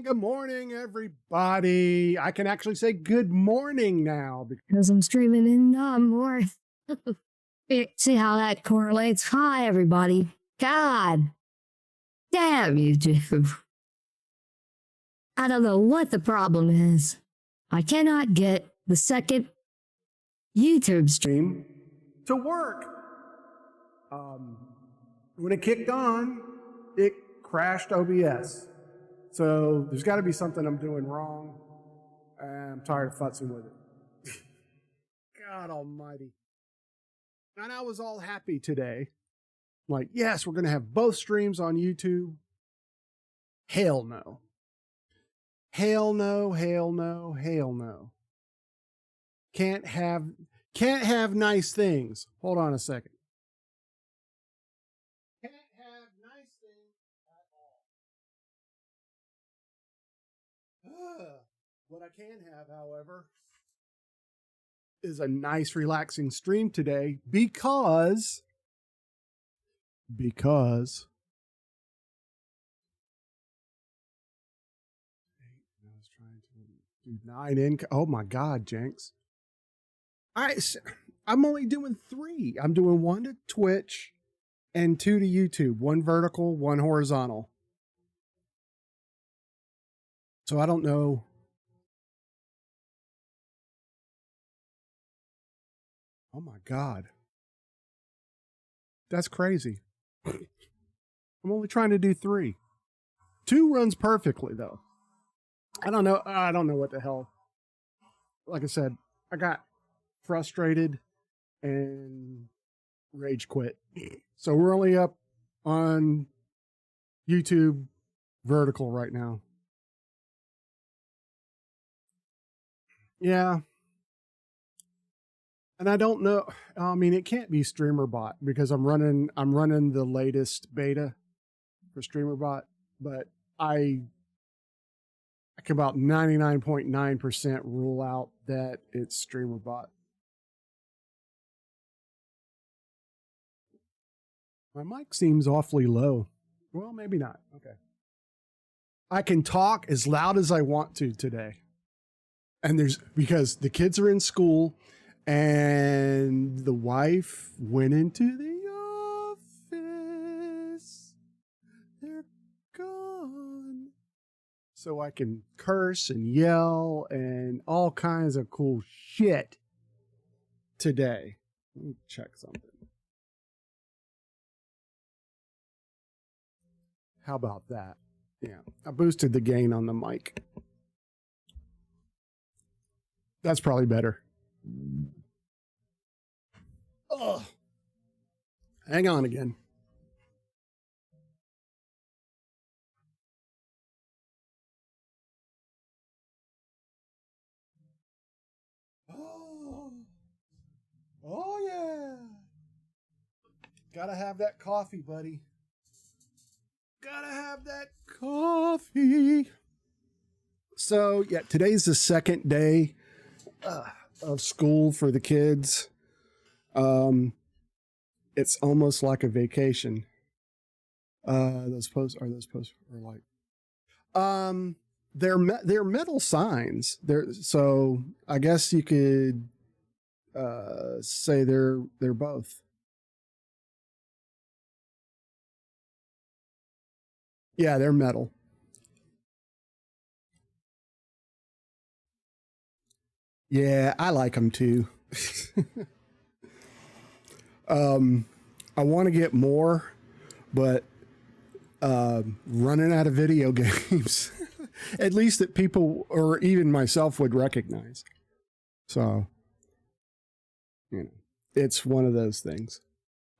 Good morning, everybody. I can actually say good morning now because I'm streaming in north. See how that correlates? Hi, everybody. God damn YouTube. I don't know what the problem is. I cannot get the second YouTube stream to work. When it kicked on, it crashed OBS. So there's got to be something I'm doing wrong. I'm tired of futzing with it. God almighty. And I was all happy today. Like, yes, we're going to have both streams on YouTube. Hell no. Hell no, hell no, hell no. Can't have nice things. Hold on a second. Can't have nice things at all. What I can have, however, is a nice relaxing stream today because I was trying to do 9 in. Oh my God, Jenks. I'm only doing 3. I'm doing 1 to Twitch and 2 to YouTube. 1 vertical, 1 horizontal. So I don't know. Oh my God. That's crazy. I'm only trying to do 3. 2 runs perfectly though. I don't know what the hell. Like I said, I got frustrated and rage quit. So we're only up on YouTube vertical right now. Yeah. And I don't know. I mean, it can't be StreamerBot because I'm running the latest beta for StreamerBot, but I can about 99.9% rule out that it's StreamerBot. My mic seems awfully low. Well, maybe not. Okay. I can talk as loud as I want to today. And because the kids are in school and the wife went into the office. They're gone. So I can curse and yell and all kinds of cool shit today. Let me check something. How about that? Yeah, I boosted the gain on the mic. That's probably better. Oh, hang on again. Oh yeah. Gotta have that coffee, buddy. Gotta have that coffee. So yeah, today's the second day of school for the kids. It's almost like a vacation. Those posts are like, they're metal signs. So I guess you could say they're both. Yeah, they're metal. Yeah, I like them too. I want to get more, but running out of video games, at least that people or even myself would recognize. So, you know, it's one of those things.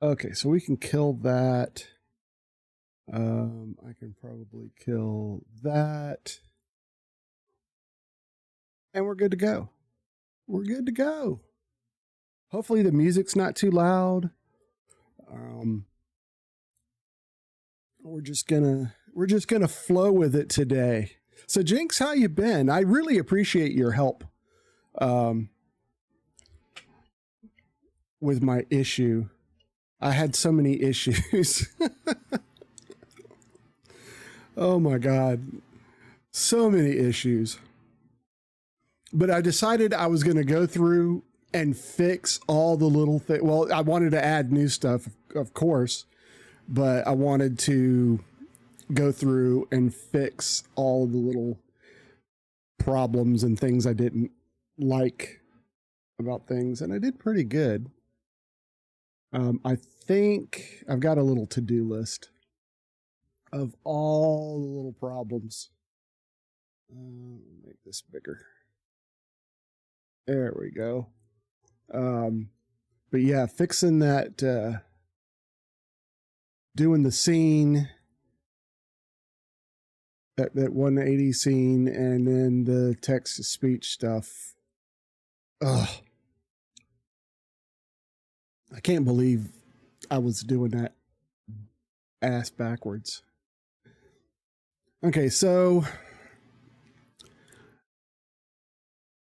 Okay, so we can kill that. I can probably kill that. And we're good to go. We're good to go. Hopefully the music's not too loud. We're just gonna flow with it today. So Jinx, how you been? I really appreciate your help with my issue. I had so many issues. Oh my God. So many issues. But I decided I was going to go through and fix all the little things. Well, I wanted to add new stuff, of course, but I wanted to go through and fix all the little problems and things I didn't like about things. And I did pretty good. I think I've got a little to-do list of all the little problems. Make this bigger. There we go. But yeah, fixing that, doing the scene, that 180 scene, and then the text to speech stuff. Ugh. I can't believe I was doing that ass backwards. Okay, so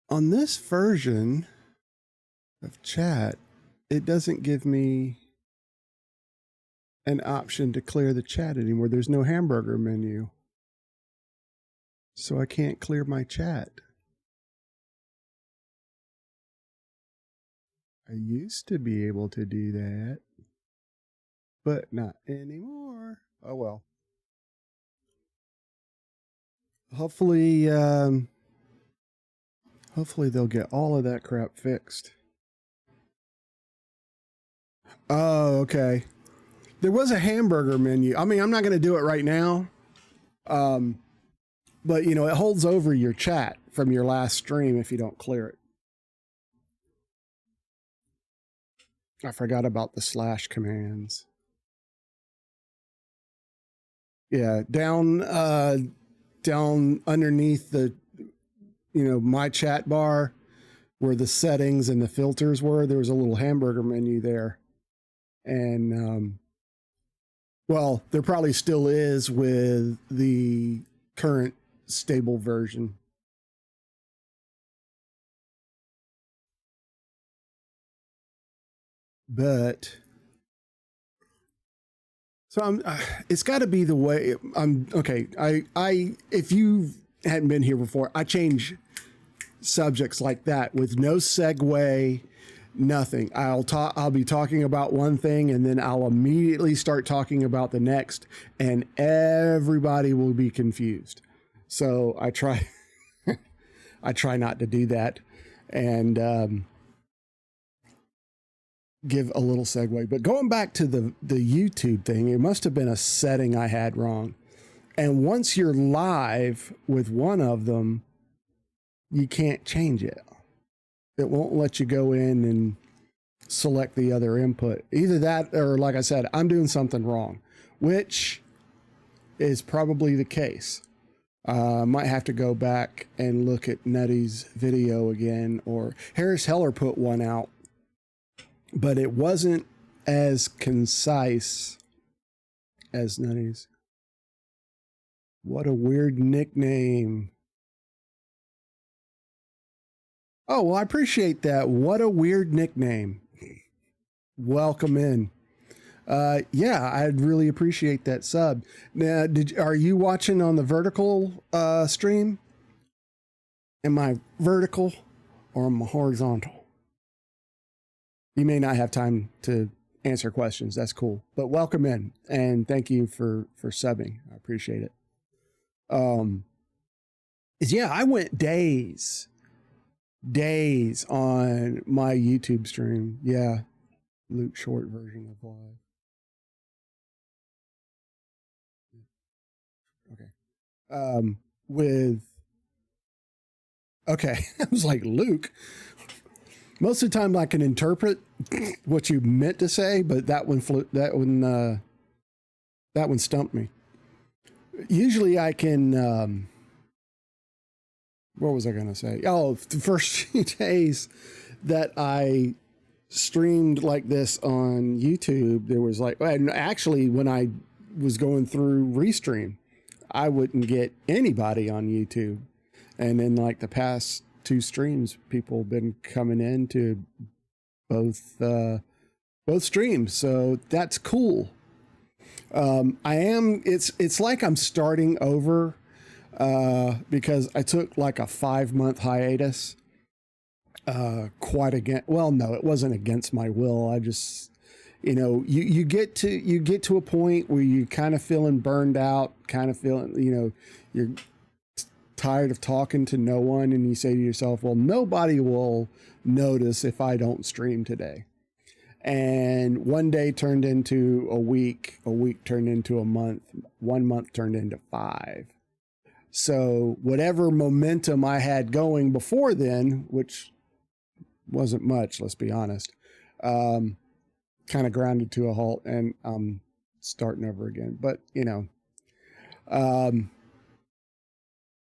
on this version of chat, it doesn't give me an option to clear the chat anymore. There's no hamburger menu. So I can't clear my chat. I used to be able to do that, but not anymore. Oh well. Hopefully, hopefully they'll get all of that crap fixed. Oh, okay. There was a hamburger menu. I mean, I'm not going to do it right now. But you know, it holds over your chat from your last stream if you don't clear it. I forgot about the slash commands. Yeah, down underneath the, my chat bar where the settings and the filters were, there was a little hamburger menu there. And, well, there probably still is with the current stable version. But so it's got to be the way okay. If you hadn't been here before, I change subjects like that with no segue, nothing. I'll be talking about one thing and then I'll immediately start talking about the next, and everybody will be confused. So I try not to do that, and give a little segue. But going back to the YouTube thing, it must have been a setting I had wrong. And once you're live with one of them, you can't change it. It won't let you go in and select the other input. Either that, or like I said, I'm doing something wrong, which is probably the case. Might have to go back and look at Nutty's video again, or Harris Heller put one out, but it wasn't as concise as Nutty's. What a weird nickname. Oh, well, I appreciate that. What a weird nickname. Welcome in. Yeah, I'd really appreciate that sub. Now, are you watching on the vertical stream? Am I vertical or am I horizontal? You may not have time to answer questions. That's cool. But welcome in, and thank you for subbing. I appreciate it. Yeah, I went days on my YouTube stream. Yeah, Luke short version of live. Okay. Okay, I was like, Luke. Most of the time I can interpret what you meant to say, but that one stumped me. Usually I can, what was I going to say? Oh, the first few days that I streamed like this on YouTube, there was like, and actually when I was going through Restream, I wouldn't get anybody on YouTube. And then like the past 2 streams, people have been coming in to both streams. So that's cool. It's like I'm starting over. because I took like a 5-month hiatus. Quite against, well, no, it wasn't against my will. I just, you get to a point where you kind of feeling burned out, kind of feeling, you're tired of talking to no one, and you say to yourself, well, nobody will notice if I don't stream today. And one day turned into a week turned into a month, 1 month turned into 5. So whatever momentum I had going before then, which wasn't much, let's be honest, kind of grounded to a halt, and I'm starting over again. But,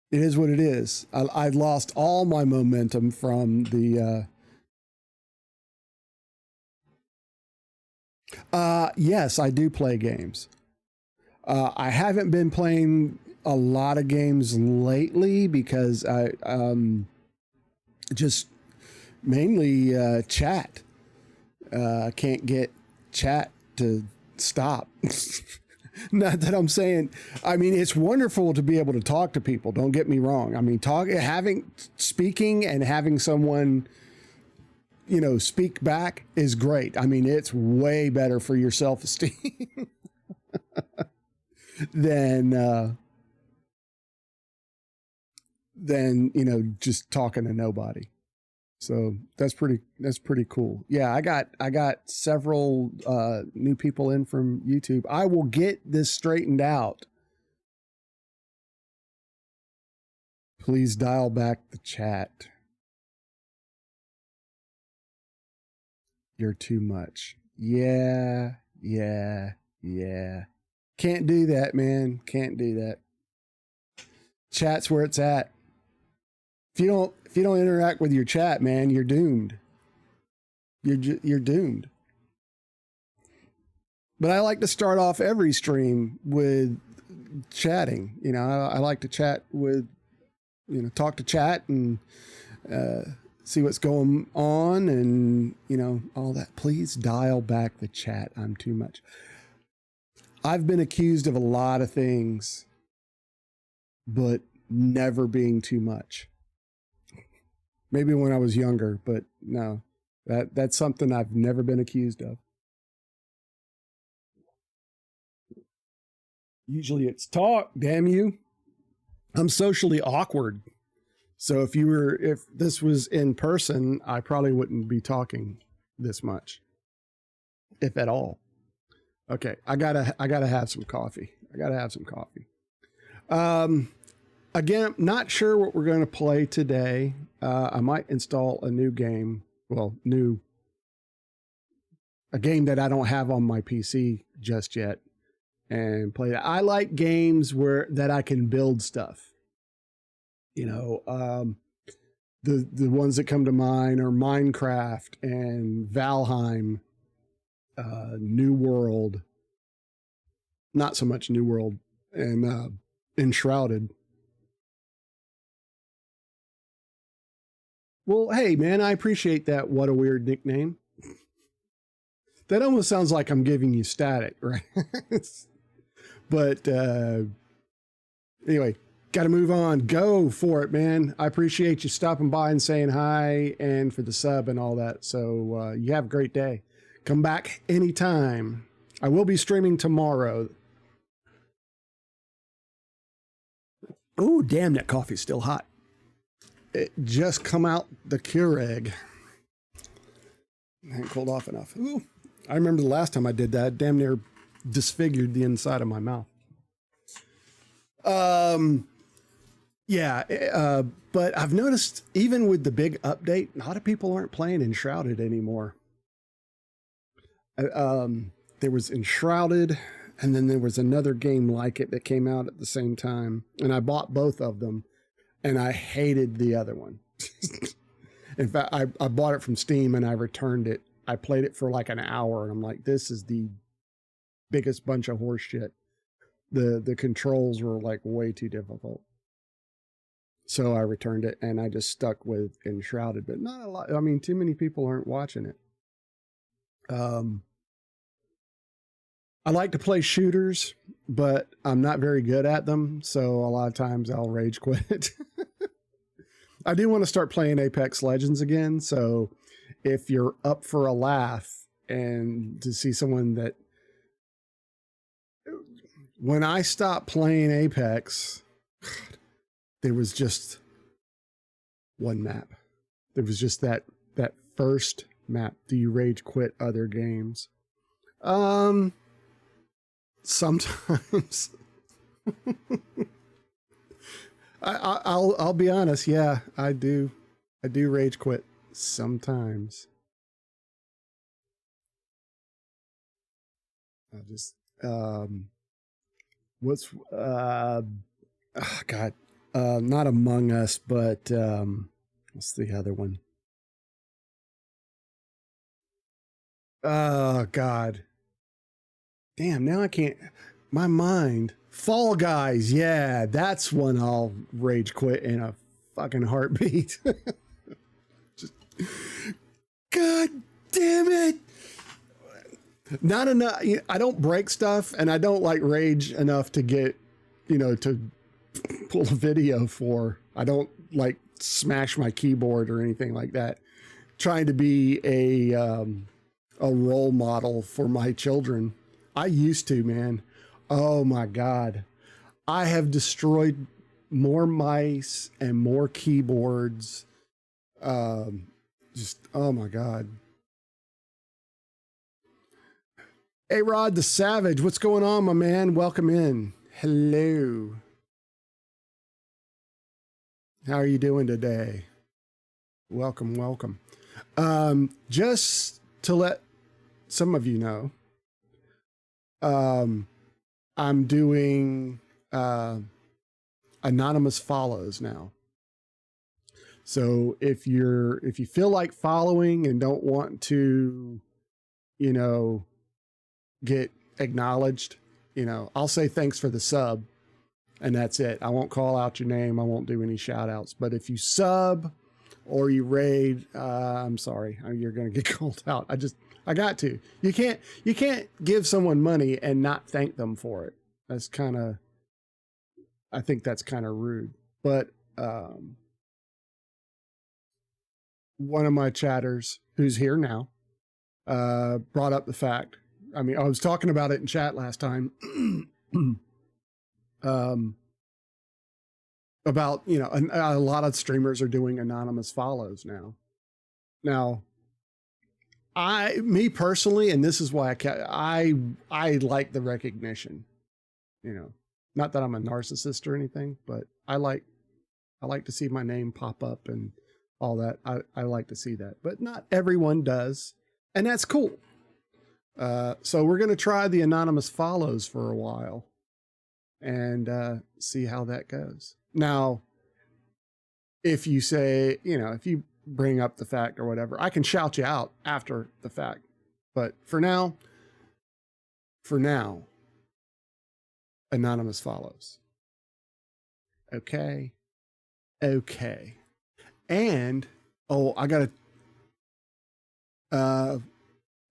it is what it is. I lost all my momentum from the... yes, I do play games. I haven't been playing a lot of games lately because I just mainly chat. Can't get chat to stop. Not that I'm saying, I mean, it's wonderful to be able to talk to people. Don't get me wrong. I mean, speaking and having someone, speak back is great. I mean, it's way better for your self-esteem than just talking to nobody. So that's pretty cool. Yeah, I got several new people in from YouTube. I will get this straightened out. Please dial back the chat. You're too much. Yeah. Can't do that, man. Can't do that. Chat's where it's at. If you don't interact with your chat, man, you're doomed. You're doomed. But I like to start off every stream with chatting. I like to chat with, talk to chat and see what's going on and, all that. Please dial back the chat. I'm too much. I've been accused of a lot of things, but never being too much. Maybe when I was younger, but no, that's something I've never been accused of. Usually it's talk, damn you. I'm socially awkward. So if this was in person, I probably wouldn't be talking this much, if at all. Okay. I gotta have some coffee. Again, not sure what we're going to play today. I might install a new game. Well, a game that I don't have on my PC just yet, and play that. I like games that I can build stuff. The ones that come to mind are Minecraft and Valheim, New World. Not so much New World, and Enshrouded. Well, hey, man, I appreciate that. What a weird nickname. That almost sounds like I'm giving you static, right? But anyway, got to move on. Go for it, man. I appreciate you stopping by and saying hi and for the sub and all that. So you have a great day. Come back anytime. I will be streaming tomorrow. Oh, damn, that coffee's still hot. It just come out the Keurig. I hadn't cooled off enough. Ooh, I remember the last time I did that, damn near disfigured the inside of my mouth. But I've noticed even with the big update, a lot of people aren't playing Enshrouded anymore. There was Enshrouded, and then there was another game like it that came out at the same time, and I bought both of them. And I hated the other one. In fact, I bought it from Steam and I returned it. I played it for like an hour and I'm like, this is the biggest bunch of horse shit. The controls were like way too difficult. So I returned it and I just stuck with Enshrouded, but not a lot. I mean, too many people aren't watching it. I like to play shooters. but I'm not very good at them. So a lot of times I'll rage quit. I do want to start playing Apex Legends again. So if you're up for a laugh and to see someone that, when I stopped playing Apex, there was just one map. There was just that first map. Do you rage quit other games? Sometimes. I'll be honest. Yeah, I do rage quit sometimes. I just what's God, not Among Us, but what's the other one? Oh God, damn! Now I can't. My mind. Fall Guys. Yeah, that's one I'll rage quit in a fucking heartbeat. Just, God damn it! Not enough. I don't break stuff, and I don't like rage enough to get, to pull a video for. I don't like smash my keyboard or anything like that. Trying to be a role model for my children. I used to, man. Oh my God. I have destroyed more mice and more keyboards. Just, oh my God. Hey, Rod the Savage, what's going on, my man? Welcome in. Hello. How are you doing today? Welcome, welcome. Just to let some of you know, I'm doing anonymous follows now. So if you feel like following and don't want to, get acknowledged, I'll say thanks for the sub and that's it. I won't call out your name. I won't do any shout outs, but if you sub or you raid, I'm sorry, you're going to get called out. I got to. You can't give someone money and not thank them for it. That's I think that's kind of rude. But one of my chatters who's here now brought up the fact. I mean, I was talking about it in chat last time. About, a lot of streamers are doing anonymous follows now. Now, me personally, and this is why I like the recognition, not that I'm a narcissist or anything, but I like to see my name pop up and all that. I like to see that, but not everyone does. And that's cool. So we're going to try the anonymous follows for a while and see how that goes. Now, if you say, if you bring up the fact or whatever, I can shout you out after the fact. But for now, anonymous follows. Okay. And, I got to,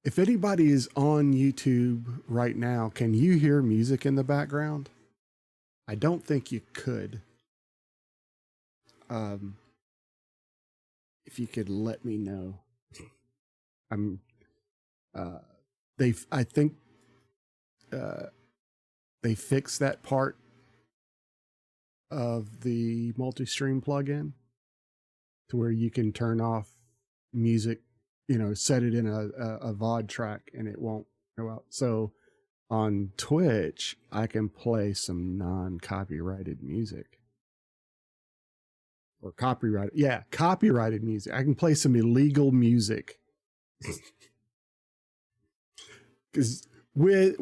if anybody is on YouTube right now, can you hear music in the background? I don't think you could. If you could let me know. I think they fixed that part of the multi-stream plugin to where you can turn off music, set it in a VOD track and it won't go out. So on Twitch, I can play some non-copyrighted music. Or copyrighted music. I can play some illegal music. Because with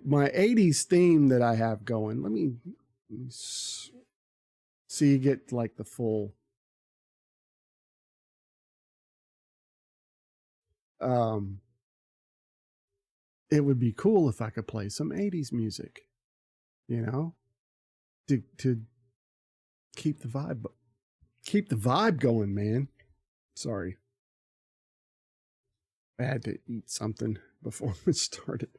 my 80s theme that I have going, let me see you get like the full. It would be cool if I could play some 80s music, to keep the vibe going, man. Sorry. I had to eat something before we started.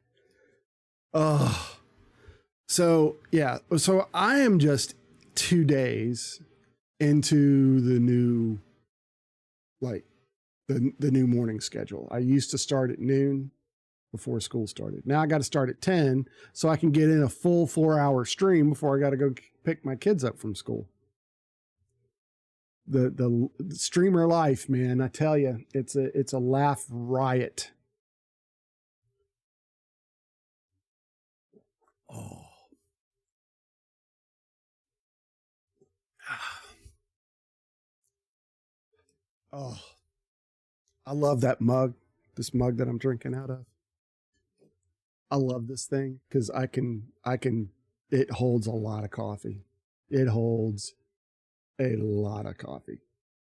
So yeah, so I am just 2 days into the new, like the new morning schedule. I used to start at noon before school started. Now I got to start at 10 so I can get in a full 4-hour stream before I got to go pick my kids up from school. The streamer life, man, I tell you, it's a laugh riot. Oh. Oh. I love that mug, this mug that I'm drinking out of. I love this thing because it holds a lot of coffee. It holds a lot of coffee.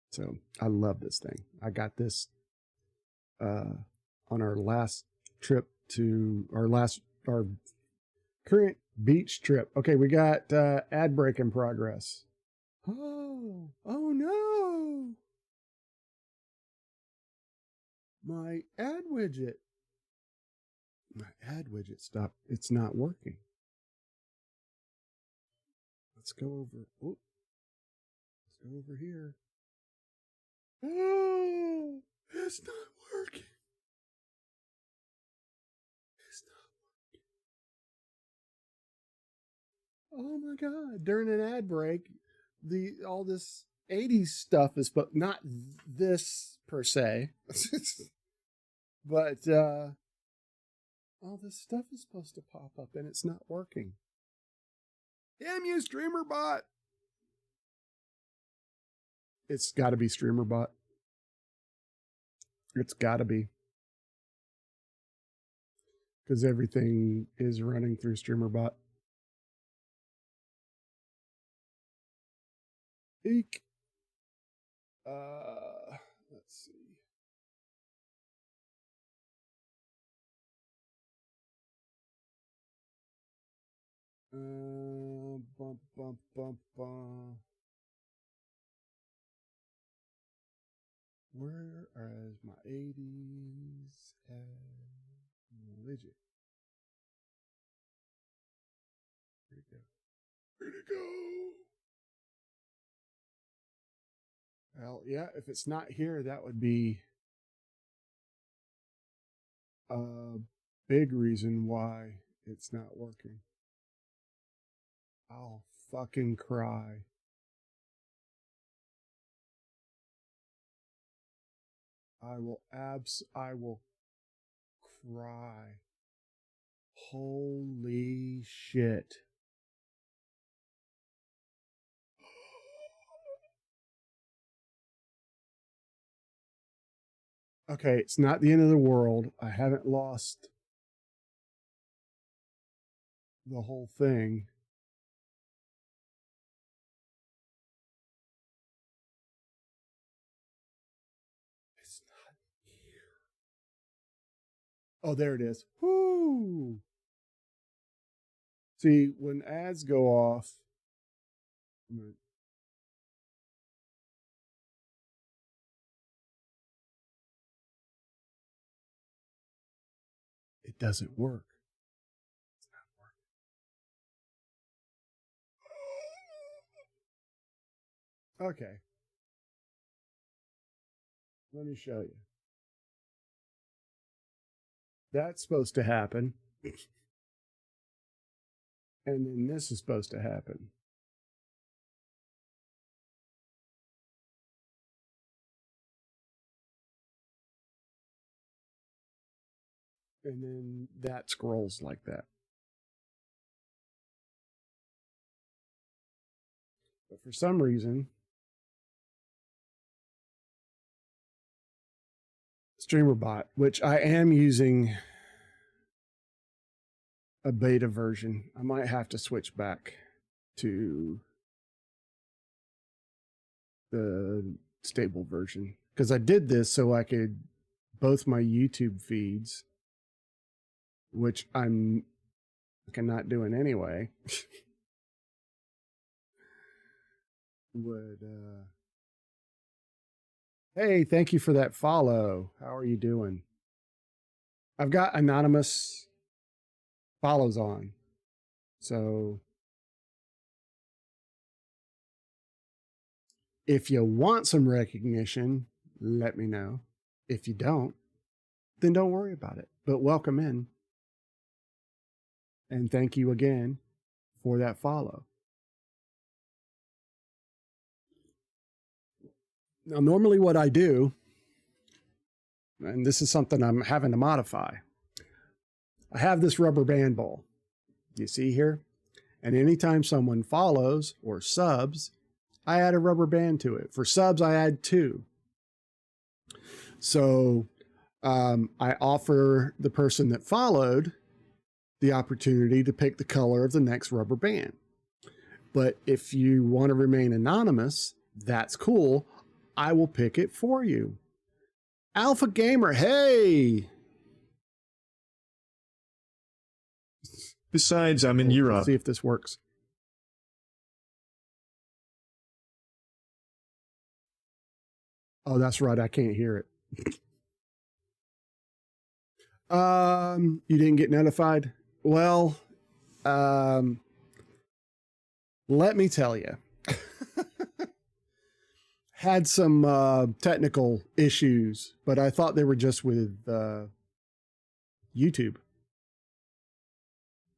So I love this thing. I got this on our last trip to our current beach trip. Okay, we got ad break in progress. Oh no. My ad widget stopped. It's not working. Let's go over. Oh, let's go over here. Oh, it's not working. It's not working. Oh my God. During an ad break, all this 80s stuff is, but not this per se, but all this stuff is supposed to pop up and it's not working. Damn you, StreamerBot. It's got to be StreamerBot. It's got to be. Because everything is running through StreamerBot. Eek. Let's see. Bump, bump, bump, bump. Where is my 80s widget? Where'd it go? Where'd it go? Well, yeah, if it's not here, that would be a big reason why it's not working. I'll fucking cry. I will cry. Holy shit. Okay, it's not the end of the world. I haven't lost the whole thing. It's not here. Oh, there it is. Woo! See, when ads go off, it doesn't work. It's not working. Okay. Let me show you. That's supposed to happen. And then this is supposed to happen. And then that scrolls like that. But for some reason, StreamerBot, which I am using a beta version, I might have to switch back to the stable version because I did this so I could both my YouTube feeds, which I'm not doing anyway, would hey, thank you for that follow. How are you doing? I've got anonymous follows on. So if you want some recognition, let me know. If you don't, then don't worry about it. But welcome in. And thank you again for that follow. Now, normally what I do, and this is something I'm having to modify, I have this rubber band bowl. You see here? And anytime someone follows or subs, I add a rubber band to it. For subs, I add 2. So I offer the person that followed the opportunity to pick the color of the next rubber band. But if you want to remain anonymous, that's cool. I will pick it for you. Alpha Gamer, hey! Besides, I'm in Europe. Let's see if this works. Oh, that's right. I can't hear it. You didn't get notified? Well, let me tell you. Had some technical issues, but I thought they were just with YouTube.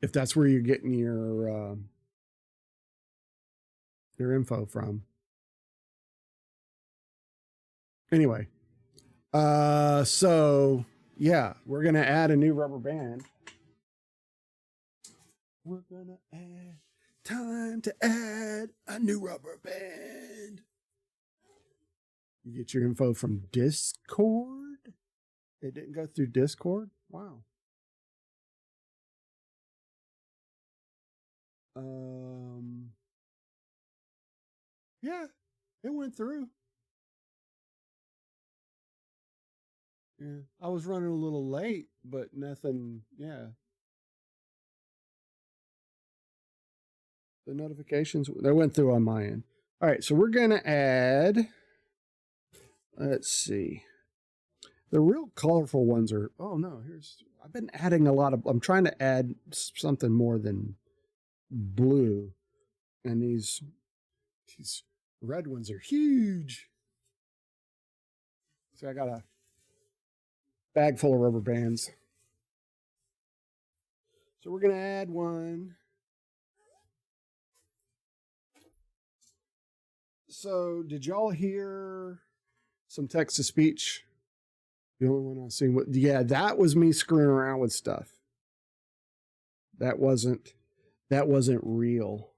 If that's where you're getting your info from. Anyway, so yeah, we're gonna add a new rubber band. We're gonna add time to add a new rubber band. You get your info from Discord? It didn't go through Discord? Wow. Yeah, it went through. Yeah, I was running a little late, but nothing, yeah. The notifications, they went through on my end. All right, so we're going to add, let's see. The real colorful ones are, oh no, I've been adding a lot of, I'm trying to add something more than blue. And these red ones are huge. So I got a bag full of rubber bands. So we're going to add one. So did y'all hear some text to speech? The only one I've seen. Yeah, that was me screwing around with stuff. That wasn't real.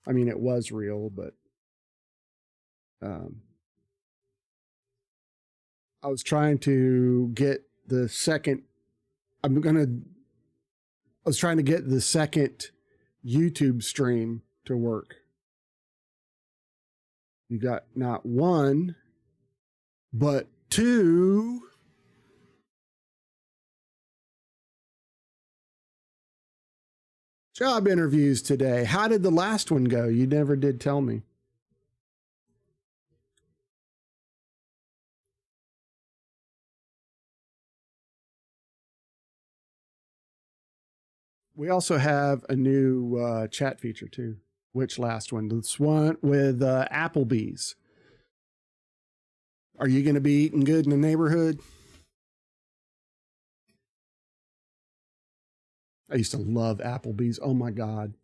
I mean, it was real, but I was trying to get the second. I was trying to get the second YouTube stream to work. You got not one, but two. Job interviews today. How did the last one go? You never did tell me. We also have a new chat feature too. Which last one? This one with Applebee's. Are you going to be eating good in the neighborhood? I used to love Applebee's. Oh my God.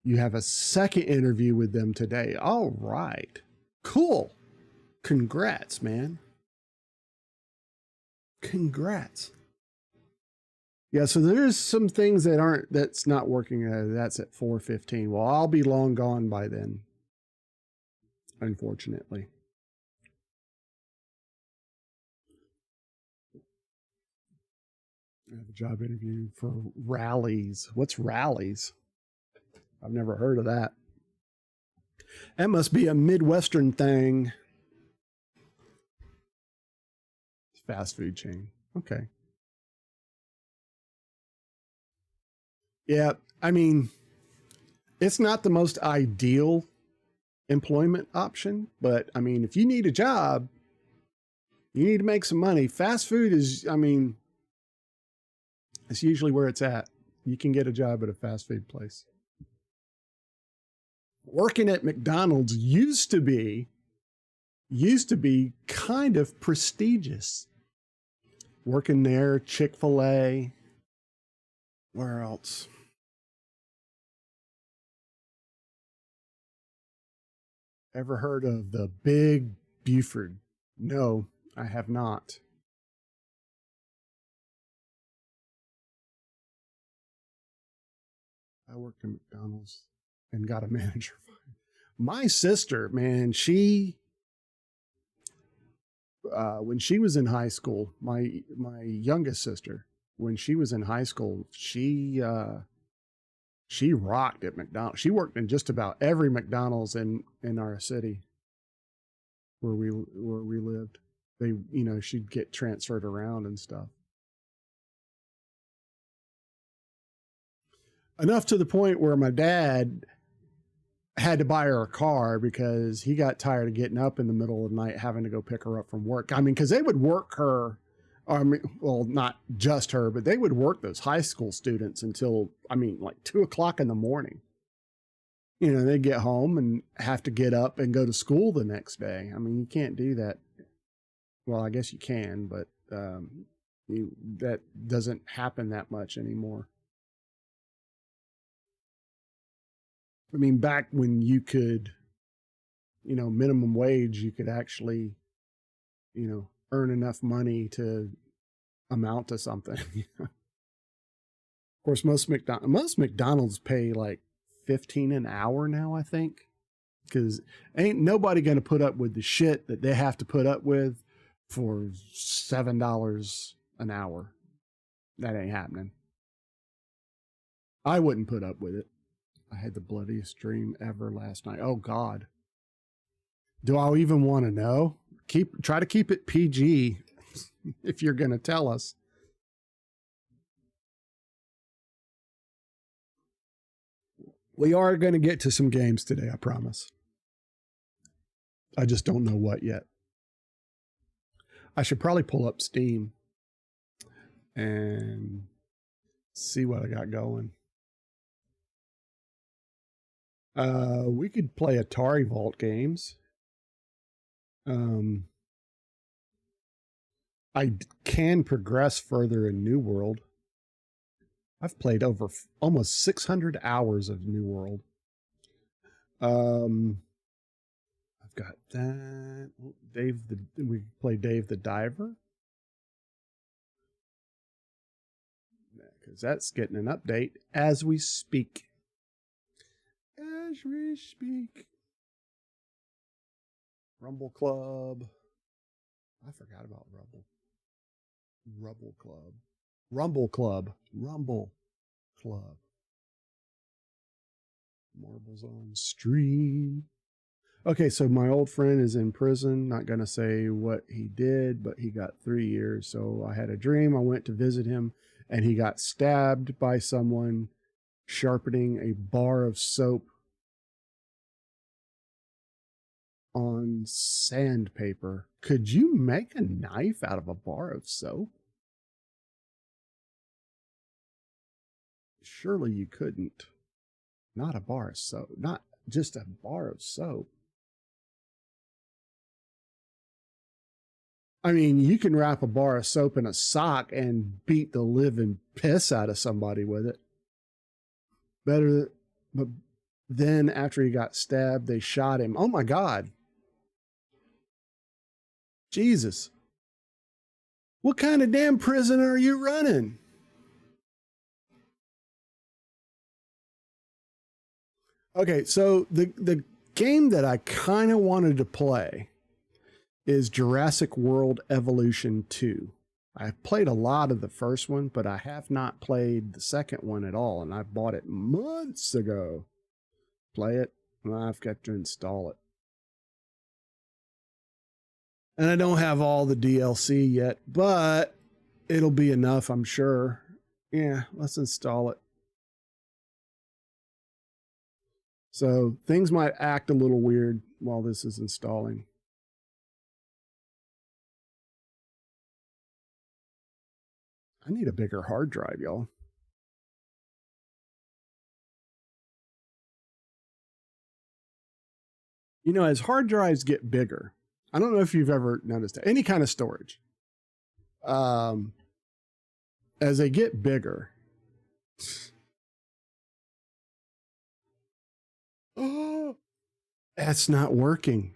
You have a second interview with them today. All right. Cool. Congrats, man. Congrats. Yeah, so there's some things that's not working. That's at 4:15. Well, I'll be long gone by then, unfortunately. I have a job interview for rallies. What's rallies? I've never heard of that. That must be a Midwestern thing. Fast food chain. Okay. Yeah, I mean, it's not the most ideal employment option, but I mean, if you need a job, you need to make some money. Fast food is, I mean, It's usually where it's at. You can get a job at a fast food place. Working at McDonald's used to be kind of prestigious. Working there, Chick-fil-A. Where else? Ever heard of the Big Buford? No, I have not. I worked at McDonald's and got a manager. My sister, man, when she was in high school, my youngest sister, when she was in high school, she rocked at McDonald's. She worked in just about every McDonald's in our city where we lived. They, she'd get transferred around and stuff. Enough to the point where my dad had to buy her a car because he got tired of getting up in the middle of the night having to go pick her up from work. I mean, because they would work her, well, not just her, but they would work those high school students until, like 2 o'clock in the morning. They'd get home and have to get up and go to school the next day. I mean, you can't do that. Well, I guess you can, but that doesn't happen that much anymore. I mean, back when you could, minimum wage, you could actually, earn enough money to amount to something. Of course, most McDonald's pay like $15 an hour now, I think, because ain't nobody going to put up with the shit that they have to put up with for $7 an hour. That ain't happening. I wouldn't put up with it. I had the bloodiest dream ever last night. Oh God. Do I even want to know? Try to keep it PG if you're going to tell us. We are going to get to some games today, I promise. I just don't know what yet. I should probably pull up Steam and see what I got going. We could play Atari Vault games. I can progress further in New World. I've played over almost 600 hours of New World. I've got that. We play Dave the Diver. Because that's getting an update as we speak. As we speak. Rumble Club. I forgot about Rumble. Rumble Club. Rumble Club. Rumble Club. Marbles on Stream. Okay, so my old friend is in prison. Not going to say what he did, but he got 3 years. So I had a dream. I went to visit him, and he got stabbed by someone sharpening a bar of soap on sandpaper. Could you make a knife out of a bar of soap? Surely you couldn't. Not a bar of soap. Not just a bar of soap. I mean, you can wrap a bar of soap in a sock and beat the living piss out of somebody with it. But then after he got stabbed, they shot him. Oh my God. Jesus. What kind of damn prison are you running? Okay, so the game that I kind of wanted to play is Jurassic World Evolution 2. I've played a lot of the first one, but I have not played the second one at all, and I bought it months ago. Play it, and I've got to install it. And I don't have all the DLC yet, but it'll be enough, I'm sure. Yeah, let's install it. So things might act a little weird while this is installing. I need a bigger hard drive, y'all. You know, as hard drives get bigger, I don't know if you've ever noticed that, any kind of storage. As they get bigger, oh, that's not working.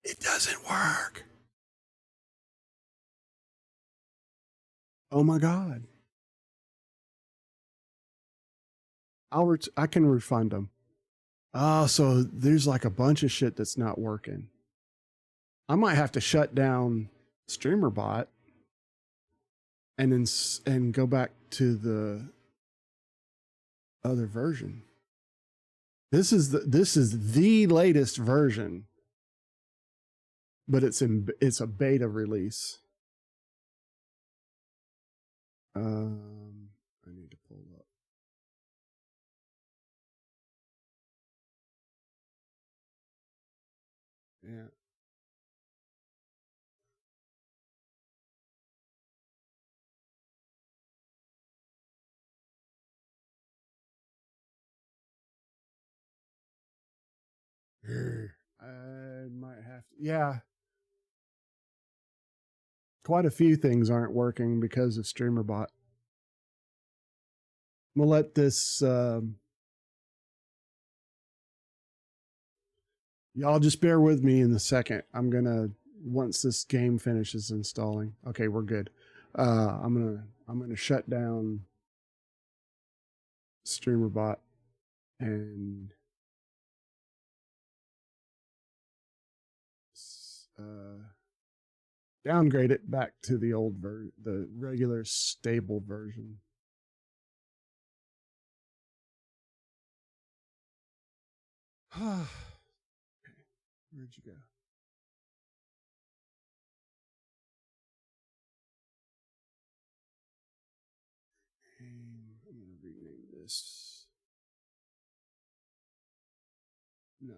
It doesn't work. Oh my God. I can refund them. Oh, so there's like a bunch of shit that's not working. I might have to shut down StreamerBot and go back to the other version. This is the latest version, but it's a beta release. I need to pull up. Yeah. I might have to. Yeah. Quite a few things aren't working because of StreamerBot. We'll let this. Y'all just bear with me in a second. I'm gonna once this game finishes installing. Okay, we're good. I'm gonna shut down StreamerBot and downgrade it back to the old the regular stable version. Okay, where'd you go? I'm gonna rename this. No.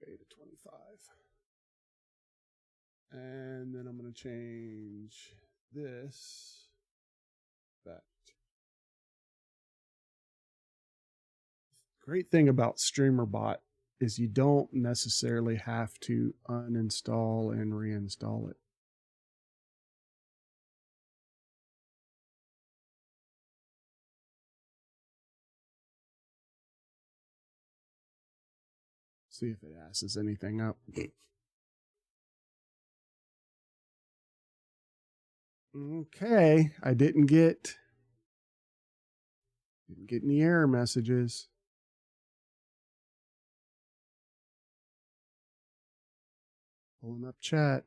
Beta 25. And then I'm going to change this back. Great thing about StreamerBot is you don't necessarily have to uninstall and reinstall it. See if it asks anything up. Okay, I didn't get any error messages. Pulling up chat.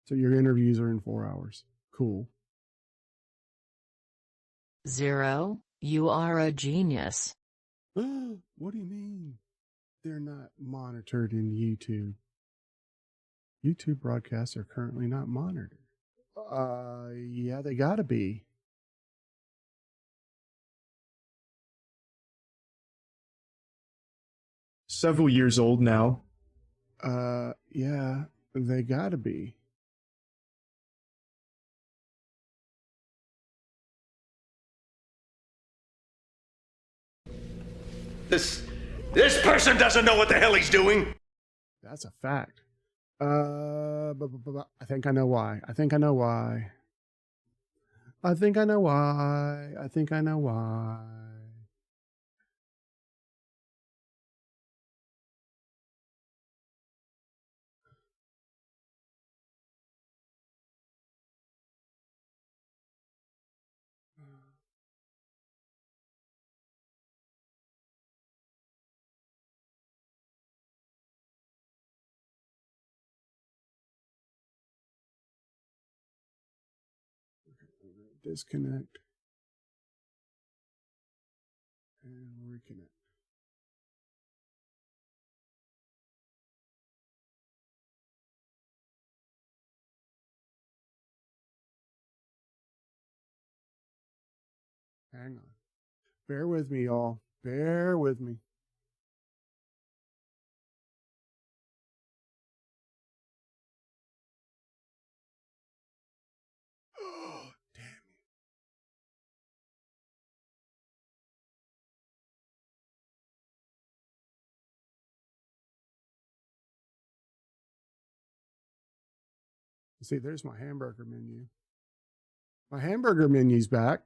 So your interviews are in 4 hours. Cool. Zero, you are a genius. What do you mean? They're not monitored in YouTube. YouTube broadcasts are currently not monitored. Yeah, they gotta be. Several years old now. Yeah, they gotta be. This person doesn't know what the hell he's doing. That's a fact. I think I know why. I think I know why. I think I know why. I think I know why. Disconnect and reconnect. Hang on. Bear with me, y'all. Bear with me. See, there's my hamburger menu. My hamburger menu's back.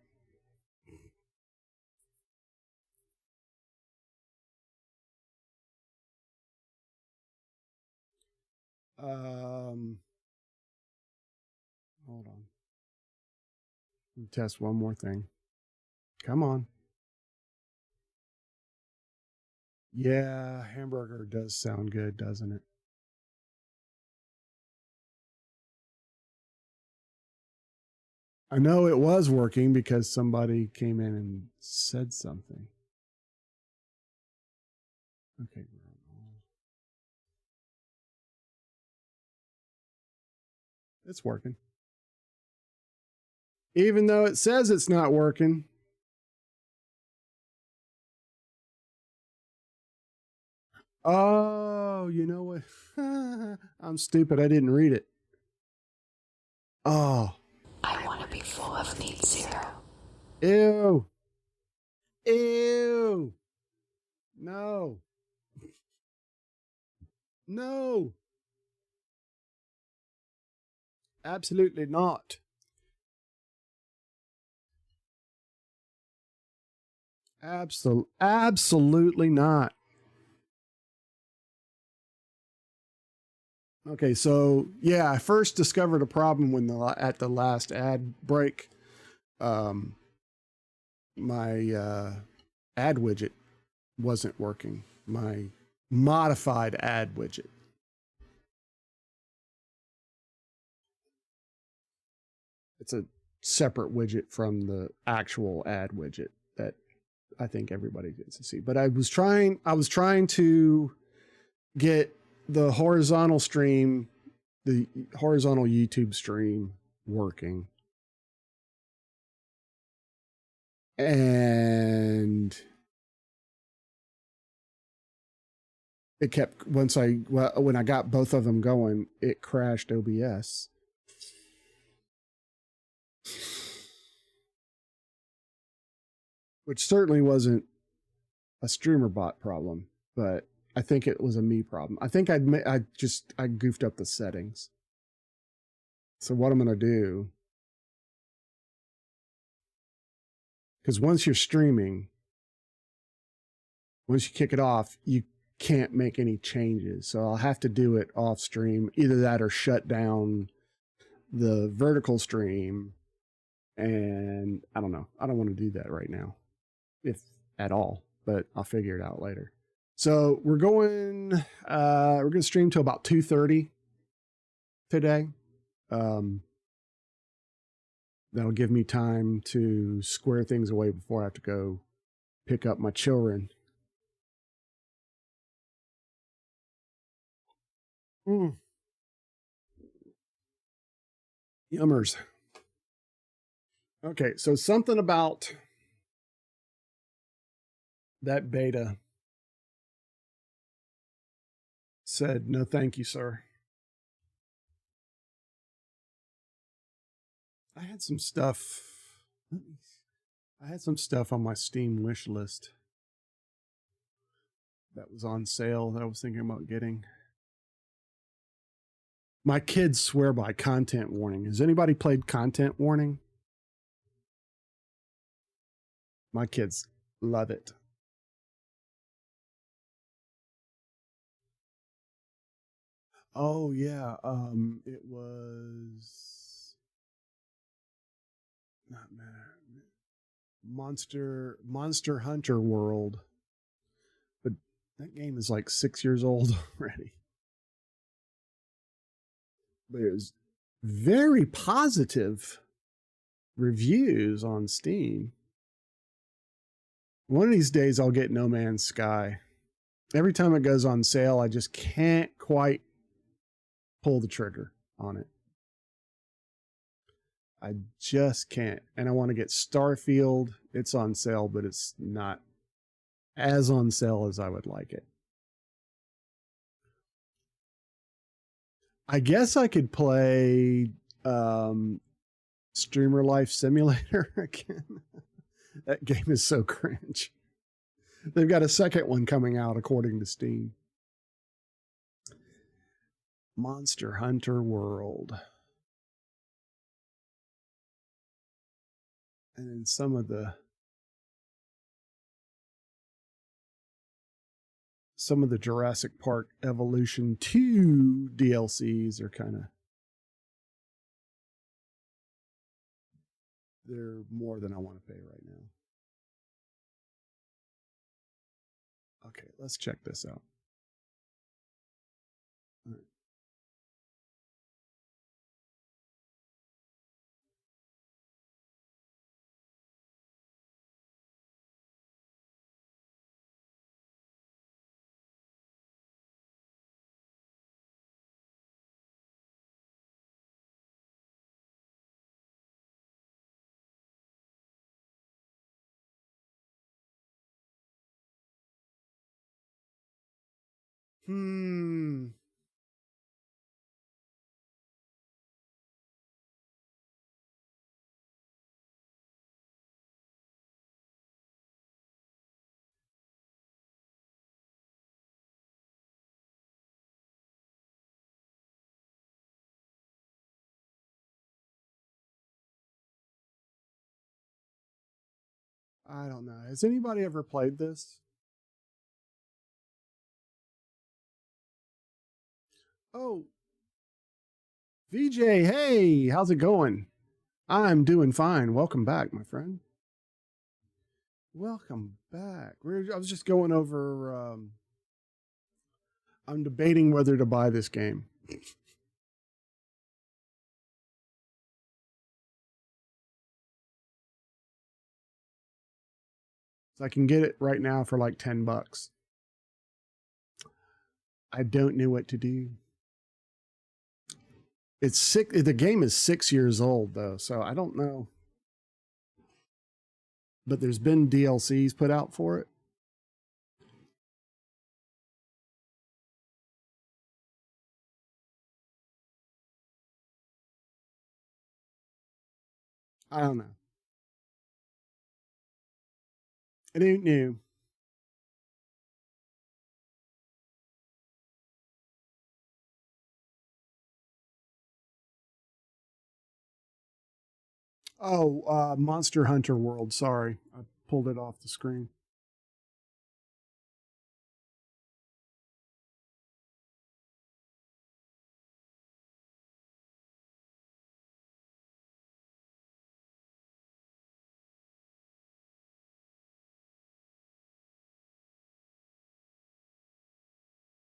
Hold on. Let me test one more thing. Come on. Yeah, hamburger does sound good, doesn't it? I know it was working because somebody came in and said something. Okay. It's working. Even though it says it's not working. Oh, you know what? I'm stupid. I didn't read it. Oh. I want to be full of need zero. Ew. Ew. No. No. Absolutely not. Absolutely not. Okay, so yeah, I first discovered a problem when at the last ad break. My ad widget wasn't working. My modified ad widget. It's a separate widget from the actual ad widget that I think everybody gets to see. But I was trying to get the horizontal stream, the horizontal YouTube stream working. And it kept, when I got both of them going, it crashed OBS. Which certainly wasn't a streamer bot problem, but I think it was a me problem. I think I goofed up the settings. So what I'm going to do, because once you're streaming, once you kick it off, you can't make any changes. So I'll have to do it off stream, either that or shut down the vertical stream. And I don't know. I don't want to do that right now, if at all, but I'll figure it out later. So we're going to stream till about 2:30 today. That'll give me time to square things away before I have to go pick up my children. Yummers. Okay, so something about that beta said, no, thank you, sir. I had some stuff on my Steam wish list that was on sale that I was thinking about getting. My kids swear by content warning. Has anybody played content warning? My kids love it. Oh yeah, it was not Monster Hunter World, but that game is like 6 years old already. But it was very positive reviews on Steam. One of these days I'll get No Man's Sky. Every time it goes on sale, I just can't quite pull the trigger on it. I just can't. And I want to get Starfield. It's on sale, but it's not as on sale as I would like it. I guess I could play Streamer Life Simulator again. That game is so cringe. They've got a second one coming out according to Steam. Monster Hunter World. And then some of the Jurassic Park Evolution 2 DLCs are kind of, they're more than I want to pay right now. Okay, let's check this out. All right. I don't know. Has anybody ever played this? Oh, VJ, hey, how's it going? I'm doing fine. Welcome back, my friend. Welcome back. I was just going over, I'm debating whether to buy this game. So I can get it right now for like $10. I don't know what to do. It's sick. The game is 6 years old though, so I don't know. But there's been DLCs put out for it. I don't know. It ain't new. Oh, Monster Hunter World. Sorry, I pulled it off the screen.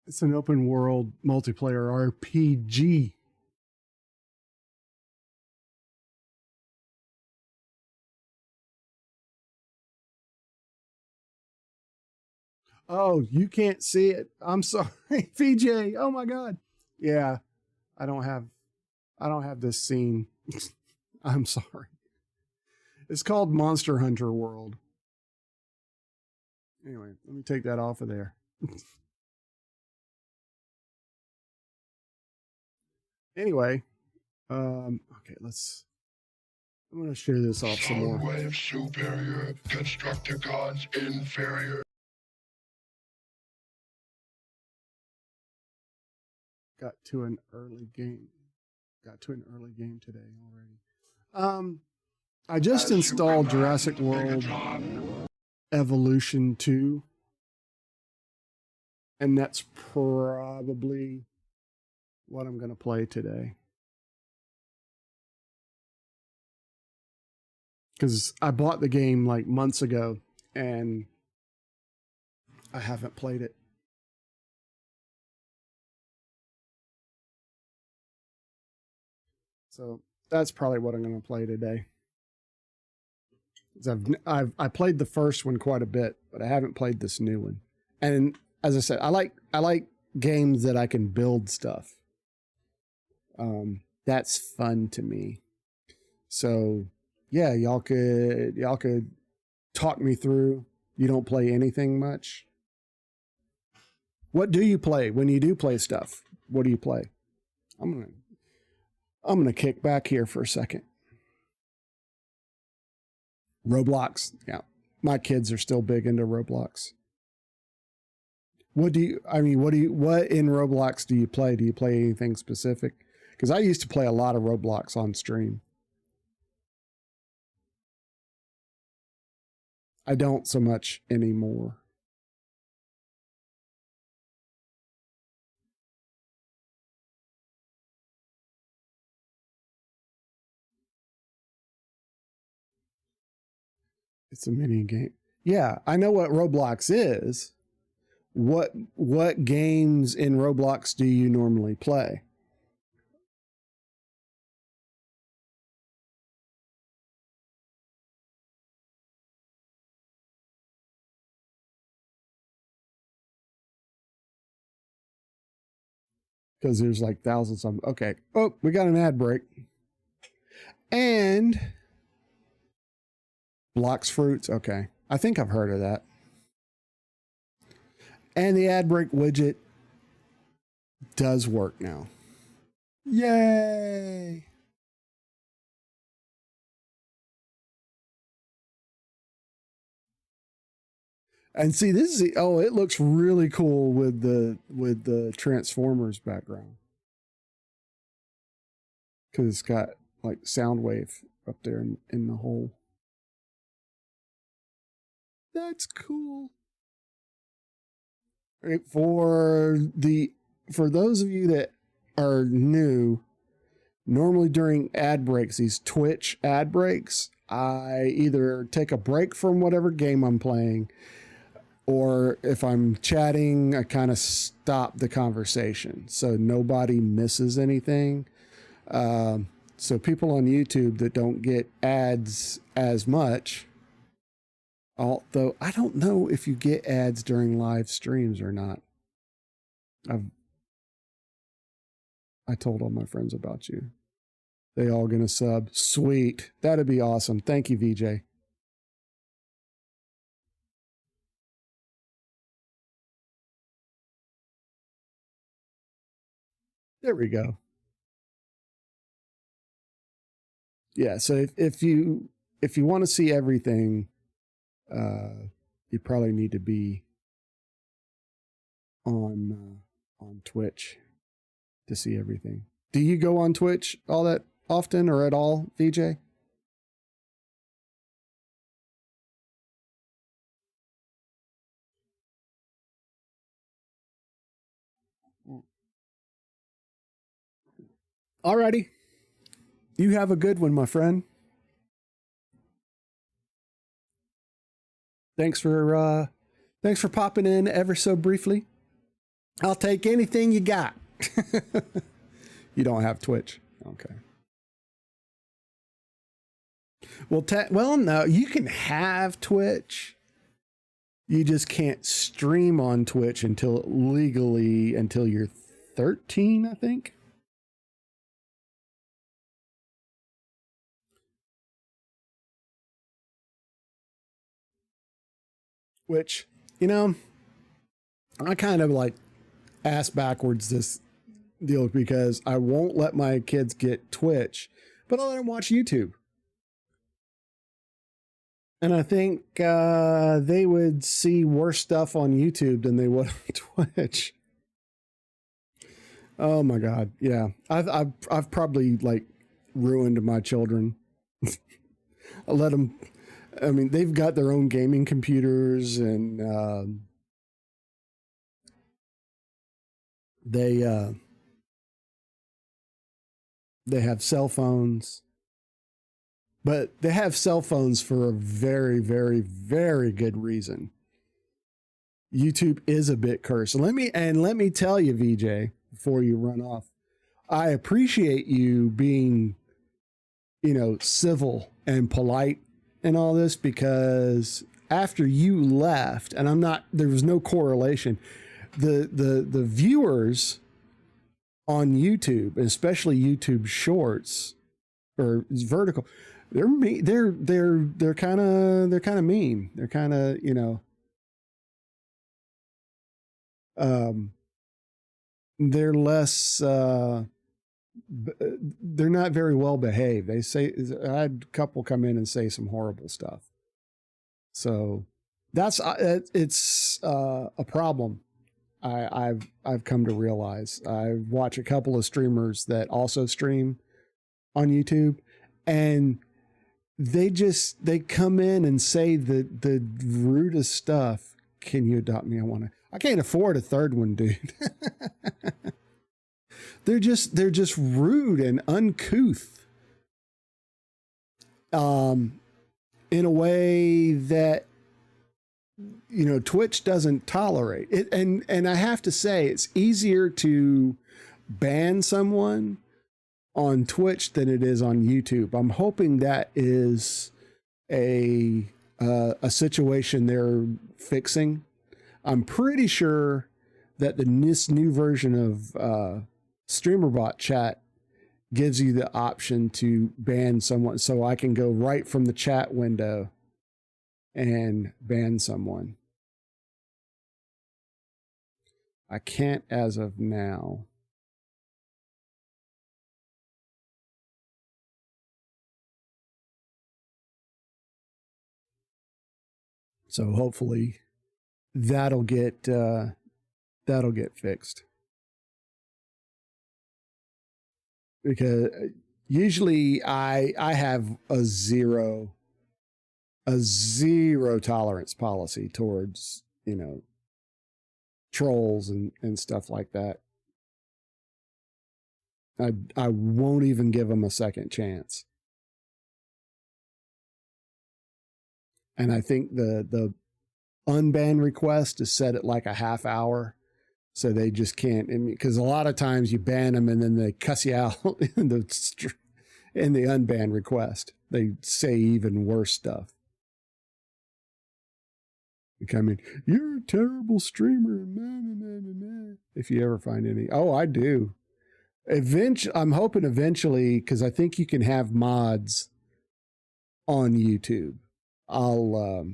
It's an open world multiplayer RPG. Oh, you can't see it. I'm sorry, VJ. Oh my God. Yeah, I don't have this scene. I'm sorry. It's called Monster Hunter World. Anyway, let me take that off of there. Anyway, okay, I'm going to share this off some more. Soundwave superior, Constructicons inferior. Got to an early game today already. I just installed Jurassic World Evolution 2, and that's probably what I'm going to play today. Because I bought the game like months ago, and I haven't played it. So that's probably what I'm going to play today. I played the first one quite a bit, but I haven't played this new one. And as I said, I like games that I can build stuff. That's fun to me. So yeah, y'all could talk me through. You don't play anything much. What do you play when you do play stuff? What do you play? I'm gonna kick back here for a second. Roblox. Yeah. My kids are still big into Roblox. What in Roblox do you play? Do you play anything specific? Because I used to play a lot of Roblox on stream. I don't so much anymore. It's a mini game. Yeah, I know what Roblox is. What games in Roblox do you normally play? Because there's like thousands of them. Okay. Oh, we got an ad break. And blocks fruits. Okay. I think I've heard of that. And the ad break widget does work now. Yay! And see, this is it looks really cool with the Transformers background. Because it's got like Soundwave up there in the hole. That's cool. Right, for those of you that are new, normally during ad breaks, these Twitch ad breaks, I either take a break from whatever game I'm playing, or if I'm chatting, I kind of stop the conversation so nobody misses anything. So people on YouTube that don't get ads as much, although I don't know if you get ads during live streams or not. I told all my friends about you. They all gonna sub. Sweet. That'd be awesome. Thank you, VJ. There we go. Yeah, so if you want to see everything, you probably need to be on Twitch to see everything. Do you go on Twitch all that often or at all, VJ? Alrighty. You have a good one, my friend. Thanks for popping in ever so briefly. I'll take anything you got. You don't have Twitch. Okay. Well, no, you can have Twitch. You just can't stream on Twitch until you're 13, I think. Which, I kind of like ass backwards this deal because I won't let my kids get Twitch, but I'll let them watch YouTube. And I think they would see worse stuff on YouTube than they would on Twitch. Oh my God. Yeah. I've probably like ruined my children. I let them, I mean, they've got their own gaming computers and they have cell phones, but they have cell phones for a very, very, very good reason. YouTube is a bit cursed. Let me tell you, VJ, before you run off, I appreciate you being, civil and polite and all this, because after you left, and there was no correlation, the viewers on YouTube, especially YouTube Shorts or vertical, they're kind of mean. They're kind of, they're less, they're not very well behaved. I had a couple come in and say some horrible stuff. So it's a problem. I've come to realize. I watch a couple of streamers that also stream on YouTube, and they come in and say the rudest stuff. Can you adopt me? I can't afford a third one, dude. They're just rude and uncouth. In a way that, Twitch doesn't tolerate it. And I have to say, it's easier to ban someone on Twitch than it is on YouTube. I'm hoping that is a situation they're fixing. I'm pretty sure that this new version of StreamerBot chat gives you the option to ban someone, so I can go right from the chat window and ban someone. I can't as of now. So hopefully that'll get fixed. Because usually I have a zero tolerance policy towards, trolls and stuff like that. I won't even give them a second chance. And I think the unban request is set at like a half hour. So they just can't, because a lot of times you ban them and then they cuss you out in the unban request. They say even worse stuff. They come in, you're a terrible streamer. If you ever find any. Oh, I do. I'm hoping eventually, because I think you can have mods on YouTube. I'll,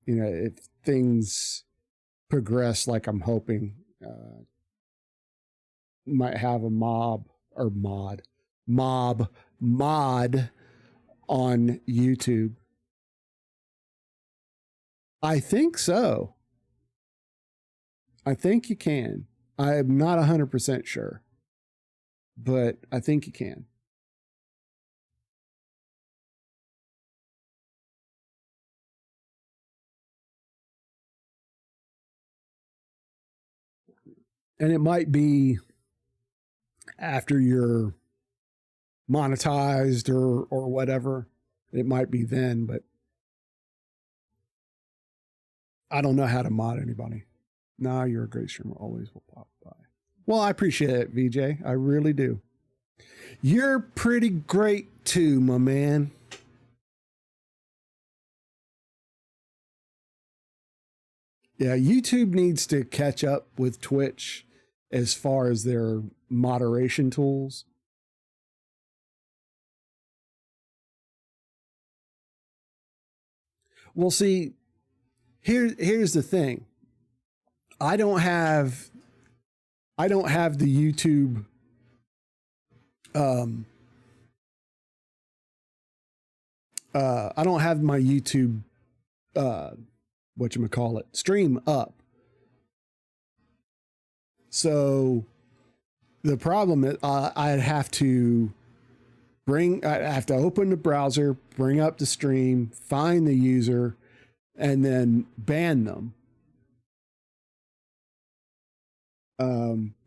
if things progress like I'm hoping, might have a mod on YouTube. I think so. I think you can. I'm not 100% sure, but I think you can. And it might be after you're monetized or whatever. It might be then, but I don't know how to mod anybody. Nah, you're a great streamer. Always will pop by. Well, I appreciate it, VJ. I really do. You're pretty great too, my man. Yeah, YouTube needs to catch up with Twitch as far as their moderation tools. Well, see, here's the thing. I don't have the YouTube I don't have my YouTube stream up. So the problem is I'd have to open the browser, bring up the stream, find the user, and then ban them.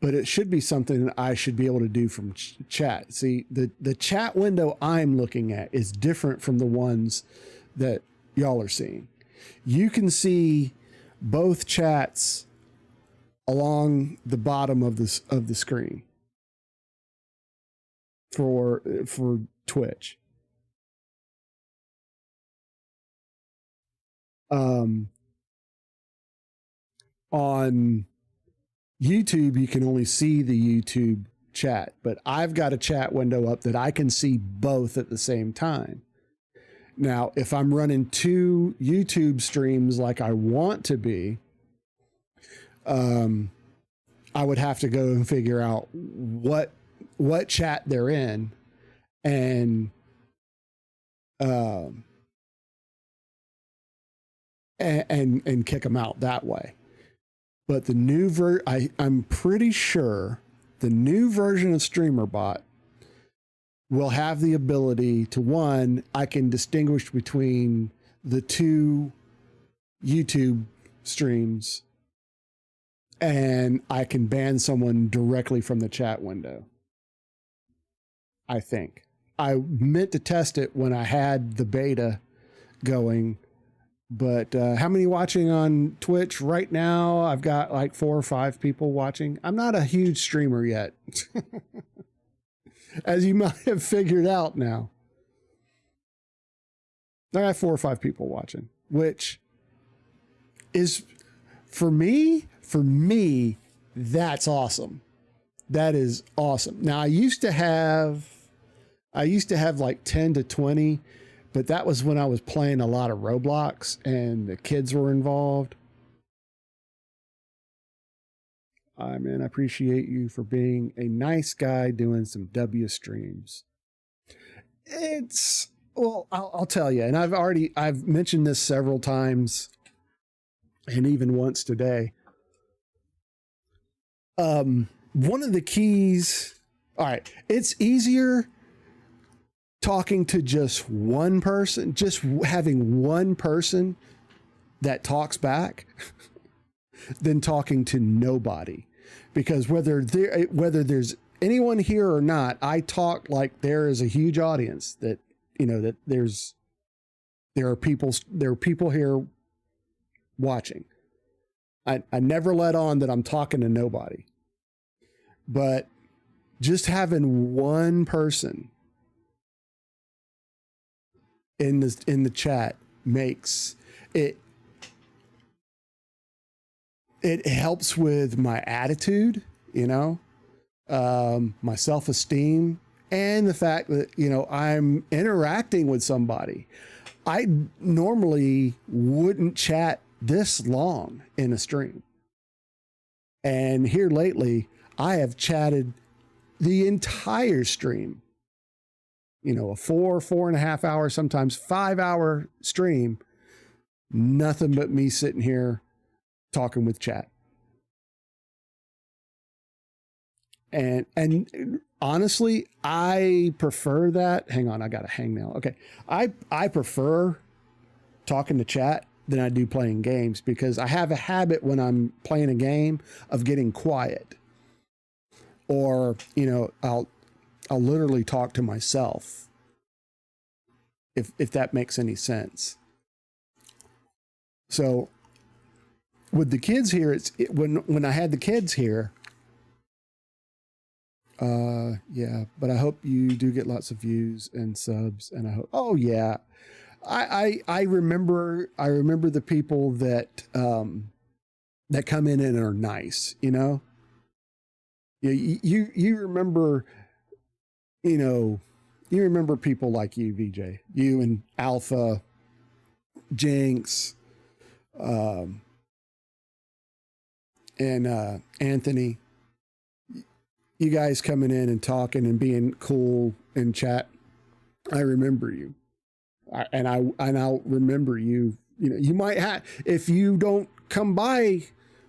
But it should be something that I should be able to do from chat. See, the chat window I'm looking at is different from the ones that y'all are seeing. You can see both chats along the bottom of the screen for Twitch. On YouTube, you can only see the YouTube chat, but I've got a chat window up that I can see both at the same time. Now, if I'm running two YouTube streams like I want to be, I would have to go and figure out what chat they're in and kick them out that way. But the new I'm pretty sure the new version of StreamerBot will have the ability to, one, I can distinguish between the two YouTube streams, and I can ban someone directly from the chat window. I think. I meant to test it when I had the beta going, but how many watching on Twitch right now? I've got like 4 or 5 people watching. I'm not a huge streamer yet, as you might have figured out now. I got 4 or 5 people watching, which is for me, that's awesome. That is awesome. Now I used to have like 10 to 20, but that was when I was playing a lot of Roblox and the kids were involved. I appreciate you for being a nice guy doing some W streams. Well, I'll tell you, and I've mentioned this several times and even once today. One of the keys, all right, it's easier talking to just one person, just having one person that talks back than talking to nobody. Because whether there's anyone here or not, I talk like there is a huge audience, that, you know, that there are people here watching. I never let on that I'm talking to nobody. But just having one person in the chat makes it helps with my attitude, you know, my self-esteem, and the fact that, you know, I'm interacting with somebody. I normally wouldn't chat this long in a stream, and here lately I have chatted the entire stream. You know, a 4.5 hour, sometimes 5 hour stream, nothing but me sitting here talking with chat. And honestly, I prefer that. Hang on, I got a hangnail. Okay. I prefer talking to chat than I do playing games, because I have a habit when I'm playing a game of getting quiet. Or, you know, I'll literally talk to myself, if that makes any sense. So with the kids here, when I had the kids here, yeah, but I hope you do get lots of views and subs, and I hope, oh yeah, I remember the people that that come in and are nice, you know. You remember, you know, you remember people like you, VJ, you and Alpha, Jinx, and Anthony. You guys coming in and talking and being cool in chat. I remember you, and I'll remember you. You know, you might have, if you don't come by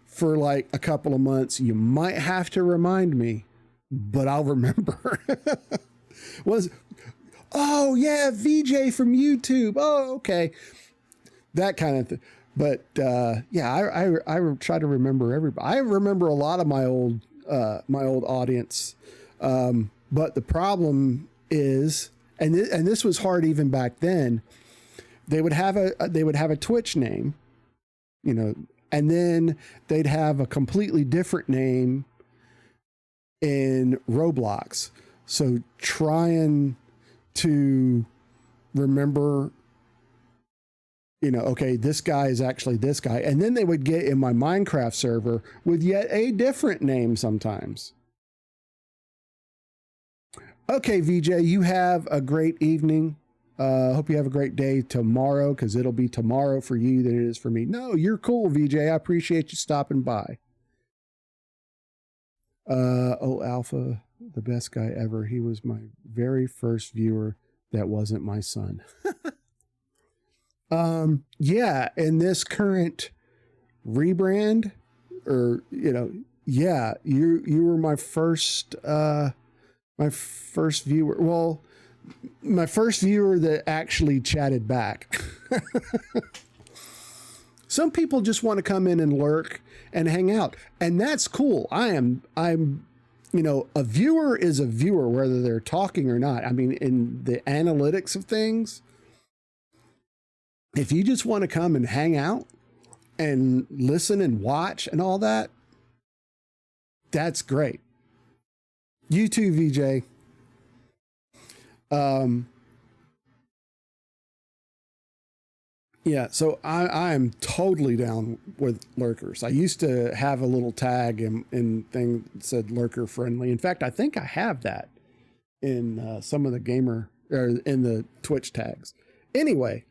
for like a couple of months, you might have to remind me, but I'll remember. Oh yeah, VJ from YouTube. Oh, okay. That kind of thing. But yeah, I try to remember everybody. I remember a lot of my old audience. But the problem is, and this was hard even back then, they would have a Twitch name, you know, and then they'd have a completely different name in Roblox. So trying to remember, you know, okay, this guy is actually this guy. And then they would get in my Minecraft server with yet a different name sometimes. Okay, VJ, you have a great evening. Hope you have a great day tomorrow, because it'll be tomorrow for you than it is for me. No, you're cool, VJ. I appreciate you stopping by. Oh, Alpha, the best guy ever. He was my very first viewer that wasn't my son. Yeah, in this current rebrand, or, you know, yeah, you were my first viewer. Well, my first viewer that actually chatted back. Some people just want to come in and lurk and hang out, and that's cool. I'm, a viewer is a viewer, whether they're talking or not. I mean, in the analytics of things, if you just want to come and hang out and listen and watch and all that, that's great. You too, VJ. Yeah, so I'm totally down with lurkers. I used to have a little tag in thing that said lurker friendly. In fact, I think I have that in some of the gamer or in the Twitch tags. Anyway,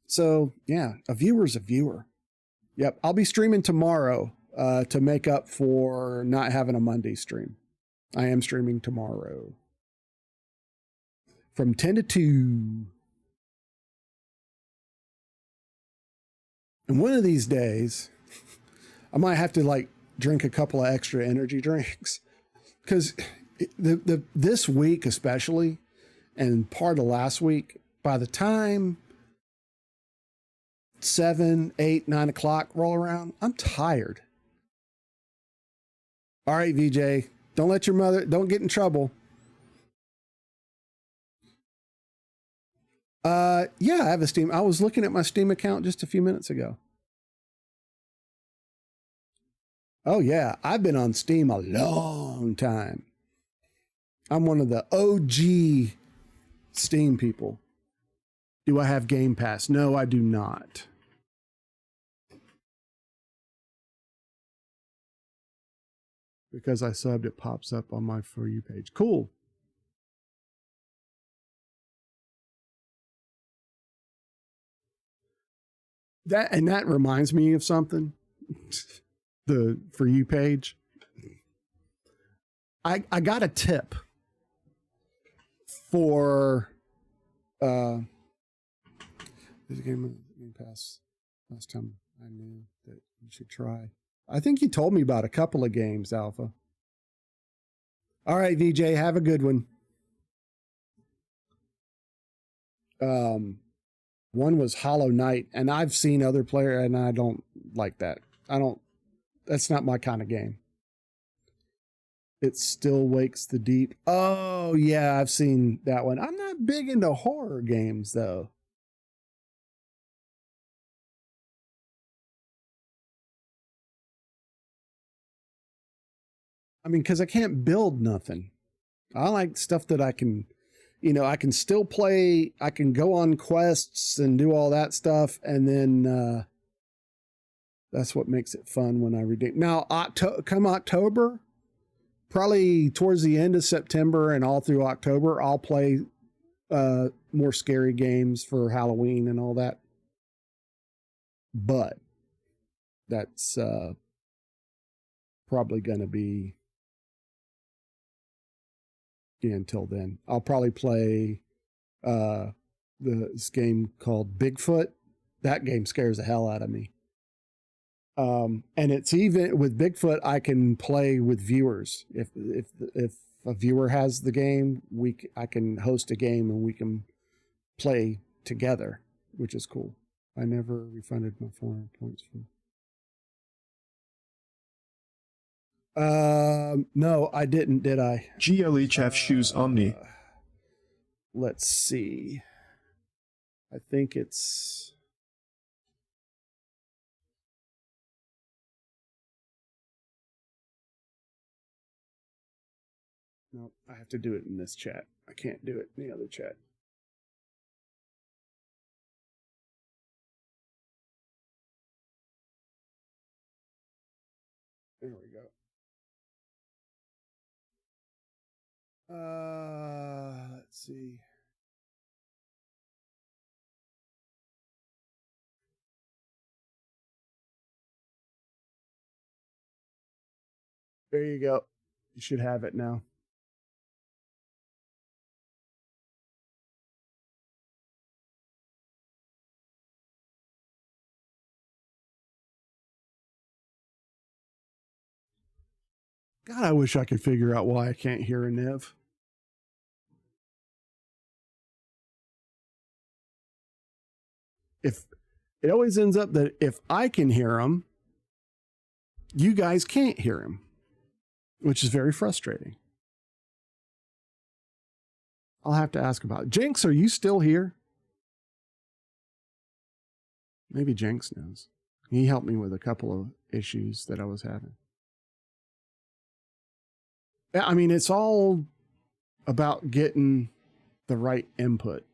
so yeah, a viewer's a viewer. Yep, I'll be streaming tomorrow to make up for not having a Monday stream. I am streaming tomorrow from 10 to 2. And one of these days, I might have to drink a couple of extra energy drinks because this week especially, and part of last week, by the time 7, 8, 9 o'clock roll around, I'm tired. All right, VJ. Don't let your mother, don't get in trouble. Yeah, I have a Steam. I was looking at my Steam account just a few minutes ago. Oh yeah, I've been on Steam a long time. I'm one of the OG Steam people. Do I have Game Pass? No, I do not. Because I subbed, it pops up on my For You page. Cool. That reminds me of something. The For You page. I got a tip for this Game Pass last time I knew that you should try. I think you told me about a couple of games, Alpha. All right, VJ, have a good one. One was Hollow Knight, and I've seen other players, and I don't like that. That's not my kind of game. It Still Wakes the Deep. Oh, yeah, I've seen that one. I'm not big into horror games, though. I mean, because I can't build nothing. I like stuff that I can, I can still play. I can go on quests and do all that stuff. And then that's what makes it fun when I redeem. Now, come October, probably towards the end of September and all through October, I'll play more scary games for Halloween and all that. But that's probably going to be until then. I'll probably play this game called Bigfoot. That game scares the hell out of me. And it's even with Bigfoot, I can play with viewers. If a viewer has the game, I can host a game and we can play together, which is cool. I never refunded my 400 points for. No, I didn't, did I? GLHF shoes Omni. Let's see. I think it's. No, I have to do it in this chat. I can't do it in the other chat. There we go. Let's see. There you go. You should have it now. God, I wish I could figure out why I can't hear a Nev. If it always ends up that if I can hear him, you guys can't hear him, which is very frustrating. I'll have to ask about it. Jinx, are you still here? Maybe Jinx knows. He helped me with a couple of issues that I was having. I mean, it's all about getting the right input.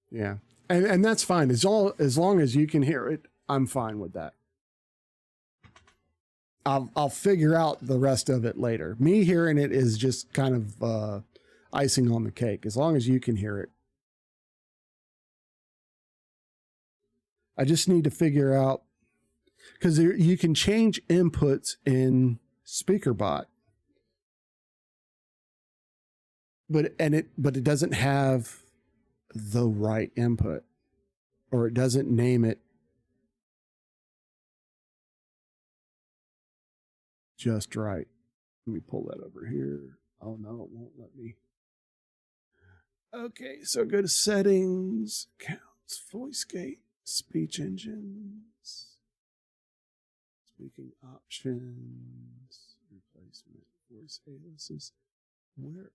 Yeah. And that's fine. As long as you can hear it, I'm fine with that. I'll figure out the rest of it later. Me hearing it is just kind of icing on the cake. As long as you can hear it. I just need to figure out, because you can change inputs in SpeakerBot, but it doesn't have the right input, or it doesn't name it just right. Let me pull that over here. Oh no, it won't let me. Okay, so go to settings, accounts, voice gate, speech engines, speaking options, replacement, voice aliases. Where?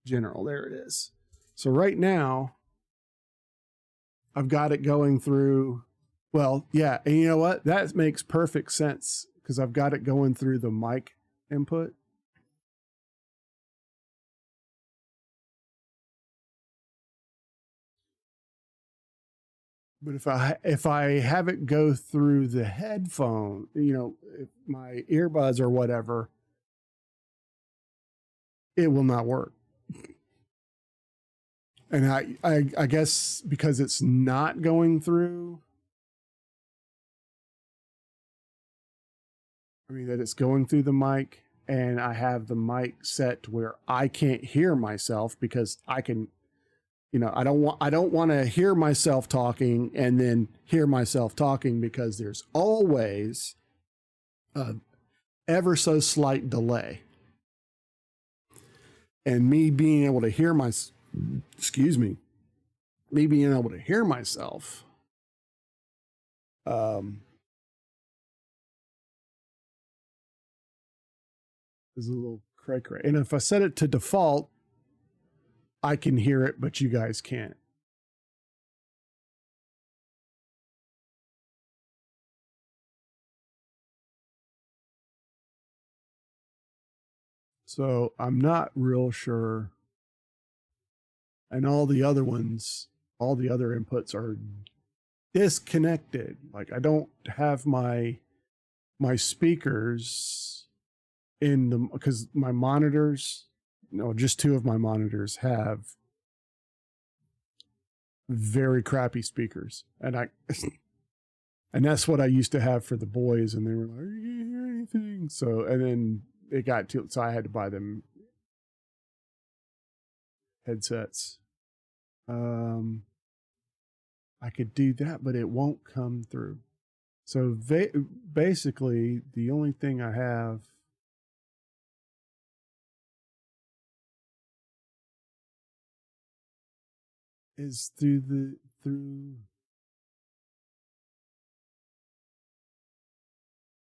General, there it is. So right now, I've got it going through, well, yeah, and you know what? That makes perfect sense because I've got it going through the mic input. But if I have it go through the headphone, you know, if my earbuds or whatever, it will not work. And I guess because it's not going through, I mean that it's going through the mic, and I have the mic set to where I can't hear myself because I can, you know, I don't want to hear myself talking and then hear myself talking because there's always a ever so slight delay. And me being able to hear me being able to hear myself is a little cray. And if I set it to default, I can hear it, but you guys can't. So I'm not real sure. And all the other ones, all the other inputs are disconnected. Like I don't have my speakers in the, because my monitors, no, just two of my monitors have very crappy speakers. And and that's what I used to have for the boys. And they were like, you can't hear anything. So, and then it got to, so I had to buy them headsets. I could do that, but it won't come through. So basically the only thing I have is through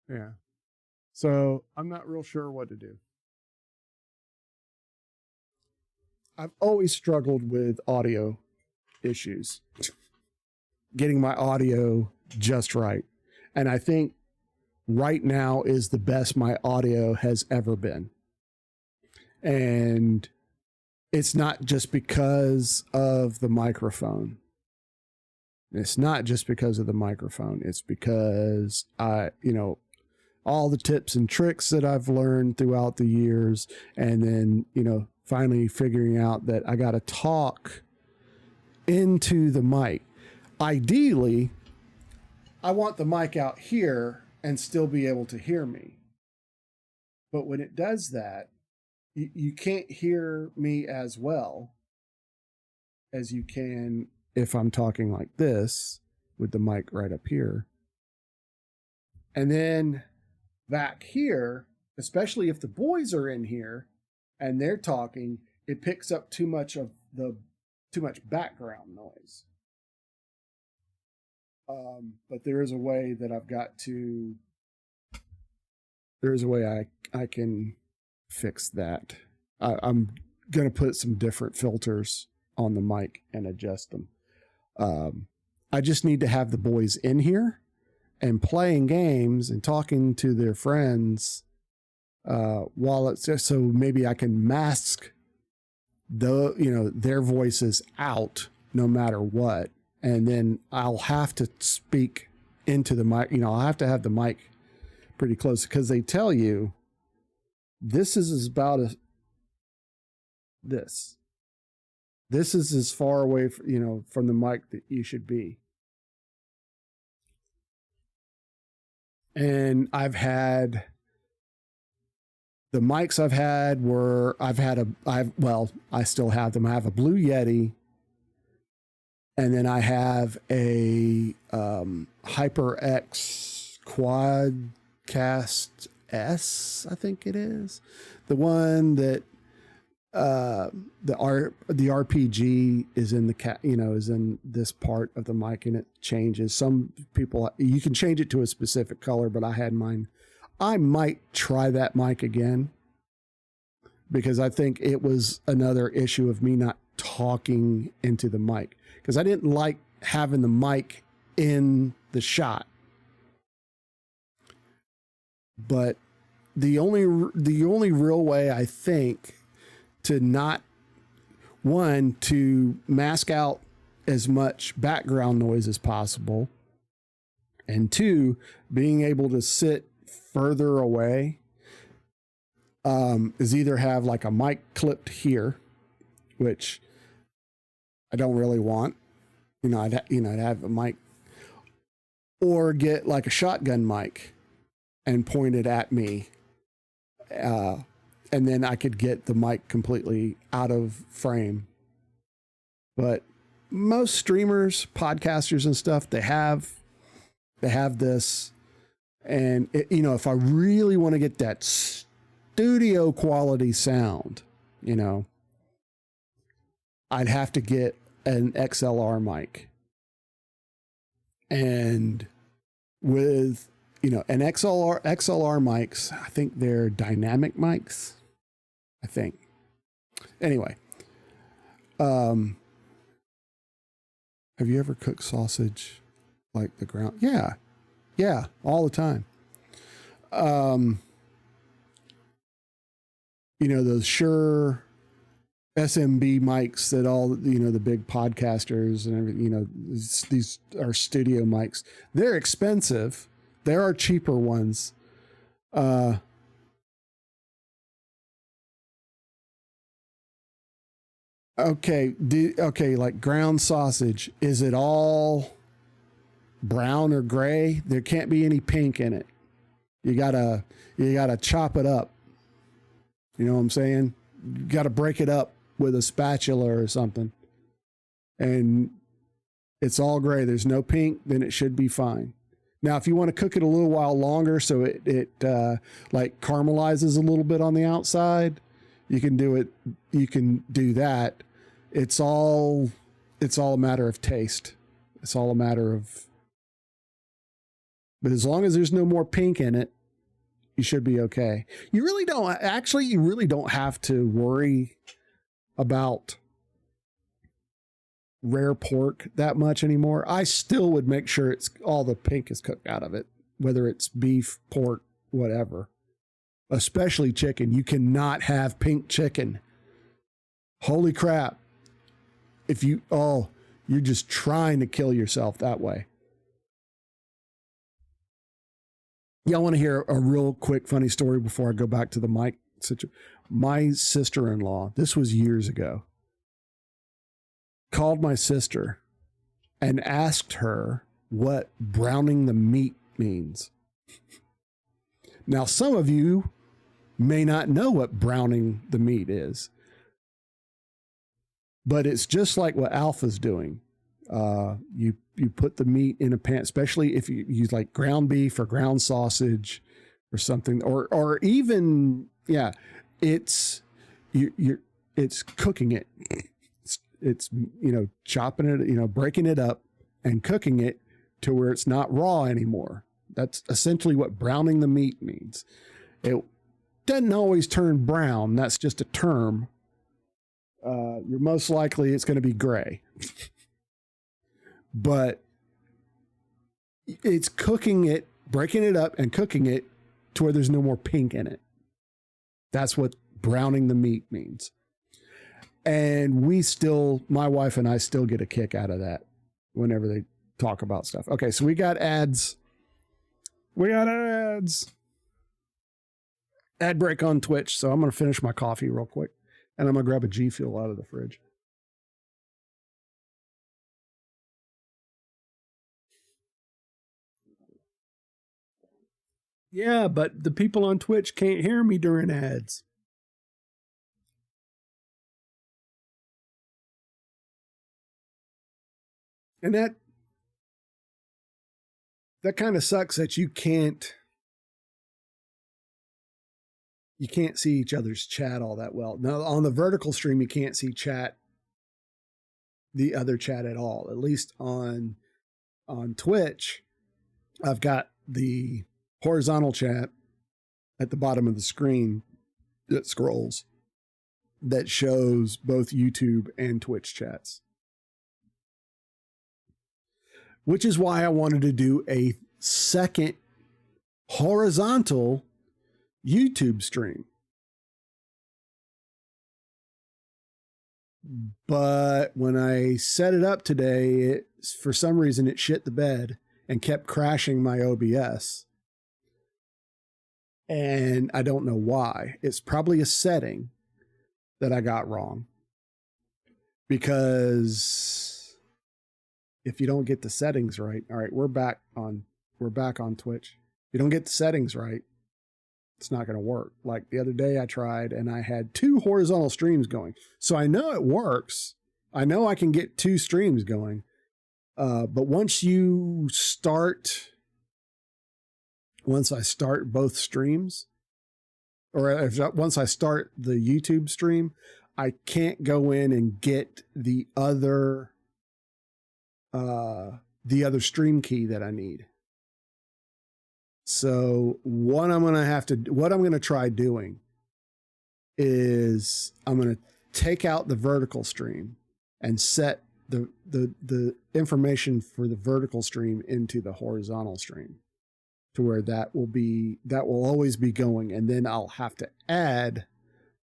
yeah. So I'm not real sure what to do. I've always struggled with audio issues, getting my audio just right. And I think right now is the best my audio has ever been. And it's not just because of the microphone. It's not just because of the microphone. It's because all the tips and tricks that I've learned throughout the years. And then, finally figuring out that I got to talk into the mic. Ideally, I want the mic out here and still be able to hear me. But when it does that, you can't hear me as well as you can if I'm talking like this with the mic right up here. And then back here, especially if the boys are in here and they're talking, it picks up too much background noise. But there is a way that I can fix that. I'm going to put some different filters on the mic and adjust them. I just need to have the boys in here and playing games and talking to their friends while it's just, so maybe I can mask their voices out no matter what. And then I'll have to speak into the mic. I'll have to have the mic pretty close, because they tell you this is about this is as far away from the mic that you should be. And I've had the mics I still have them. I have a Blue Yeti, and then I have a HyperX Quadcast S, I think it is. The one that the RPG is in is in this part of the mic, and it changes. Some people, you can change it to a specific color, but I had mine. I might try that mic again, because I think it was another issue of me not talking into the mic, because I didn't like having the mic in the shot. But the only real way, I think, to mask out as much background noise as possible, and two, being able to sit further away, is either have like a mic clipped here, which I don't really want. I'd have a mic, or get like a shotgun mic and point it at me. And then I could get the mic completely out of frame. But most streamers, podcasters and stuff, they have this. And if I really want to get that studio quality sound, I'd have to get an XLR mic. And with an XLR mics, I think they're dynamic mics. I think. Anyway, have you ever cooked sausage like the ground? Yeah, all the time. Those Shure SMB mics that all the big podcasters and everything. These are studio mics. They're expensive. There are cheaper ones. Okay, like ground sausage, is it all brown or gray? There can't be any pink in it. You gotta chop it up. You know what I'm saying? You gotta break it up with a spatula or something. And it's all gray. There's no pink, then it should be fine. Now, if you want to cook it a little while longer so it like caramelizes a little bit on the outside, you can do it. You can do that. It's all a matter of taste. It's all a matter of. But as long as there's no more pink in it, you should be okay. You really don't have to worry about rare pork that much anymore. I still would make sure it's all the pink is cooked out of it, whether it's beef, pork, whatever. Especially chicken. You cannot have pink chicken. Holy crap. You're just trying to kill yourself that way. Yeah, I want to hear a real quick funny story before I go back to the mic situation. My sister-in-law, this was years ago, called my sister and asked her what browning the meat means. Now, some of you may not know what browning the meat is, but it's just like what Alpha's doing. You put the meat in a pan, especially if you use like ground beef or ground sausage or something, or even it's it's cooking it. It's chopping it, breaking it up and cooking it to where it's not raw anymore. That's essentially what browning the meat means. It doesn't always turn brown. That's just a term. You're most likely it's going to be gray. But it's cooking it, breaking it up and cooking it to where there's no more pink in it. That's what browning the meat means. And my wife and I still get a kick out of that whenever they talk about stuff. Okay, so we got ads. Ad break on Twitch. So I'm going to finish my coffee real quick. And I'm going to grab a G Fuel out of the fridge. Yeah, but the people on Twitch can't hear me during ads. And that kind of sucks that you can't see each other's chat all that well. Now on the vertical stream, you can't see the other chat at all. At least on Twitch, I've got the horizontal chat at the bottom of the screen that scrolls that shows both YouTube and Twitch chats. Which is why I wanted to do a second horizontal YouTube stream. But when I set it up today, for some reason it shit the bed and kept crashing my OBS. And I don't know why. It's probably a setting that I got wrong. Because if you don't get the settings right, all right, we're back on Twitch. If you don't get the settings right, it's not going to work. Like the other day I tried and I had 2 horizontal streams going. So I know it works. I know I can get 2 streams going. But once I start both streams, or once I start the YouTube stream, I can't go in and get the other stream key that I need. So what I'm going to try doing is I'm going to take out the vertical stream and set the information for the vertical stream into the horizontal stream to where that will always be going. And then I'll have to add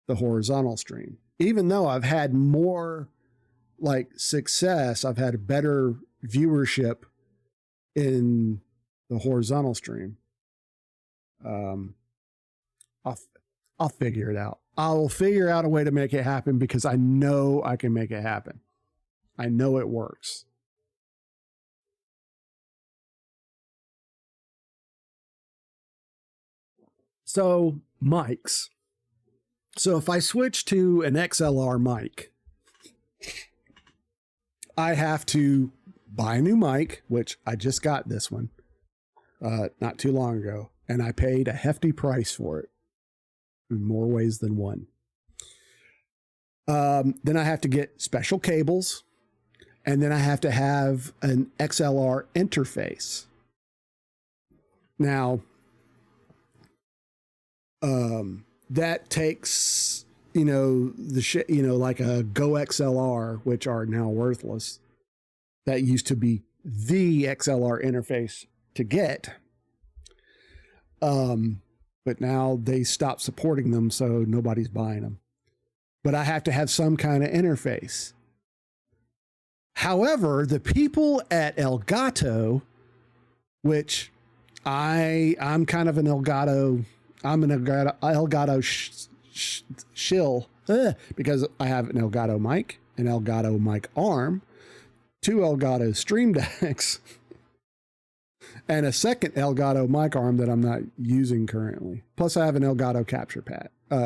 the horizontal stream. Even though I've had more success, I've had a better viewership in the horizontal stream. I'll figure it out. I'll figure out a way to make it happen because I know I can make it happen. I know it works. So mics. So if I switch to an XLR mic, I have to buy a new mic, which I just got this one not too long ago, and I paid a hefty price for it in more ways than one. Then I have to get special cables, and then I have to have an XLR interface. Now, that takes, like a Go XLR, which are now worthless. That used to be the XLR interface to get. But now they stopped supporting them, so nobody's buying them. But I have to have some kind of interface. However, the people at Elgato, which I'm kind of an Elgato, I'm an Elgato shill because I have an Elgato mic, an Elgato mic arm, 2 Elgato Stream Decks, and a second Elgato mic arm that I'm not using currently. Plus, I have an Elgato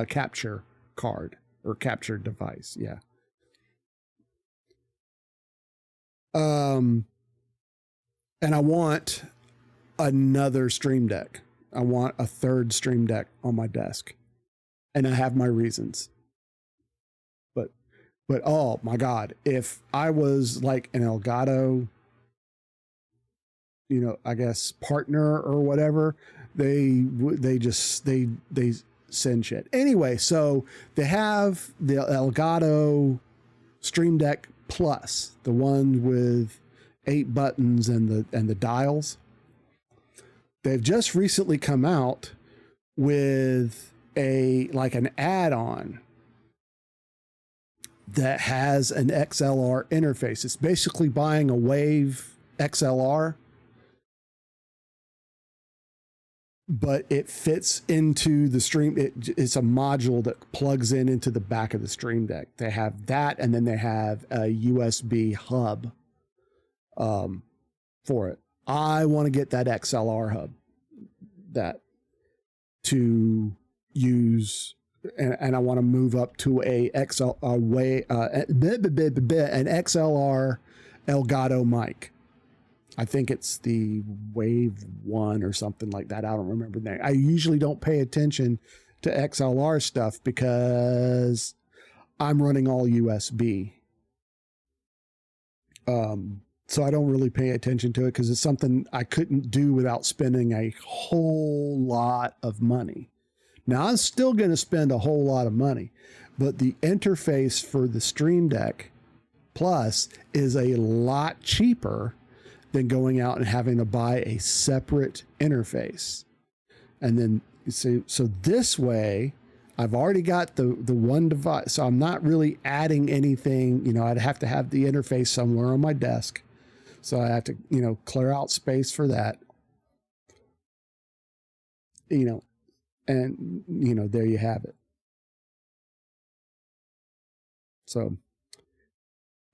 capture card or capture device. Yeah. And I want another Stream Deck. I want a third Stream Deck on my desk. And I have my reasons. But oh my God, if I was like an Elgato, I guess partner or whatever, they send shit. Anyway, so they have the Elgato Stream Deck Plus, the one with 8 buttons and the dials. They've just recently come out with an add-on that has an XLR interface. It's basically buying a Wave XLR, but it fits into the stream. It's a module that plugs into the back of the Stream Deck. They have that, and then they have a USB hub for it. I want to get that XLR hub to use. And I want to move up to an XLR Elgato mic. I think it's the Wave 1 or something like that. I don't remember the name. I usually don't pay attention to XLR stuff because I'm running all USB. So I don't really pay attention to it because it's something I couldn't do without spending a whole lot of money. Now, I'm still going to spend a whole lot of money, but the interface for the Stream Deck Plus is a lot cheaper than going out and having to buy a separate interface. And then, so this way, I've already got the one device, so I'm not really adding anything. I'd have to have the interface somewhere on my desk. So I have to, clear out space for that. And, there you have it. So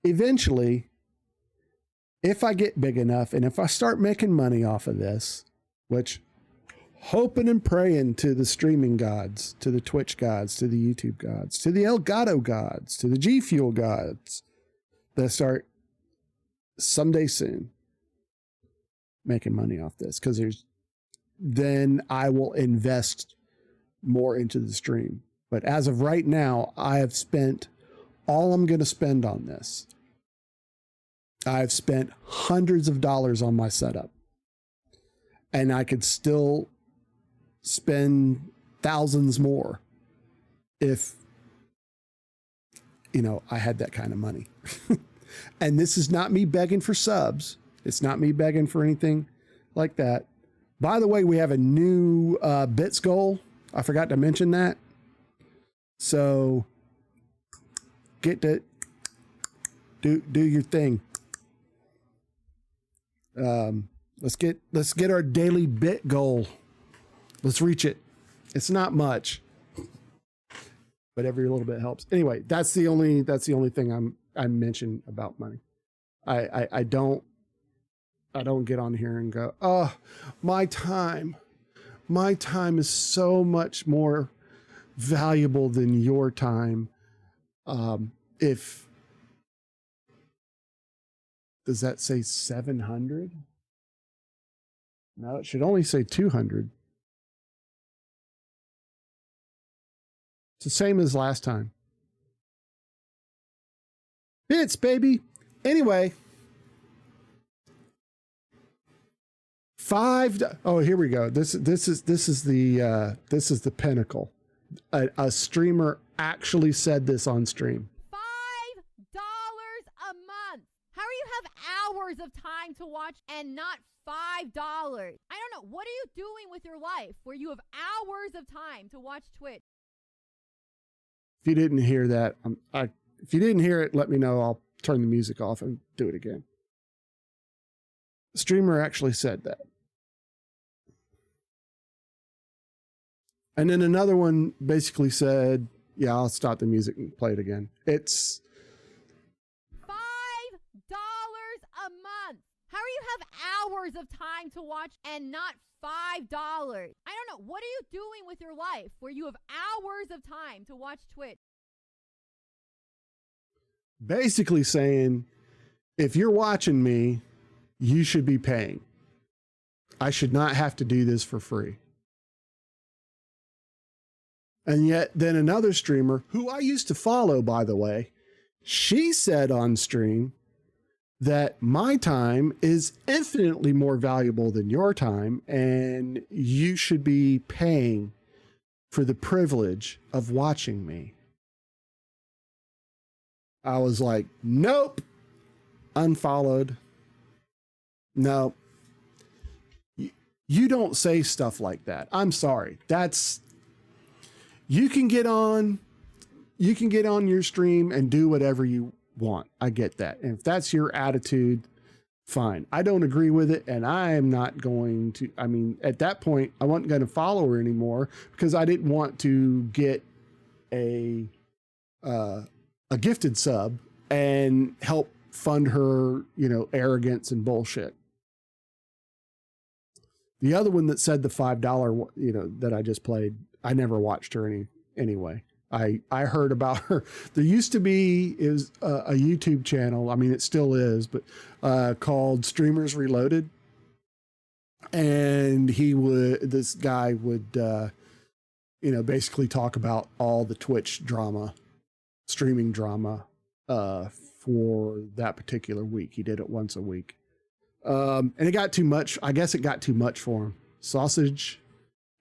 eventually, if I get big enough and if I start making money off of this, which hoping and praying to the streaming gods, to the Twitch gods, to the YouTube gods, to the Elgato gods, to the G Fuel gods, that start someday soon making money off this, because then I will invest more into the stream. But as of right now, I have spent all I'm going to spend on this. I've spent hundreds of dollars on my setup, and I could still spend thousands more if, I had that kind of money. And this is not me begging for subs. It's not me begging for anything like that. By the way, we have a new bits goal. I forgot to mention that. So get to do your thing. Let's get our daily bit goal. Let's reach it. It's not much, but every little bit helps. Anyway, that's the only thing I mention about money. I don't get on here and go, oh, my time is so much more valuable than your time. Does that say 700? No, it should only say 200. It's the same as last time. Bits, baby. Anyway. Oh, here we go. This is the pinnacle. A streamer actually said this on stream. $5 a month. How are you have hours of time to watch and not $5? I don't know. What are you doing with your life where you have hours of time to watch Twitch? If you didn't hear that, if you didn't hear it, let me know. I'll turn the music off and do it again. The streamer actually said that. And then another one basically said, yeah, I'll stop the music and play it again. It's $5 a month. How are you have hours of time to watch and not $5? I don't know. What are you doing with your life where you have hours of time to watch Twitch? basically saying, if you're watching me, you should be paying. I should not have to do this for free. And yet then another streamer, who I used to follow, by the way, she said on stream that my time is infinitely more valuable than your time, and you should be paying for the privilege of watching me. I was like, nope. Unfollowed. No. You don't say stuff like that. I'm sorry. You can get on your stream and do whatever you want. I get that. And if that's your attitude, fine. I don't agree with it, and I am not going to. I mean, at that point, I wasn't going to follow her anymore because I didn't want to get a gifted sub and help fund her, arrogance and bullshit. The other one that said the $5, that I just played, I never watched her anyway. I heard about her. There used to be a YouTube channel. I mean, it still is, but called Streamers Reloaded. And this guy would, basically talk about all the Twitch drama, streaming drama, for that particular week. He did it once a week. And it got too much. I guess it got too much for him. Sausage,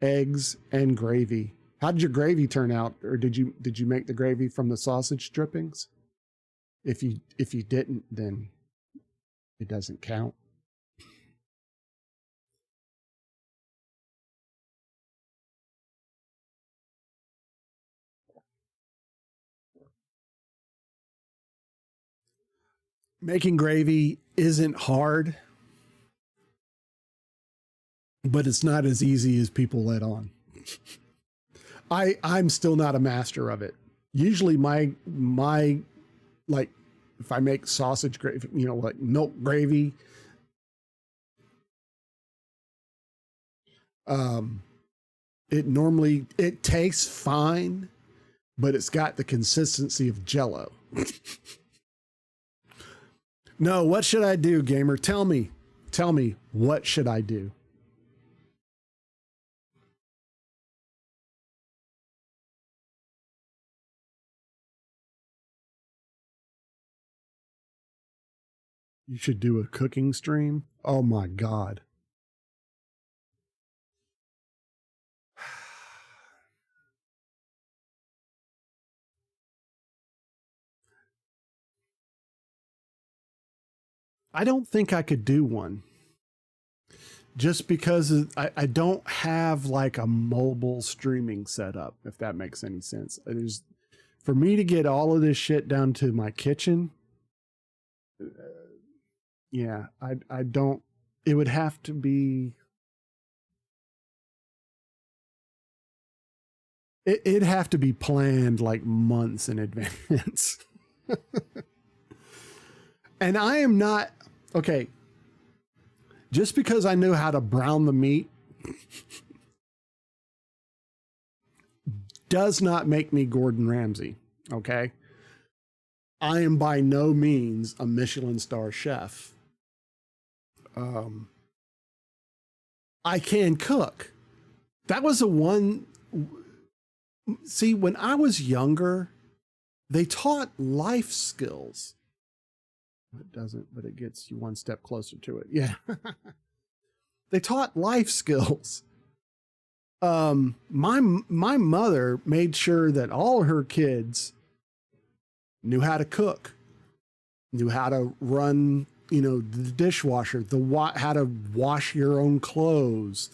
eggs, and gravy. How did your gravy turn out? Or did you make the gravy from the sausage drippings? If you didn't, then it doesn't count. Making gravy isn't hard, but it's not as easy as people let on. I'm still not a master of it. Usually my like if I make sausage gravy, like milk gravy, it tastes fine, but it's got the consistency of Jell-O. No, what should I do, gamer? Tell me, what should I do? You should do a cooking stream? Oh my God. I don't think I could do one. Just because I don't have like a mobile streaming setup, if that makes any sense. For me to get all of this shit down to my kitchen, I don't, it would have to be, it'd have to be planned like months in advance. And I am not, okay, just because I know how to brown the meat does not make me Gordon Ramsay, okay? I am by no means a Michelin star chef. I can cook. That was see, when I was younger, they taught life skills. It doesn't, but it gets you one step closer to it. Yeah. They taught life skills. My mother made sure that all her kids knew how to cook, knew how to run, the dishwasher, how to wash your own clothes.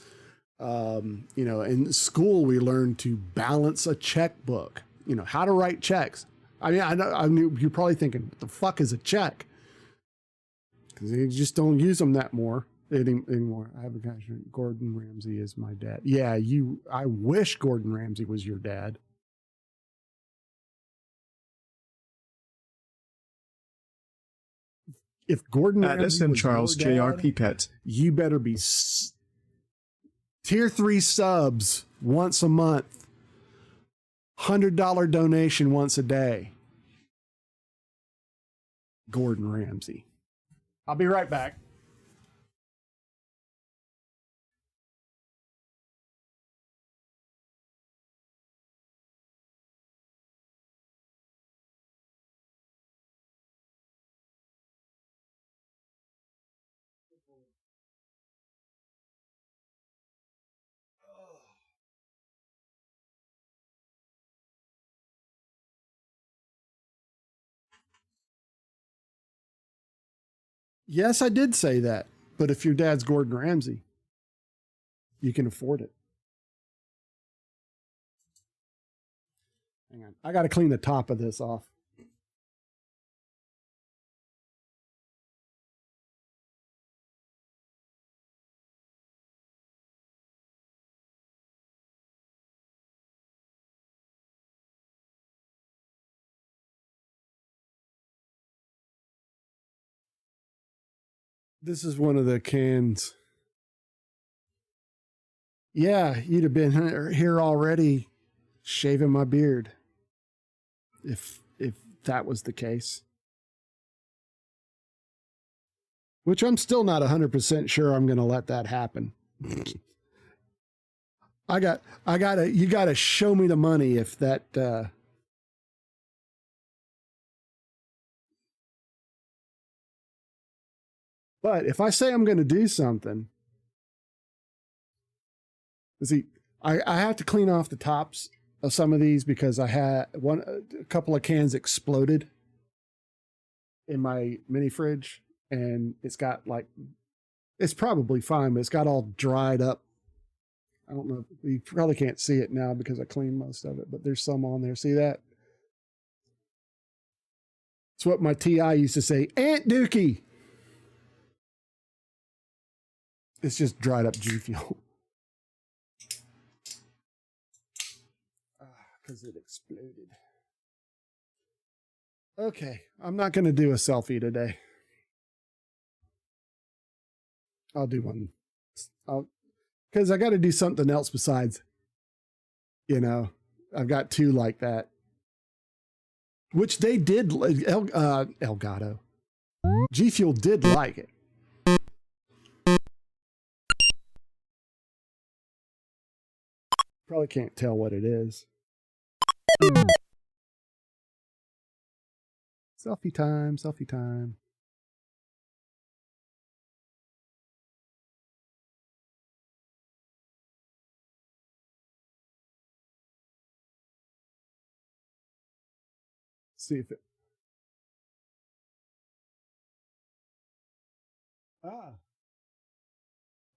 In school we learned to balance a checkbook, how to write checks. I mean, I knew you're probably thinking, what the fuck is a check? Because you just don't use them that anymore. I have a guy, Gordon Ramsay is my dad. Yeah, I wish Gordon Ramsay was your dad. If Gordon Ramsay was Charles your dad, JRP Pet. You better be tier 3 subs once a month, $100 donation once a day. Gordon Ramsay. I'll be right back. Yes, I did say that. But if your dad's Gordon Ramsay, you can afford it. Hang on. I got to clean the top of this off. This is one of the cans. Yeah, you'd have been here already shaving my beard if that was the case. Which I'm still not 100% sure I'm going to let that happen. You gotta show me the money if that, but if I say I'm going to do something, see, I have to clean off the tops of some of these because I had a couple of cans exploded in my mini fridge, and it's got like, it's probably fine, but it's got all dried up. I don't know. You probably can't see it now because I cleaned most of it, but there's some on there. See that? It's what my TI used to say, Aunt Dookie. It's just dried up G Fuel. Because it exploded. Okay, I'm not going to do a selfie today. I'll do one. Because I got to do something else besides, I've got two like that. Which they did, Elgato. G Fuel did like it. Probably can't tell what it is. Selfie time, selfie time. See if it.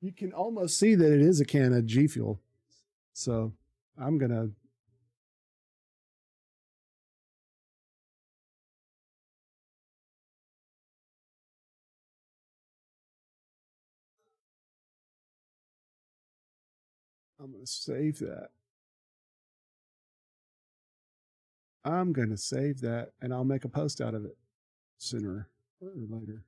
You can almost see that it is a can of G Fuel. So I'm going to. I'm going to save that. I'm going to save that and I'll make a post out of it sooner or later.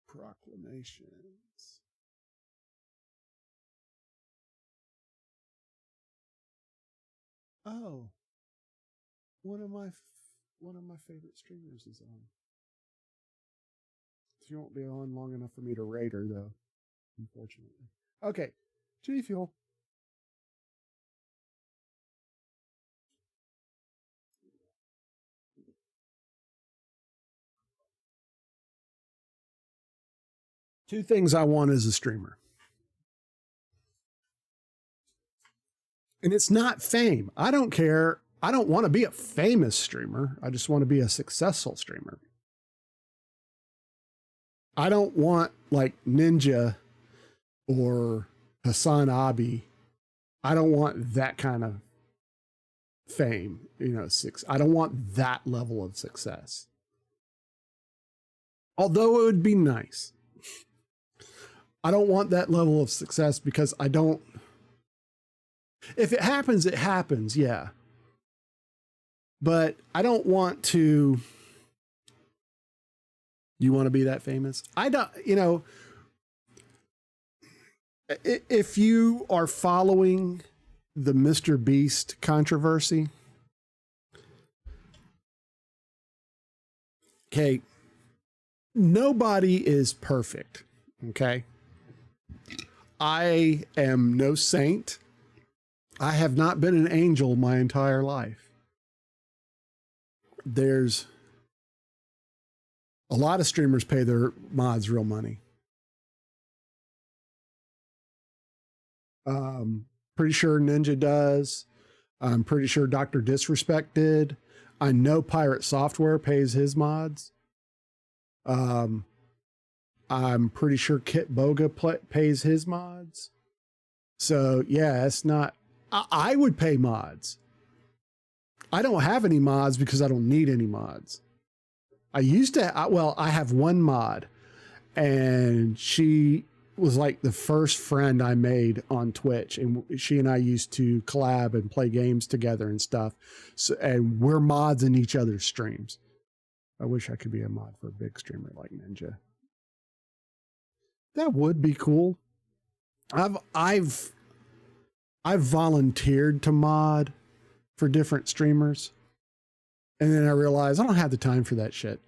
Proclamations. Oh, one of my favorite streamers is on. She won't be on long enough for me to rate her, though, unfortunately. Okay, G Fuel. Two things I want as a streamer. And it's not fame. I don't care. I don't want to be a famous streamer. I just want to be a successful streamer. I don't want like Ninja or Hassan Abi. I don't want that kind of fame, I don't want that level of success. Although it would be nice. I don't want that level of success because I don't. If it happens, it happens, yeah. But I don't want to. You want to be that famous? I don't, if you are following the Mr. Beast controversy, Okay. Nobody is perfect. Okay. I am no saint. I have not been an angel my entire life. There's a lot of streamers pay their mods real money. Pretty sure Ninja does. I'm pretty sure Dr. Disrespect did. I know Pirate Software pays his mods. I'm pretty sure Kit Boga pays his mods. So yeah, it's not, I would pay mods. I don't have any mods because I don't need any mods. I used to, well, I have one mod, and she was like the first friend I made on Twitch, and she and I used to collab and play games together and stuff. So, and we're mods in each other's streams. I wish I could be a mod for a big streamer like Ninja. That would be cool. I've volunteered to mod for different streamers, and then I realized I don't have the time for that shit.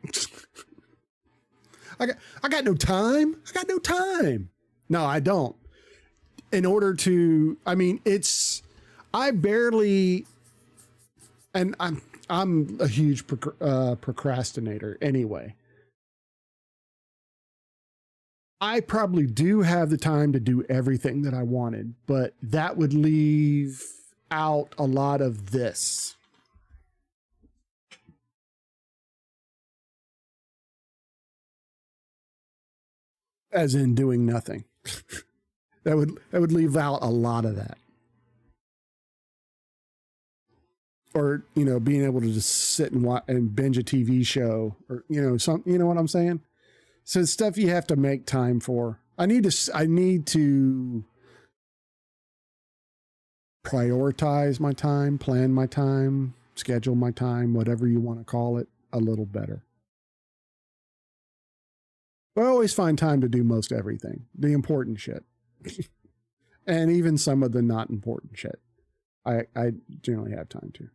I got no time. I got no time. No, I don't. In order to, I mean, I barely, and I'm a huge procrastinator anyway. I probably do have the time to do everything that I wanted, but that would leave out a lot of this. As in doing nothing. that would leave out a lot of that. Or, you know, being able to just sit and watch and binge a TV show, or, you know, you know what I'm saying? So it's stuff you have to make time for. I need to prioritize my time, plan my time, schedule my time, whatever you want to call it, a little better. But I always find time to do most everything, the important shit. And even some of the not important shit. I generally have time to.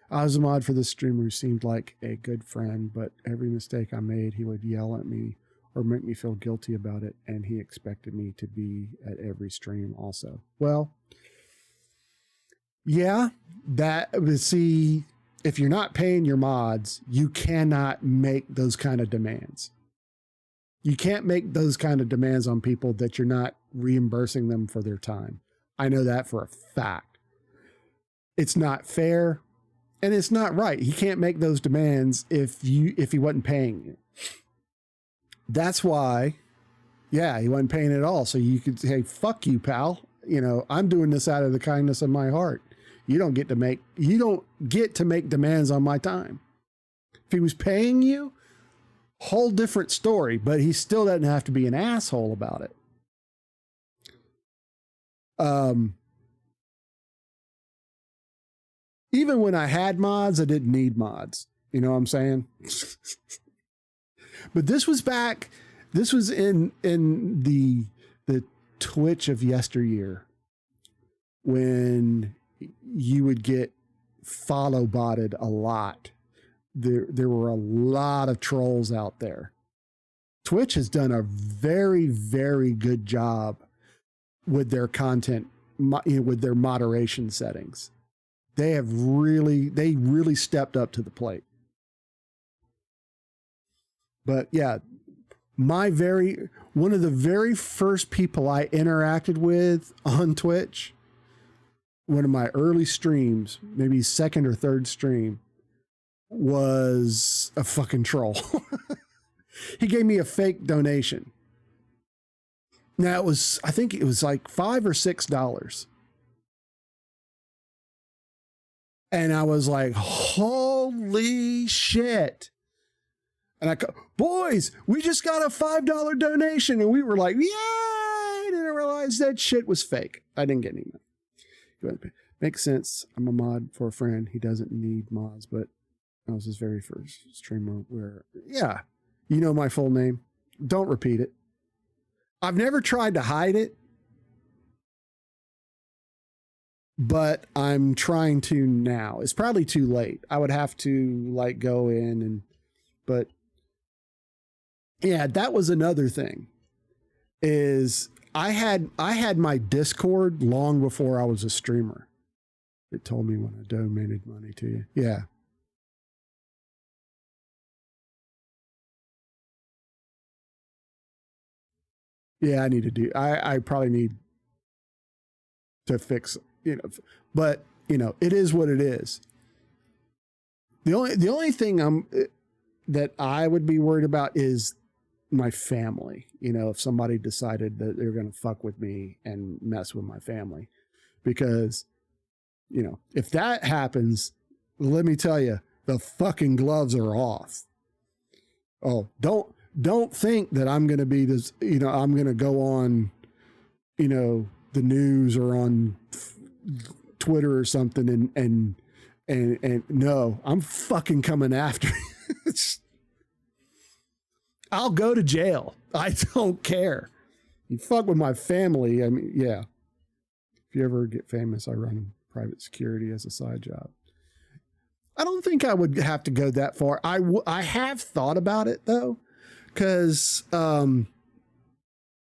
I was a mod for this streamer who seemed like a good friend, but every mistake I made, he would yell at me or make me feel guilty about it, and he expected me to be at every stream also. Well, yeah, see, if you're not paying your mods, you cannot make those kind of demands. You can't make those kind of demands on people that you're not reimbursing them for their time. I know that for a fact. It's not fair, and it's not right. He can't make those demands if he wasn't paying you. That's why, yeah, he wasn't paying at all. So you could say, fuck you, pal. You know, I'm doing this out of the kindness of my heart. You don't get to make demands on my time. If he was paying you, whole different story, but he still doesn't have to be an asshole about it. Even when I had mods, I didn't need mods. You know what I'm saying? But this was in the Twitch of yesteryear, when you would get follow botted a lot. There were a lot of trolls out there. Twitch has done a very, very good job with their content, with their moderation settings. They really stepped up to the plate. But yeah, one of the very first people I interacted with on Twitch, one of my early streams, maybe second or third stream, was a fucking troll. He gave me a fake donation. Now I think it was like $5 or $6. And I was like, holy shit. And I go, boys, we just got a $5 donation. And we were like, yay! I didn't realize that shit was fake. I didn't get any money. Makes sense. I'm a mod for a friend. He doesn't need mods, but that was his very first streamer where, yeah, you know my full name. Don't repeat it. I've never tried to hide it, but I'm trying to now. It's probably too late. I would have to like go in but Yeah, that was another thing. Is I had my Discord long before I was a streamer. It told me when I donated money to you. Yeah. Yeah, I probably need to fix, but it is what it is. The only thing that I would be worried about is my family. If somebody decided that they're going to fuck with me and mess with my family, because, if that happens, let me tell you, the fucking gloves are off. Oh, don't think that I'm going to be this, I'm going to go on, the news or on Twitter or something and no, I'm fucking coming after you. I'll go to jail. I don't care. You fuck with my family. I mean, yeah. If you ever get famous, I run private security as a side job. I don't think I would have to go that far. I have thought about it though, because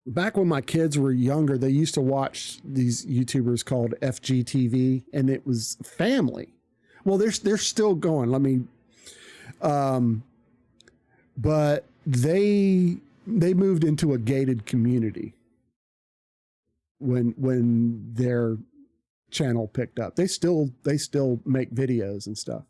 back when my kids were younger, they used to watch these YouTubers called FGTV, and it was family. Well, they're still going. But they moved into a gated community when their channel picked up. They still make videos and stuff.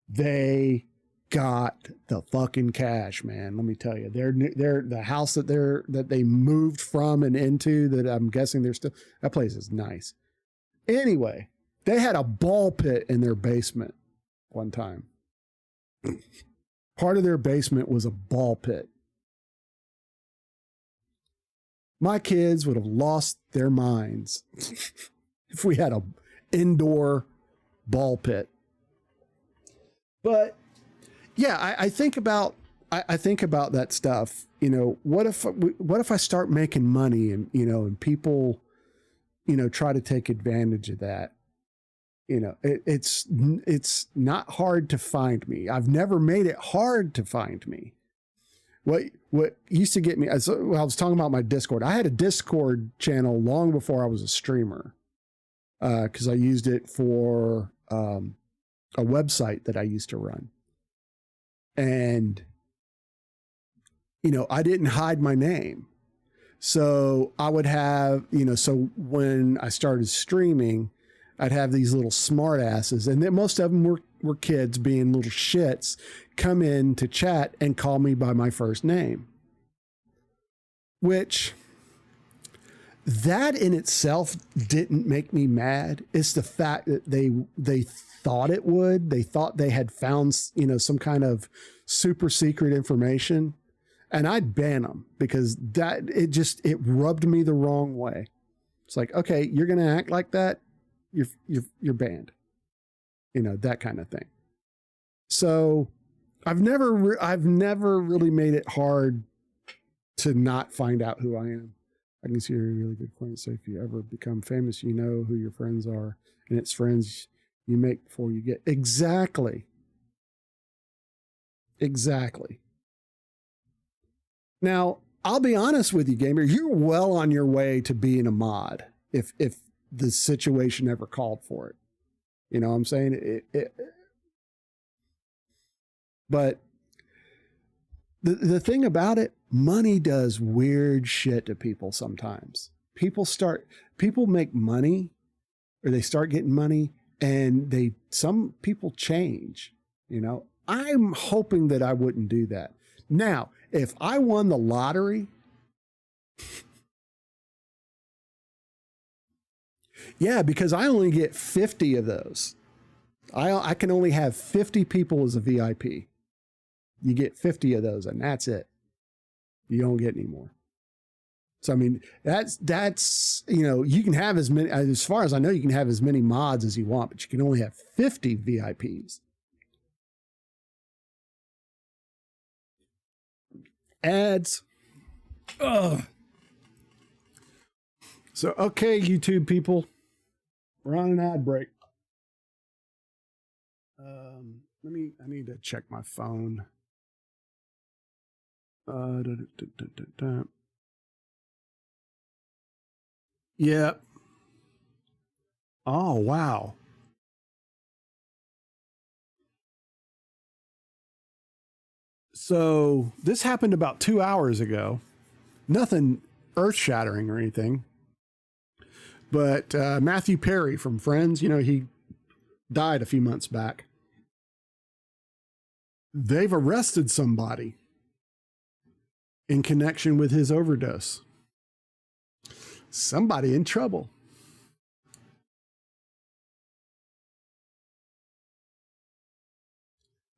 They got the fucking cash, man. Let me tell you, they're the house that they moved from and into, that I'm guessing that place is nice. Anyway, they had a ball pit in their basement one time. Part of their basement was a ball pit. My kids would have lost their minds if we had an indoor ball pit. But yeah, I think about that stuff. What if I start making money and people, try to take advantage of that? It's not hard to find me. I've never made it hard to find me. What used to get me, I was talking about my Discord. I had a Discord channel long before I was a streamer, because I used it for a website that I used to run. And, I didn't hide my name. So I would have, so when I started streaming, I'd have these little smart asses, and then most of them were kids being little shits, come in to chat and call me by my first name. Which, that in itself didn't make me mad. It's the fact that they thought it would. They thought they had found, some kind of super secret information, and I'd ban them because it rubbed me the wrong way. It's like, okay, you're going to act like that. You're banned, that kind of thing. So I've never really made it hard to not find out who I am. I can see a really good point. So if you ever become famous, you know who your friends are, and it's friends you make before you get. Exactly. Now, I'll be honest with you, gamer. You're well on your way to being a mod if the situation ever called for it. You know what I'm saying? But the thing about it, money does weird shit to people sometimes. People make money, or they start getting money, and some people change. I'm hoping that I wouldn't do that. Now, if I won the lottery, yeah, because I only get 50 of those. I can only have 50 people as a VIP. You get 50 of those, and that's it. You don't get any more. So, I mean, that's you can have as many, as far as I know, you can have as many mods as you want, but you can only have 50 VIPs. Ads. Ugh. So, okay, YouTube people, we're on an ad break. I need to check my phone. Yeah. Oh, wow. So this happened about 2 hours ago. Nothing earth shattering or anything. But Matthew Perry from Friends, he died a few months back. They've arrested somebody in connection with his overdose. Somebody in trouble.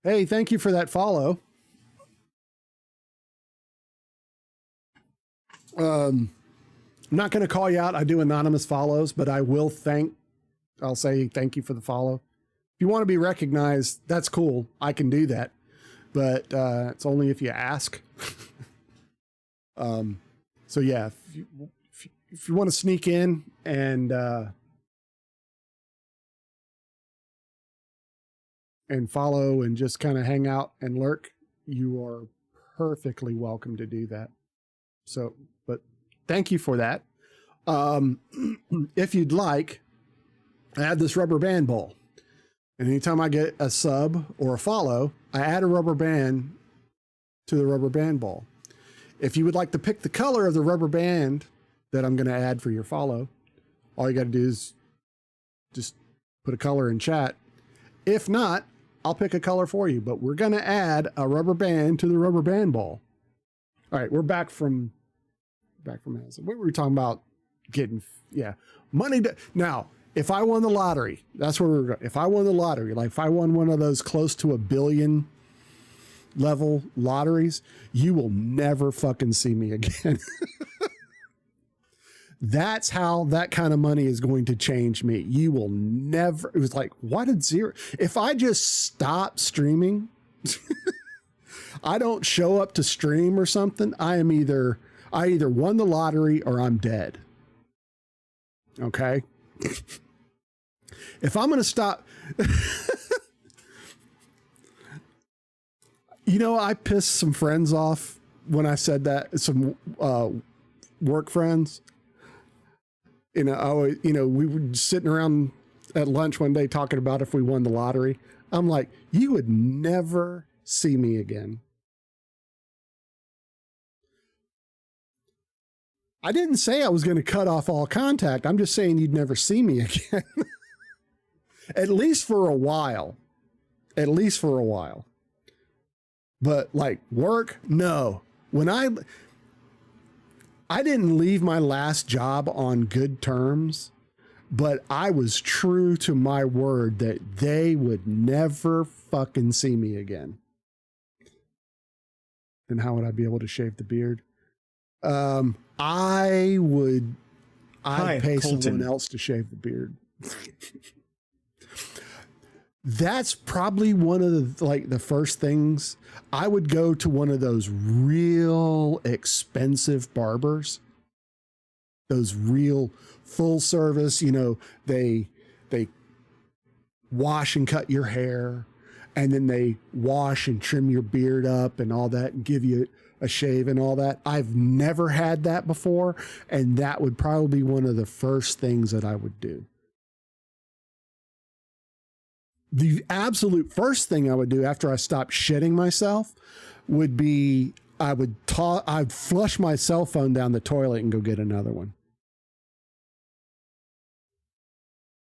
Hey, thank you for that follow. I'm not going to call you out. I do anonymous follows, but I'll say thank you for the follow. If you want to be recognized, that's cool. I can do that, but it's only if you ask. So yeah, if you want to sneak in and follow and just kind of hang out and lurk, you are perfectly welcome to do that. So, but thank you for that. If you'd like, I have this rubber band ball. And anytime I get a sub or a follow, I add a rubber band to the rubber band ball. If you would like to pick the color of the rubber band that I'm going to add for your follow, all you got to do is just put a color in chat. If not, I'll pick a color for you, but we're going to add a rubber band to the rubber band ball. All right, we're back from Amazon. What were we talking about? Money. Now, if I won the lottery, that's where we're going. If I won the lottery, like if I won one of those close to $1 billion level lotteries, you will never fucking see me again. That's how that kind of money is going to change me. You will never. It was like, why did Zero? If I just stop streaming, I don't show up to stream or something, I either won the lottery or I'm dead. Okay. If I'm going to stop, I pissed some friends off when I said that, some work friends. We were sitting around at lunch one day talking about if we won the lottery. I'm like, you would never see me again. I didn't say I was going to cut off all contact. I'm just saying you'd never see me again. At least for a while. But like work, no. When I didn't leave my last job on good terms, but I was true to my word that they would never fucking see me again. And how would I be able to shave the beard? I'd pay Colton. someone else to shave the beard. That's probably one of the first things. I would go to one of those real expensive barbers, those real full service, they wash and cut your hair, and then they wash and trim your beard up and all that and give you a shave and all that. I've never had that before, and that would probably be one of the first things that I would do. The absolute first thing I would do after I stopped shitting myself would be I'd flush my cell phone down the toilet and go get another one.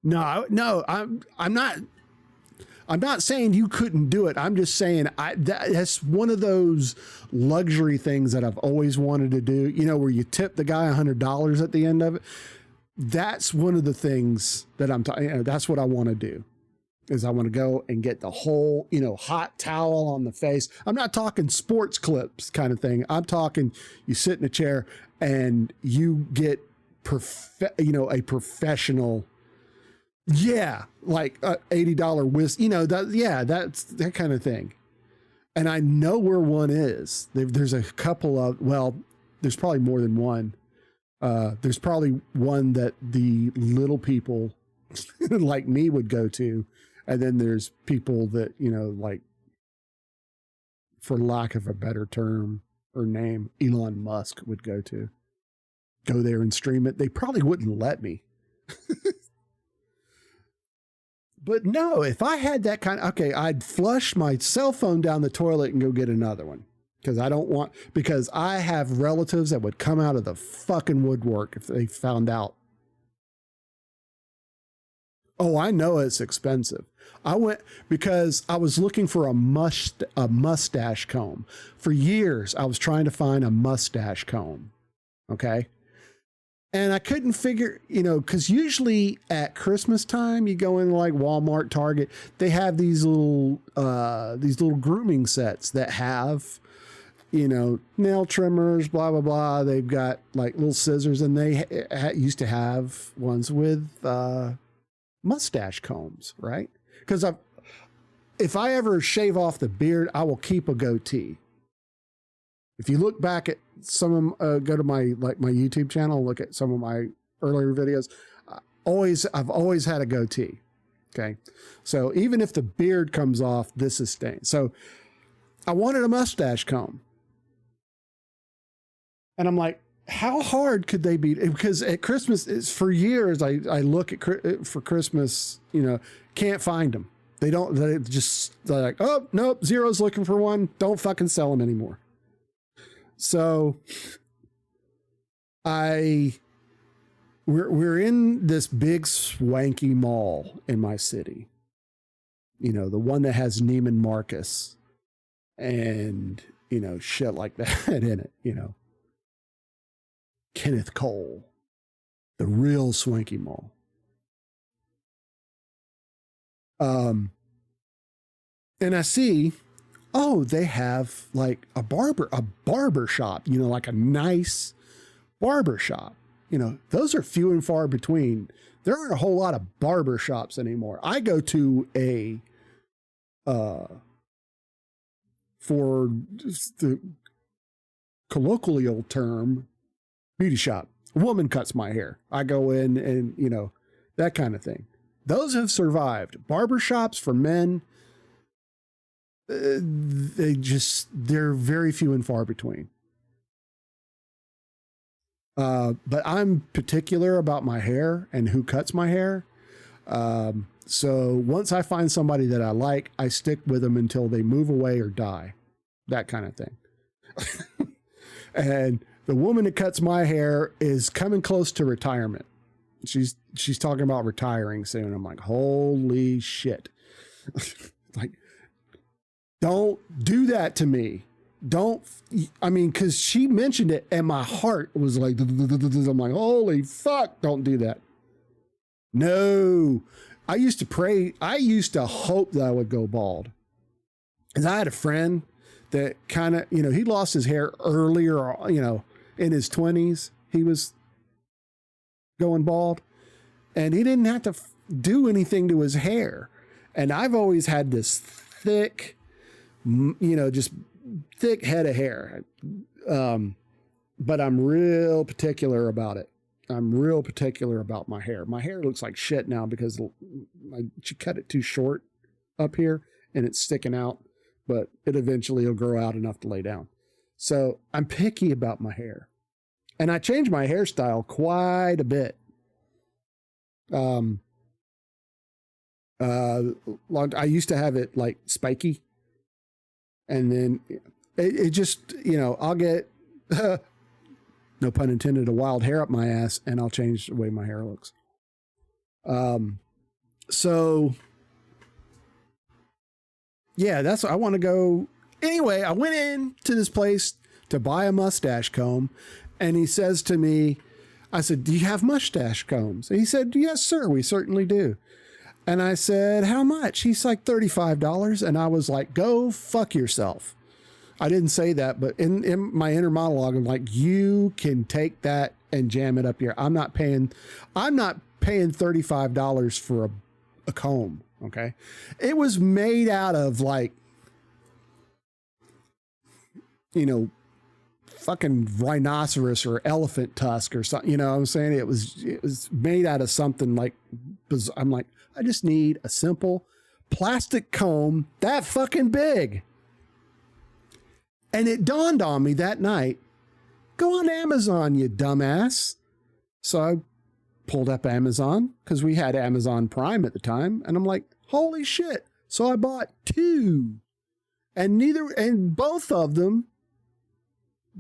No, I'm not saying you couldn't do it. I'm just saying that's one of those luxury things that I've always wanted to do. Where you tip the guy $100 at the end of it. That's one of the things that I'm talking. That's what I want to do. Is I want to go and get the whole, hot towel on the face. I'm not talking sports clips kind of thing. I'm talking you sit in a chair and you get a professional. Yeah, like a $80 whisk, that's that kind of thing. And I know where one is. There's a couple of, there's probably more than one. There's probably one that the little people like me would go to. And then there's people that, for lack of a better term, or name Elon Musk would go to. Go there and stream it. They probably wouldn't let me. But no, if I had that kind of, okay, I'd flush my cell phone down the toilet and go get another one. Because I have relatives that would come out of the fucking woodwork if they found out. Oh, I know it's expensive. I went because I was looking for a mustache comb. For years, I was trying to find a mustache comb. Okay. And I couldn't figure, because usually at Christmas time, you go in like Walmart, Target, they have these little grooming sets that have, nail trimmers, blah, blah, blah. They've got like little scissors, and they used to have ones with mustache combs, right? Because if I ever shave off the beard, I will keep a goatee. If you look back at some of go to my YouTube channel, look at some of my earlier videos. I've always had a goatee. Okay, so even if the beard comes off, this is staying. So I wanted a mustache comb, and I'm like, how hard could they be? Because at Christmas, for years, I look at for Christmas, can't find them. They're like, oh nope, Zero's looking for one. Don't fucking sell them anymore. So we're in this big swanky mall in my city, the one that has Neiman Marcus and, shit like that in it, Kenneth Cole, the real swanky mall. And I see, oh, they have like a barber shop, like a nice barber shop. Those are few and far between. There aren't a whole lot of barber shops anymore. I go to for the colloquial term, beauty shop. A woman cuts my hair. I go in and, that kind of thing. Those have survived. Barber shops for men, they're very few and far between. But I'm particular about my hair and who cuts my hair. So once I find somebody that I like, I stick with them until they move away or die, that kind of thing. And the woman that cuts my hair is coming close to retirement. She's talking about retiring soon. I'm like, holy shit. Like, don't do that to me. Because she mentioned it and my heart was like, I'm like, holy fuck, don't do that. No, I used to pray. I used to hope that I would go bald. Because I had a friend that kind of, he lost his hair earlier, in his 20s. He was going bald and he didn't have to do anything to his hair. And I've always had this thick, just thick head of hair. But I'm real particular about it. I'm real particular about my hair. My hair looks like shit now because she cut it too short up here and it's sticking out, but it eventually will grow out enough to lay down. So I'm picky about my hair. And I changed my hairstyle quite a bit. I used to have it like spiky. And then it just, I'll get, no pun intended, a wild hair up my ass and I'll change the way my hair looks. So yeah, that's what I want to go. Anyway, I went in to this place to buy a mustache comb and he says to me, I said, do you have mustache combs? And he said, yes, sir, we certainly do. And I said, how much? He's like $35. And I was like, go fuck yourself. I didn't say that, but in my inner monologue, I'm like, you can take that and jam it up here. I'm not paying $35 for a comb. Okay. It was made out of like, fucking rhinoceros or elephant tusk or something, what I'm saying? It was made out of something like, I'm like, I just need a simple plastic comb that fucking big. And it dawned on me that night, go on Amazon, you dumbass. So I pulled up Amazon because we had Amazon Prime at the time. And I'm like, holy shit. So I bought 2 and both of them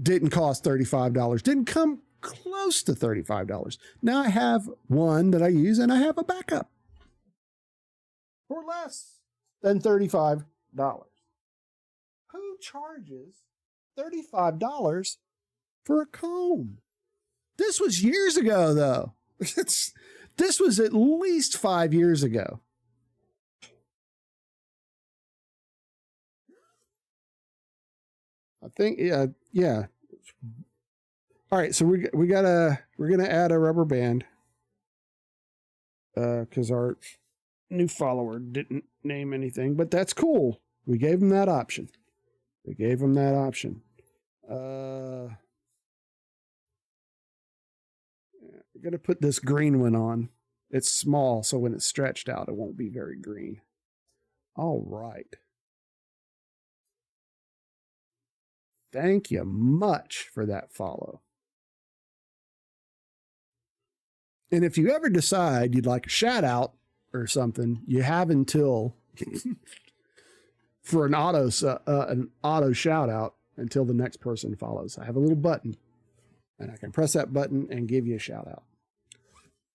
didn't cost $35, didn't come close to $35. Now I have one that I use and I have a backup for less than $35. Who charges $35 for a comb? This was years ago, though. This was at least 5 years ago. I think, yeah. All right, so we're gonna add a rubber band because our new follower didn't name anything, but that's cool. We gave him that option. We're gonna put this green one on. It's small, so when it's stretched out, it won't be very green. All right. Thank you much for that follow. And if you ever decide you'd like a shout out or something, you have until for an auto shout out until the next person follows. I have a little button and I can press that button and give you a shout out.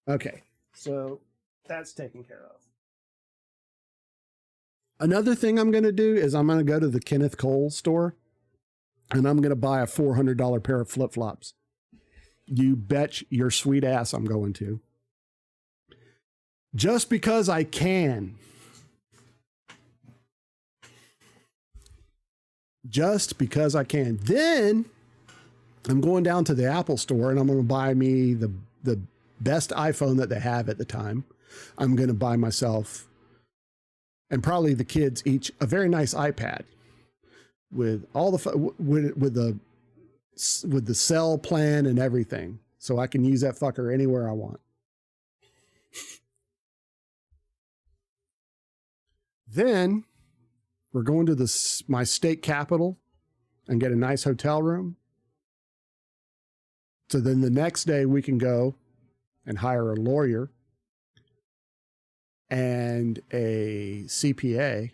Okay, so that's taken care of. Another thing I'm going to do is I'm going to go to the Kenneth Cole store and I'm going to buy a $400 pair of flip-flops. You bet your sweet ass I'm going to. Just because I can. Just because I can. Then I'm going down to the Apple store and I'm going to buy me the best iPhone that they have at the time. I'm going to buy myself and probably the kids each a very nice iPad with all the with the cell plan and everything, so I can use that fucker anywhere I want. Then we're going to my state capital and get a nice hotel room. So then the next day we can go and hire a lawyer and a CPA,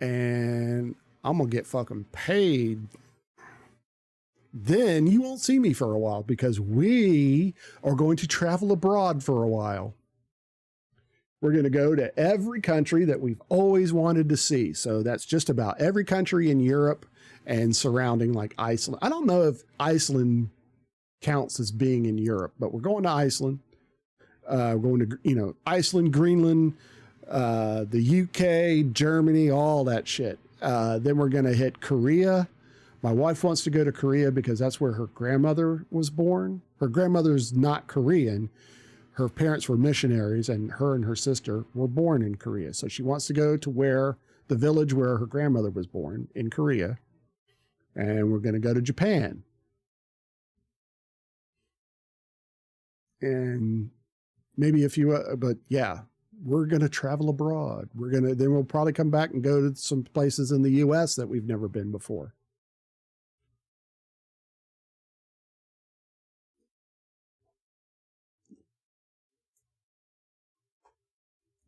and I'm going to get fucking paid. Then you won't see me for a while because we are going to travel abroad for a while. We're going to go to every country that we've always wanted to see. So that's just about every country in Europe and surrounding, like Iceland. I don't know if Iceland counts as being in Europe, but we're going to Iceland. We're going to, Iceland, Greenland, the UK, Germany, all that shit. Then we're going to hit Korea. My wife wants to go to Korea because that's where her grandmother was born. Her grandmother's not Korean. Her parents were missionaries, and her sister were born in Korea. So she wants to go to the village where her grandmother was born in Korea. And we're going to go to Japan. And maybe but yeah, we're going to travel abroad. Then we'll probably come back and go to some places in the US that we've never been before.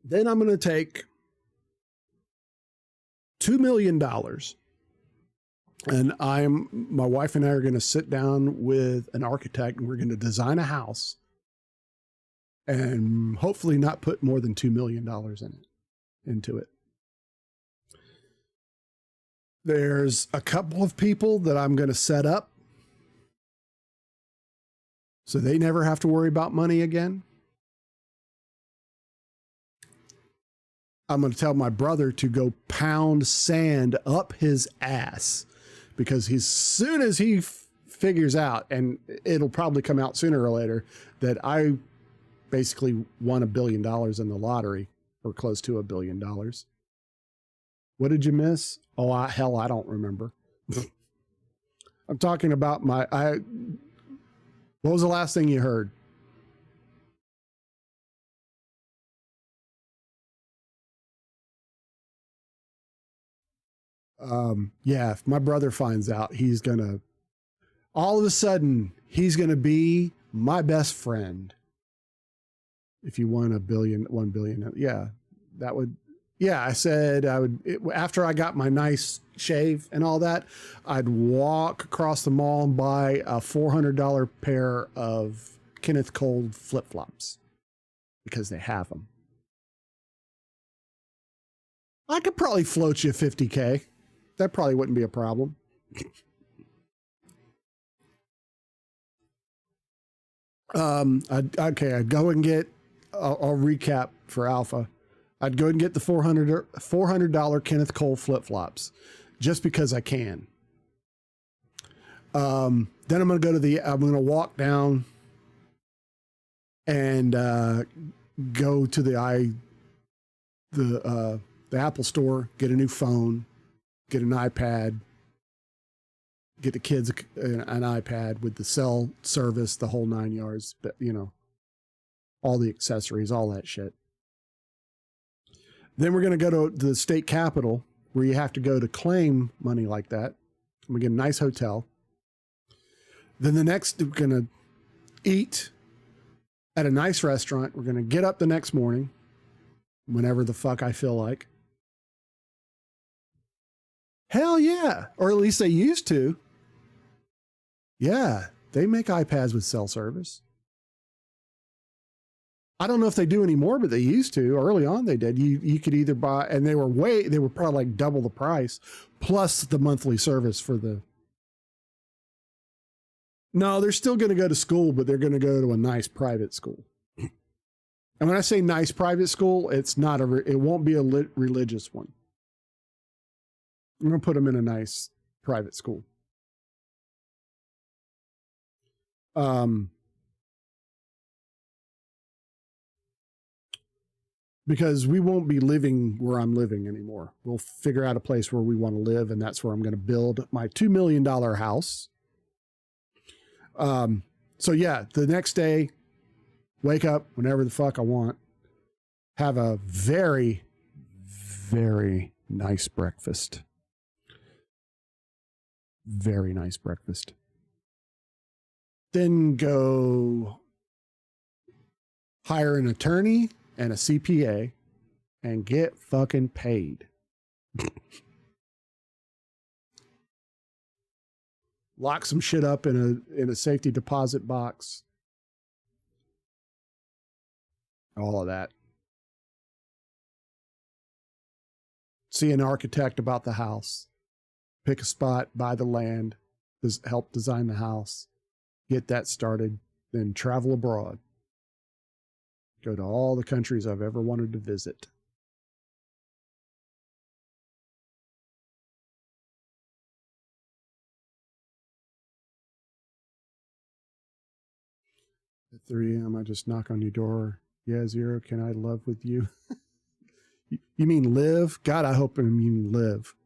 Then I'm going to take $2 million and my wife and I are going to sit down with an architect and we're going to design a house and hopefully not put more than $2 million into it. There's a couple of people that I'm going to set up so they never have to worry about money again. I'm going to tell my brother to go pound sand up his ass because as soon as he figures out, and it'll probably come out sooner or later, that I basically won $1 billion in the lottery, or close to $1 billion. What did you miss? Oh, hell, I don't remember. I'm talking about what was the last thing you heard? Yeah, if my brother finds out, all of a sudden, he's going to be my best friend. If you won $1 billion. Yeah, that would, yeah, I said after I got my nice shave and all that, I'd walk across the mall and buy a $400 pair of Kenneth Cole flip-flops because they have them. I could probably float you $50K. That probably wouldn't be a problem. I'd go and get, I'll recap for Alpha. I'd go and get the $400 Kenneth Cole flip-flops just because I can. Then I'm going to walk down and go to the Apple store, get a new phone, get an iPad, get the kids an iPad with the cell service, the whole 9 yards, but all the accessories, all that shit. Then we're going to go to the state capitol where you have to go to claim money like that. We get a nice hotel. Then the next, we're going to eat at a nice restaurant. We're going to get up the next morning, whenever the fuck I feel like. Hell yeah. Or at least they used to. Yeah, they make iPads with cell service. I don't know if they do anymore, but they used to. Early on they did. You could either buy, and they were probably like double the price, plus the monthly service for the. No, they're still going to go to school, but they're going to go to a nice private school. And when I say nice private school, it won't be a religious one. I'm going to put them in a nice private school. Because we won't be living where I'm living anymore. We'll figure out a place where we want to live, and that's where I'm going to build my $2 million house. So yeah, the next day, wake up whenever the fuck I want, have a very, very nice breakfast. Very nice breakfast. Then go hire an attorney and a CPA and get fucking paid. Lock some shit up in a safety deposit box. All of that. See an architect about the house. Pick a spot, buy the land, help design the house, get that started, then travel abroad. Go to all the countries I've ever wanted to visit. At 3 a.m., I just knock on your door. Yeah, Zero, can I love with you? You mean live? God, I hope you mean live.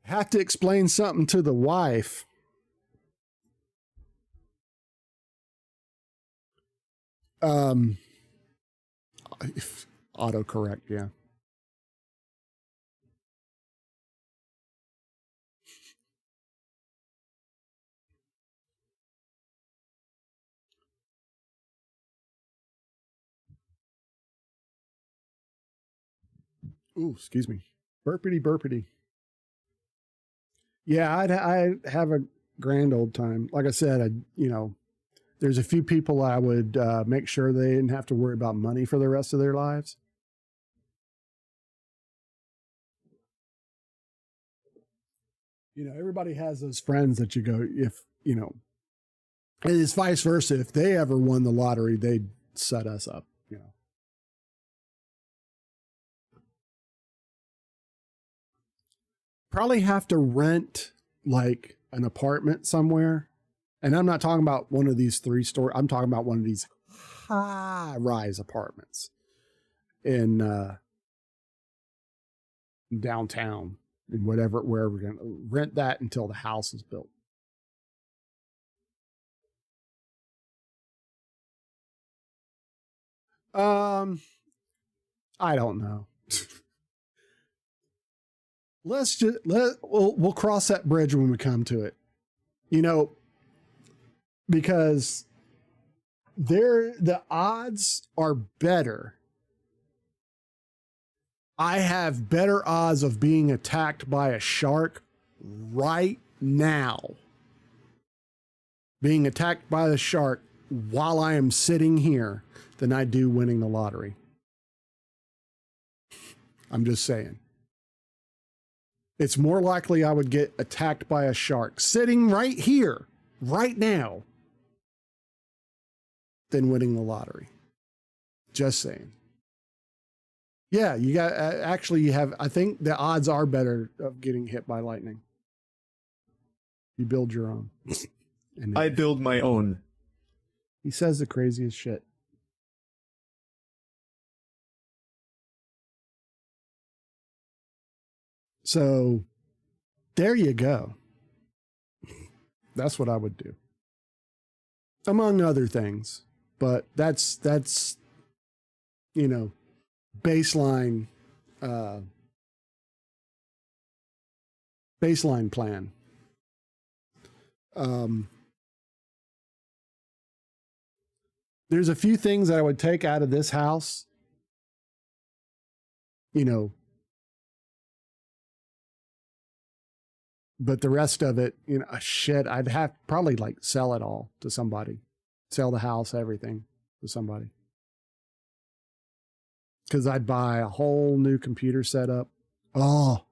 Have to explain something to the wife. Autocorrect, yeah. Ooh, excuse me. Burpity burpity. Yeah, I'd have a grand old time. Like I said, there's a few people I would make sure they didn't have to worry about money for the rest of their lives. Everybody has those friends that you go, and it's vice versa. If they ever won the lottery, they'd set us up, Probably have to rent like an apartment somewhere. And I'm not talking about one of these 3-story. I'm talking about one of these high-rise apartments in downtown and wherever we're going to rent that until the house is built. I don't know. We'll cross that bridge when we come to it. You know, because the odds are better. I have better odds of being attacked by a shark right now. Being attacked by the shark while I am sitting here than I do winning the lottery. I'm just saying. It's more likely I would get attacked by a shark sitting right here, right now, than winning the lottery. Just saying. Yeah, you got actually you have. I think the odds are better of getting hit by lightning. You build your own. And I build my own. He says the craziest shit. So there you go. That's what I would do. Among other things. But that's you know, baseline plan. There's a few things that I would take out of this house. You know, but the rest of it, you know, shit, I'd have probably like sell it all to somebody. Sell the house, everything to somebody. Because I'd buy a whole new computer setup. Oh.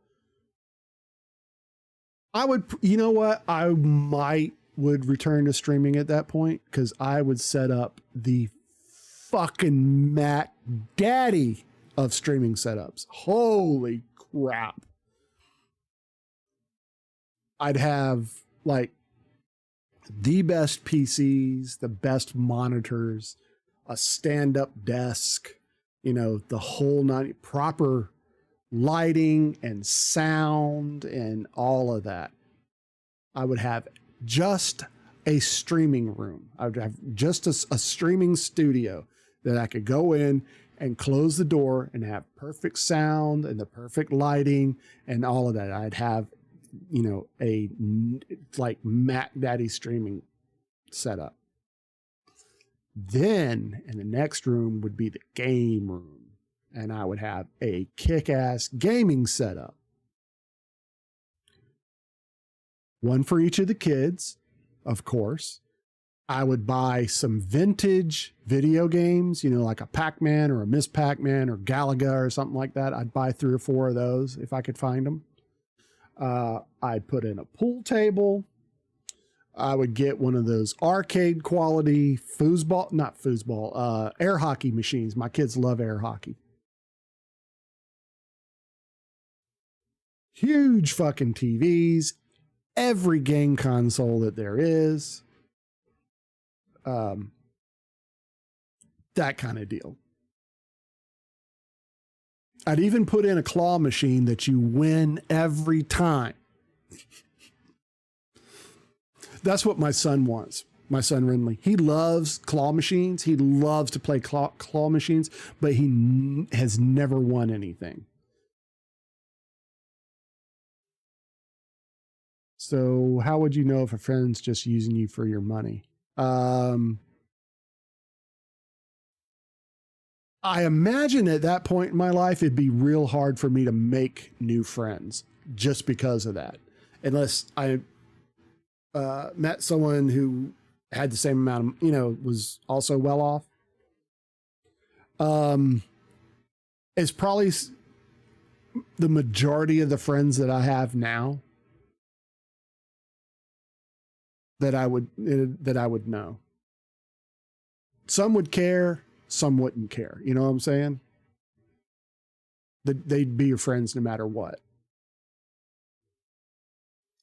I would, you know what? I would return to streaming at that point because I would set up the fucking Mac Daddy of streaming setups. Holy crap. I'd have like the best PCs, the best monitors, a stand-up desk, you know, the whole proper lighting and sound and all of that. I would have just a streaming room. I would have just a streaming studio that I could go in and close the door and have perfect sound and the perfect lighting and all of that. I'd have, you know, a like Mac Daddy streaming setup. Then in the next room would be the game room, and I would have a kick-ass gaming setup. One for each of the kids, of course. I would buy some vintage video games, you know, like a Pac-Man or a Miss Pac-Man or Galaga or something like that. I'd buy 3 or 4 of those if I could find them. I'd put in a pool table. I would get one of those arcade quality air hockey machines. My kids love air hockey. Huge fucking TVs, every game console that there is. That kind of deal. I'd even put in a claw machine that you win every time. That's what my son wants. My son Renly. He loves claw machines. He loves to play claw machines, but he has never won anything. So how would you know if a friend's just using you for your money? I imagine at that point in my life, it'd be real hard for me to make new friends just because of that. Unless I met someone who had the same amount of, you know, was also well off. It's probably the majority of the friends that I have now that I would know. Some would care, some wouldn't care. You know what I'm saying? They'd be your friends no matter what.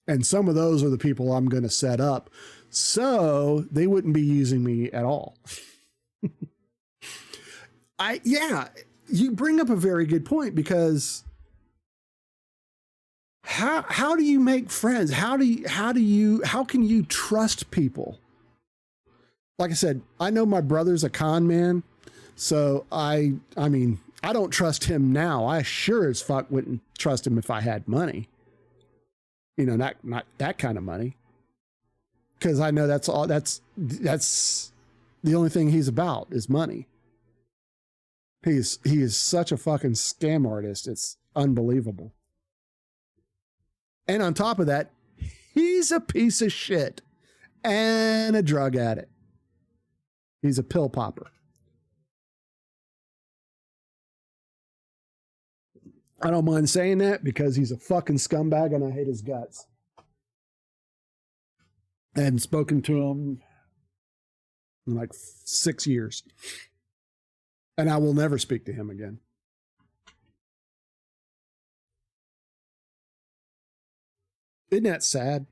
And some of those are the people I'm going to set up, so they wouldn't be using me at all. You bring up a very good point, because how do you make friends? How can you trust people? Like I said, I know my brother's a con man, so I mean, I don't trust him now. I sure as fuck wouldn't trust him if I had money. You know, not that kind of money. Because I know that's the only thing he's about is money. He is such a fucking scam artist. It's unbelievable. And on top of that, he's a piece of shit and a drug addict. He's a pill popper. I don't mind saying that because he's a fucking scumbag and I hate his guts. I hadn't spoken to him in like 6 years. And I will never speak to him again. Isn't that sad?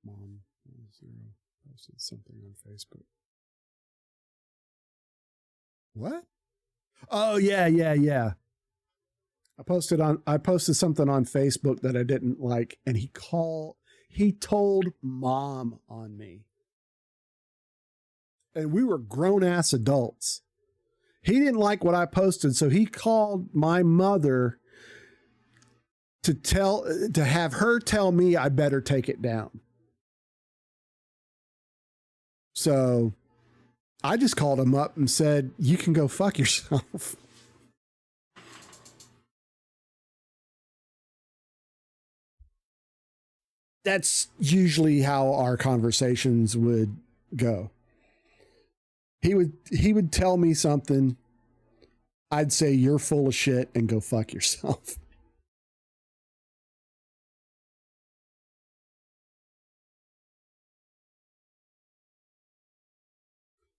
Mom posted something on Facebook. What? Oh, yeah. I posted something on Facebook that I didn't like, and he told Mom on me. And we were grown-ass adults. He didn't like what I posted, so he called my mother to have her tell me I better take it down. So I just called him up and said, you can go fuck yourself. That's usually how our conversations would go. He would tell me something. I'd say, you're full of shit and go fuck yourself.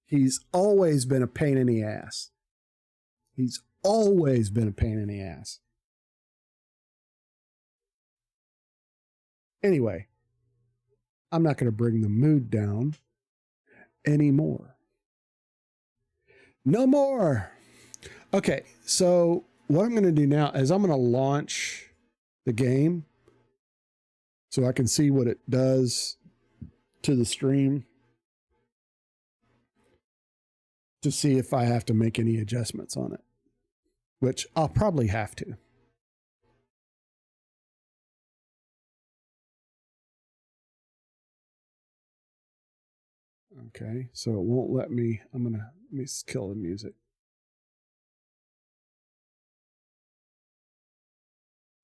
He's always been a pain in the ass. He's always been a pain in the ass. Anyway, I'm not going to bring the mood down anymore. No more. Okay, so what I'm going to do now is I'm going to launch the game so I can see what it does to the stream to see if I have to make any adjustments on it, which I'll probably have to. Okay, so it won't let me. Let me kill the music.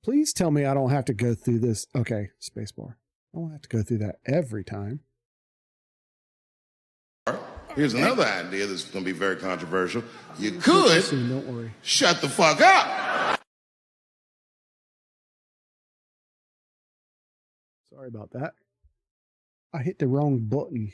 Please tell me I don't have to go through this. Okay, spacebar. I don't have to go through that every time. Here's another idea that's going to be very controversial. You could don't worry. Shut the fuck up. Sorry about that. I hit the wrong button.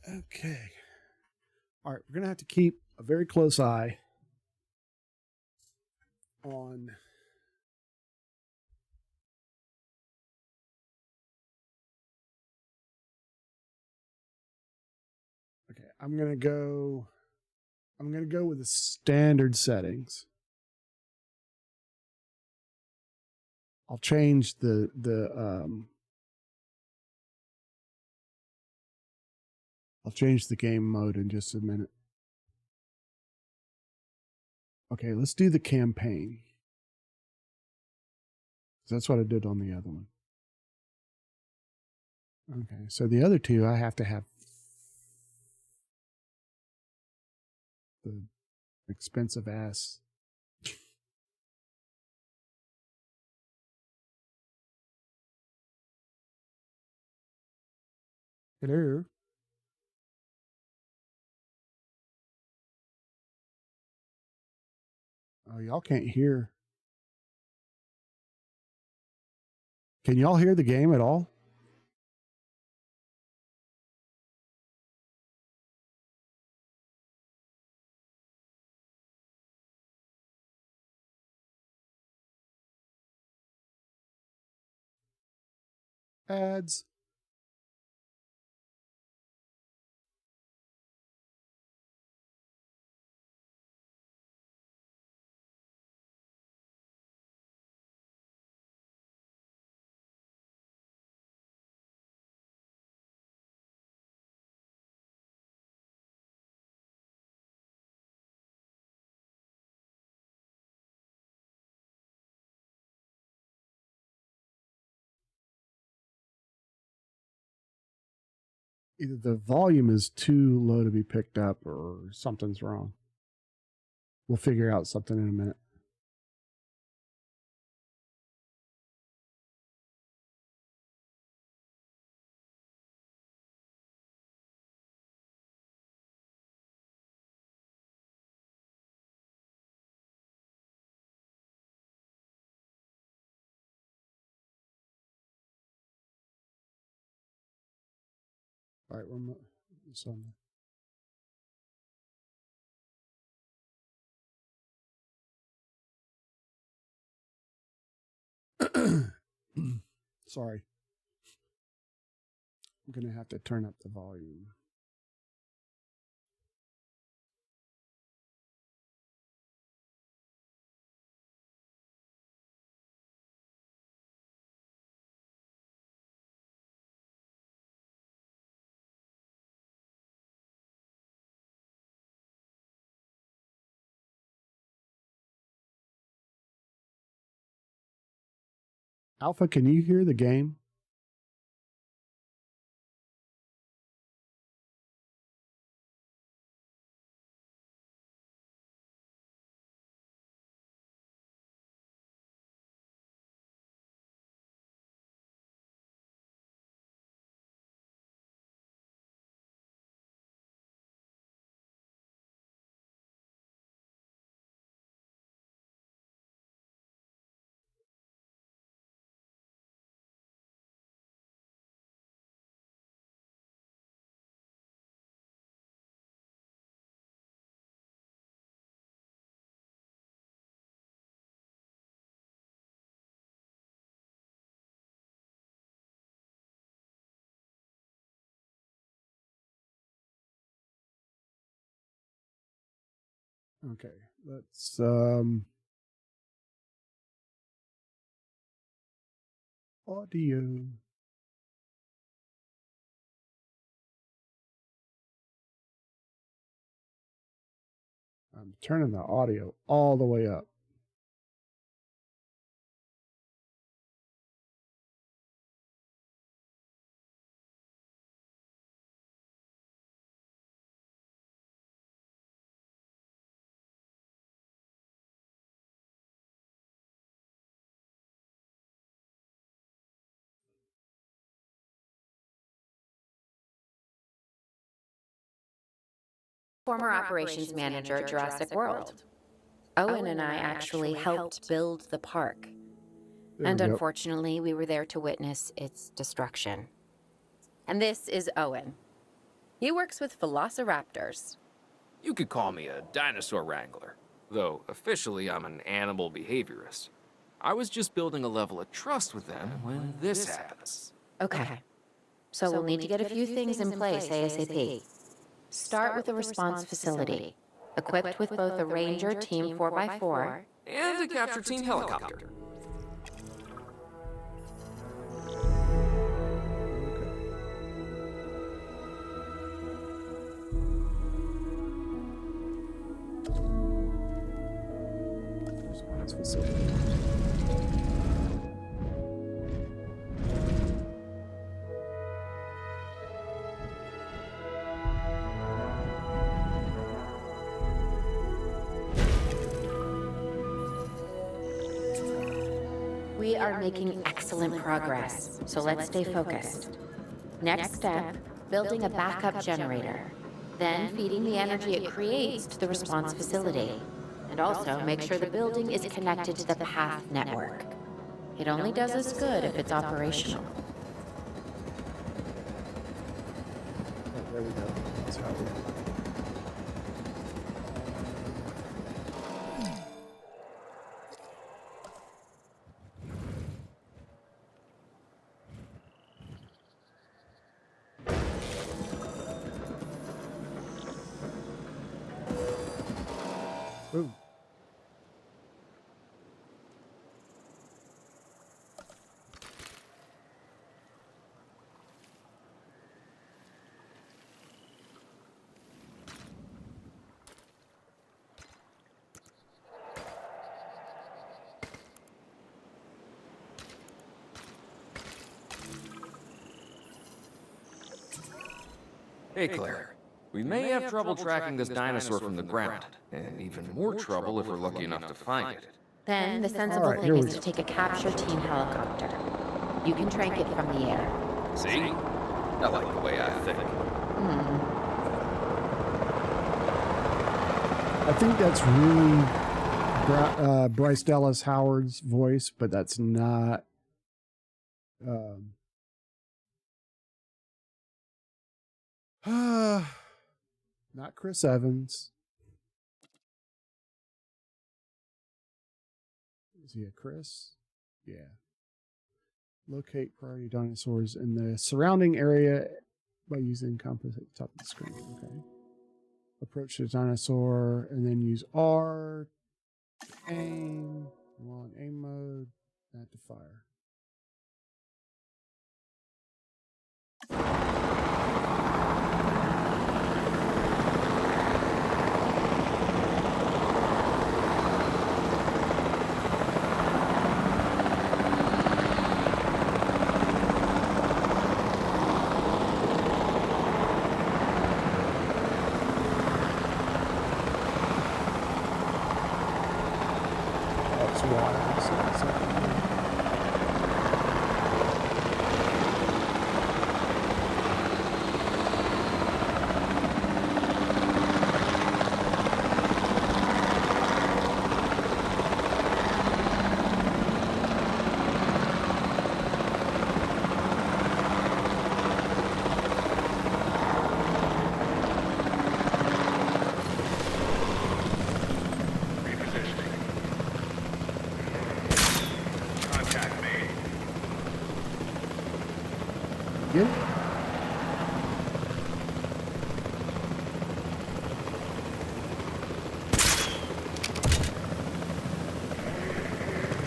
Okay. All right, we're going to have to keep a very close eye on Okay, I'm going to go with the standard settings. I'll change the game mode in just a minute. Okay, let's do the campaign. That's what I did on the other one. Okay, so the other two, I have to have the expensive ass. Hello. Oh, y'all can't hear. Can y'all hear the game at all? Ads. Either the volume is too low to be picked up or something's wrong. We'll figure out something in a minute. All right, one more. Sorry. I'm going to have to turn up the volume. Alpha, can you hear the game? Okay, let's audio. I'm turning the audio all the way up. Former operations manager at Jurassic World. Owen and I actually helped build the park. And unfortunately, we were there to witness its destruction. And this is Owen. He works with velociraptors. You could call me a dinosaur wrangler, though officially I'm an animal behaviorist. I was just building a level of trust with them when this happens. Okay. So we'll need to get a few things in place ASAP. Start with a response facility, equipped with both a Ranger Team 4x4 and a capture team helicopter. Response facility. We are making excellent progress, so let's stay focused. Next step, building a backup generator. Then feeding the energy it creates to the response facility. And also make sure the building is connected to the path network. It only does us good if it's operational. Oh, there we go. That's how we Ooh. Hey, Claire. We may have trouble tracking this dinosaur from the ground, and even more trouble if we're lucky enough to find it. Then the sensible thing is to take a capture team helicopter. You can track it from the air. See? I like the way I think. I think that's really Bryce Dallas Howard's voice, but that's not. Not Chris Evans. Is he a Chris? Yeah. Locate priority dinosaurs in the surrounding area by using compass at the top of the screen. Okay. Approach the dinosaur and then use R to aim. While in aim mode, not to fire. Get it?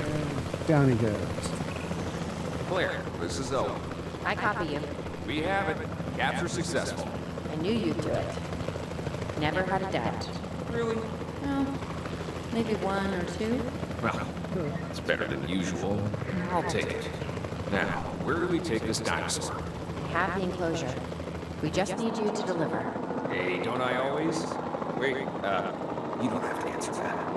And down he goes. Claire, this is Owen. I copy you. We have it. Capture successful. I knew you'd do it. Never had a doubt. Really? No. Maybe one or two. Well, it's better than usual. I'll take it. Now, where do we take this dinosaur? We have the enclosure. We just need you to deliver. Hey, don't I always? Wait, you don't have to answer that.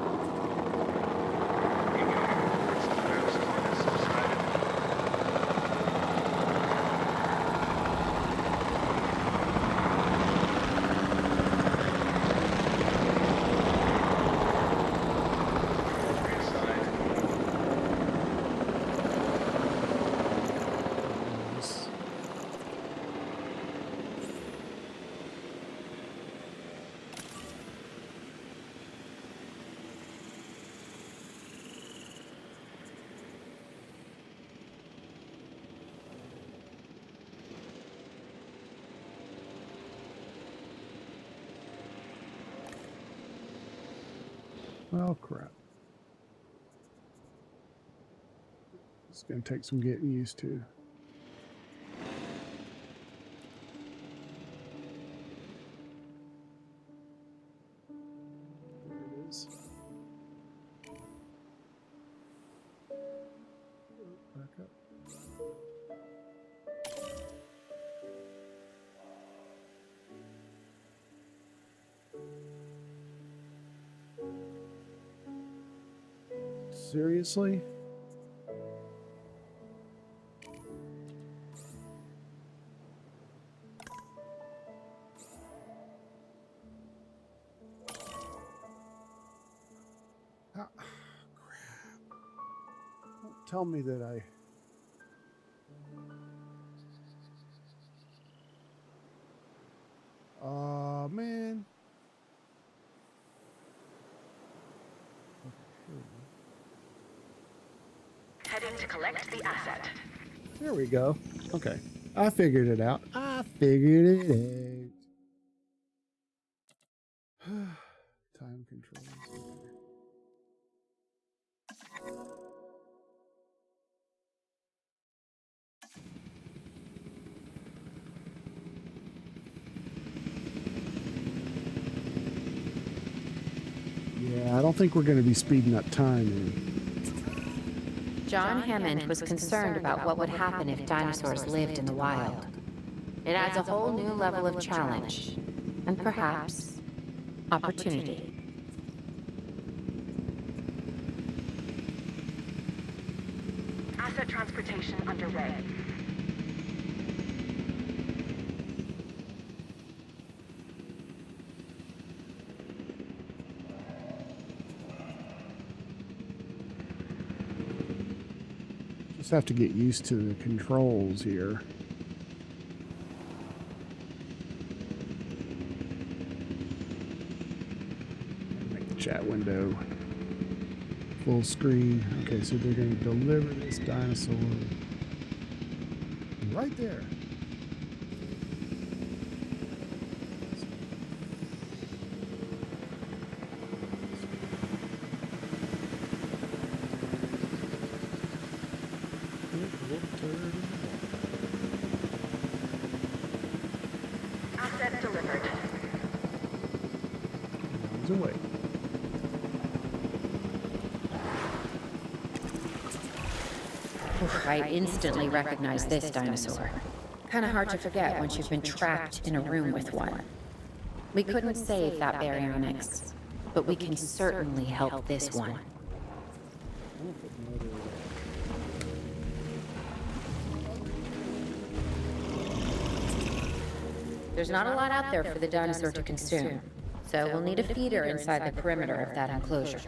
Oh, crap. It's going to take some getting used to. There it is. Back up. Seriously? Ah, crap. Don't tell me that I... man. Heading to collect the asset. There we go. Okay. I figured it out. I figured it out. Time controls. Yeah, I don't think we're going to be speeding up time. John Hammond was concerned about what would happen if dinosaurs lived in the wild. It adds a whole new level of challenge. And perhaps opportunity. Asset transportation underway. Just have to get used to the controls here. Make the chat window full screen. Okay, so they're going to deliver this dinosaur right there. Asset delivered. Away. I instantly recognize this dinosaur. Kind of hard to forget once you've been trapped in a room with one. We couldn't save that baryonyx, but we can certainly help this one. There's not a lot out there for the dinosaur to consume, so we'll need a feeder inside the perimeter of that enclosure.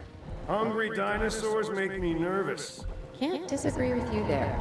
Hungry dinosaurs make me nervous. Can't disagree with you there.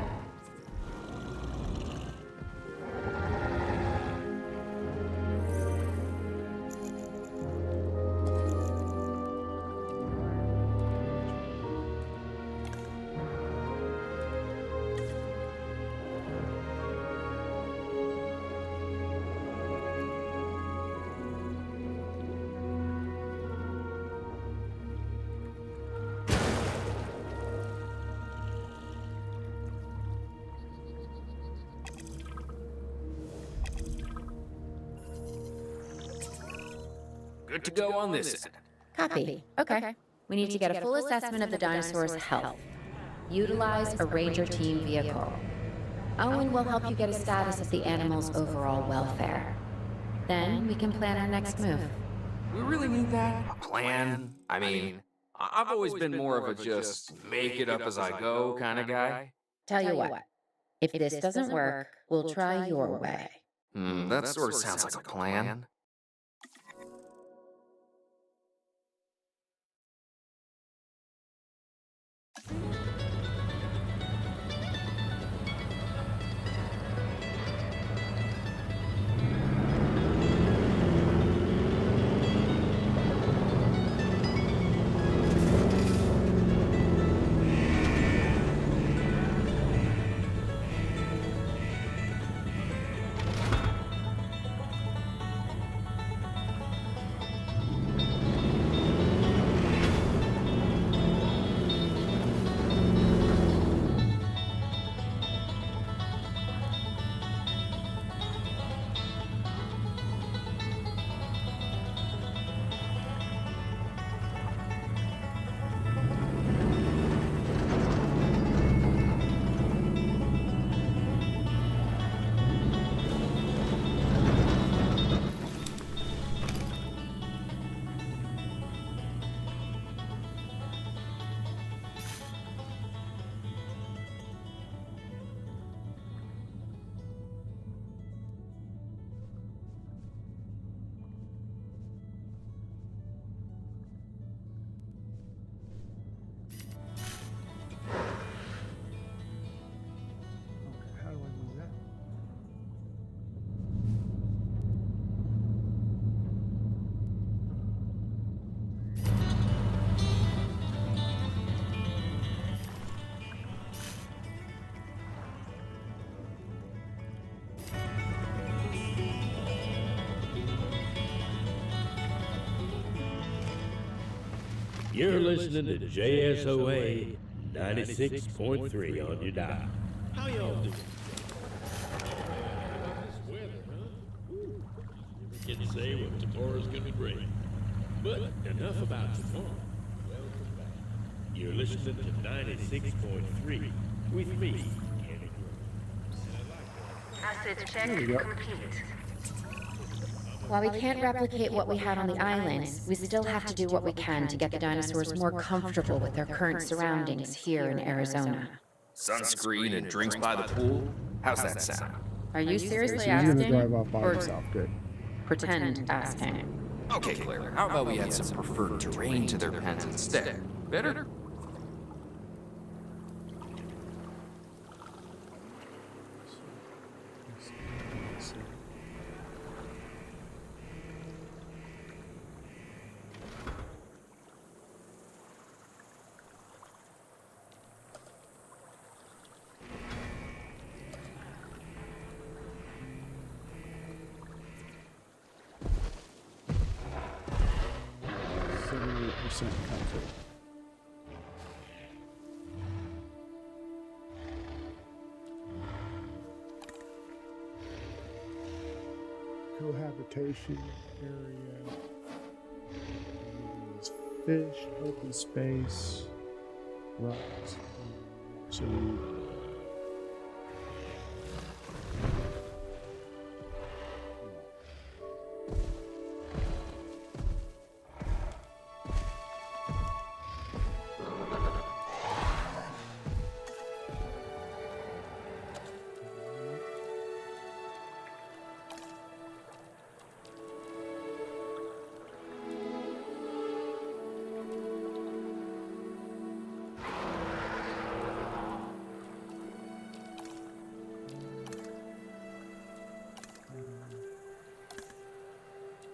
Good to go on this end. Copy. Okay. We need to get a full assessment of the dinosaur's health. Utilize a ranger team vehicle. Owen will help you get a status of the animal's overall welfare. Then we can plan our next move. We really need that? A plan? I mean, I've always been more of a just make it up as I go kind of guy. Tell you what, if this doesn't work, we'll try your way. That sort of sounds like a plan. You're listening to JSOA 96.3 on your dial. How y'all doing? This weather, huh? Can't say what tomorrow's gonna bring. But enough about tomorrow. Welcome back. You're listening to 96.3 with me, Kenny Grove. Asset Acid check There we go. complete. While we can't replicate what we had on the islands, we still have to do what we can to get the dinosaurs more comfortable with their current surroundings here in Arizona. Sunscreen and drinks by the pool? How's that sound? Are you seriously He's gonna asking? drive off by Or himself. Good. pretend asking? Okay, Claire, how about we add some preferred terrain to their pens instead? Better? Comfort. Cohabitation area. Fish, open space, rocks. So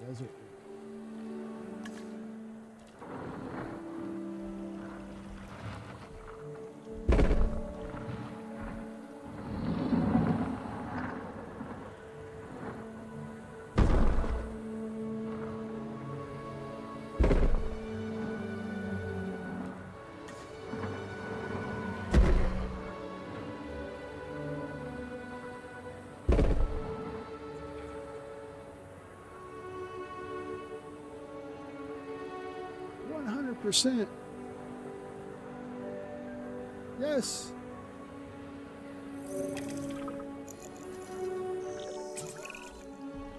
desert. %. Yes.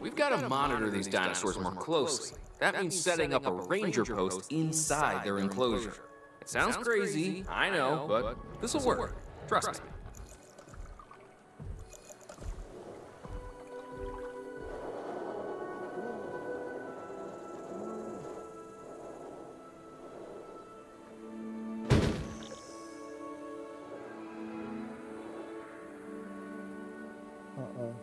We've got to monitor these dinosaurs more closely. That means setting up a ranger post inside their enclosure. It sounds crazy, I know, but this'll work. Trust me. Uh-oh.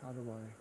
How do I...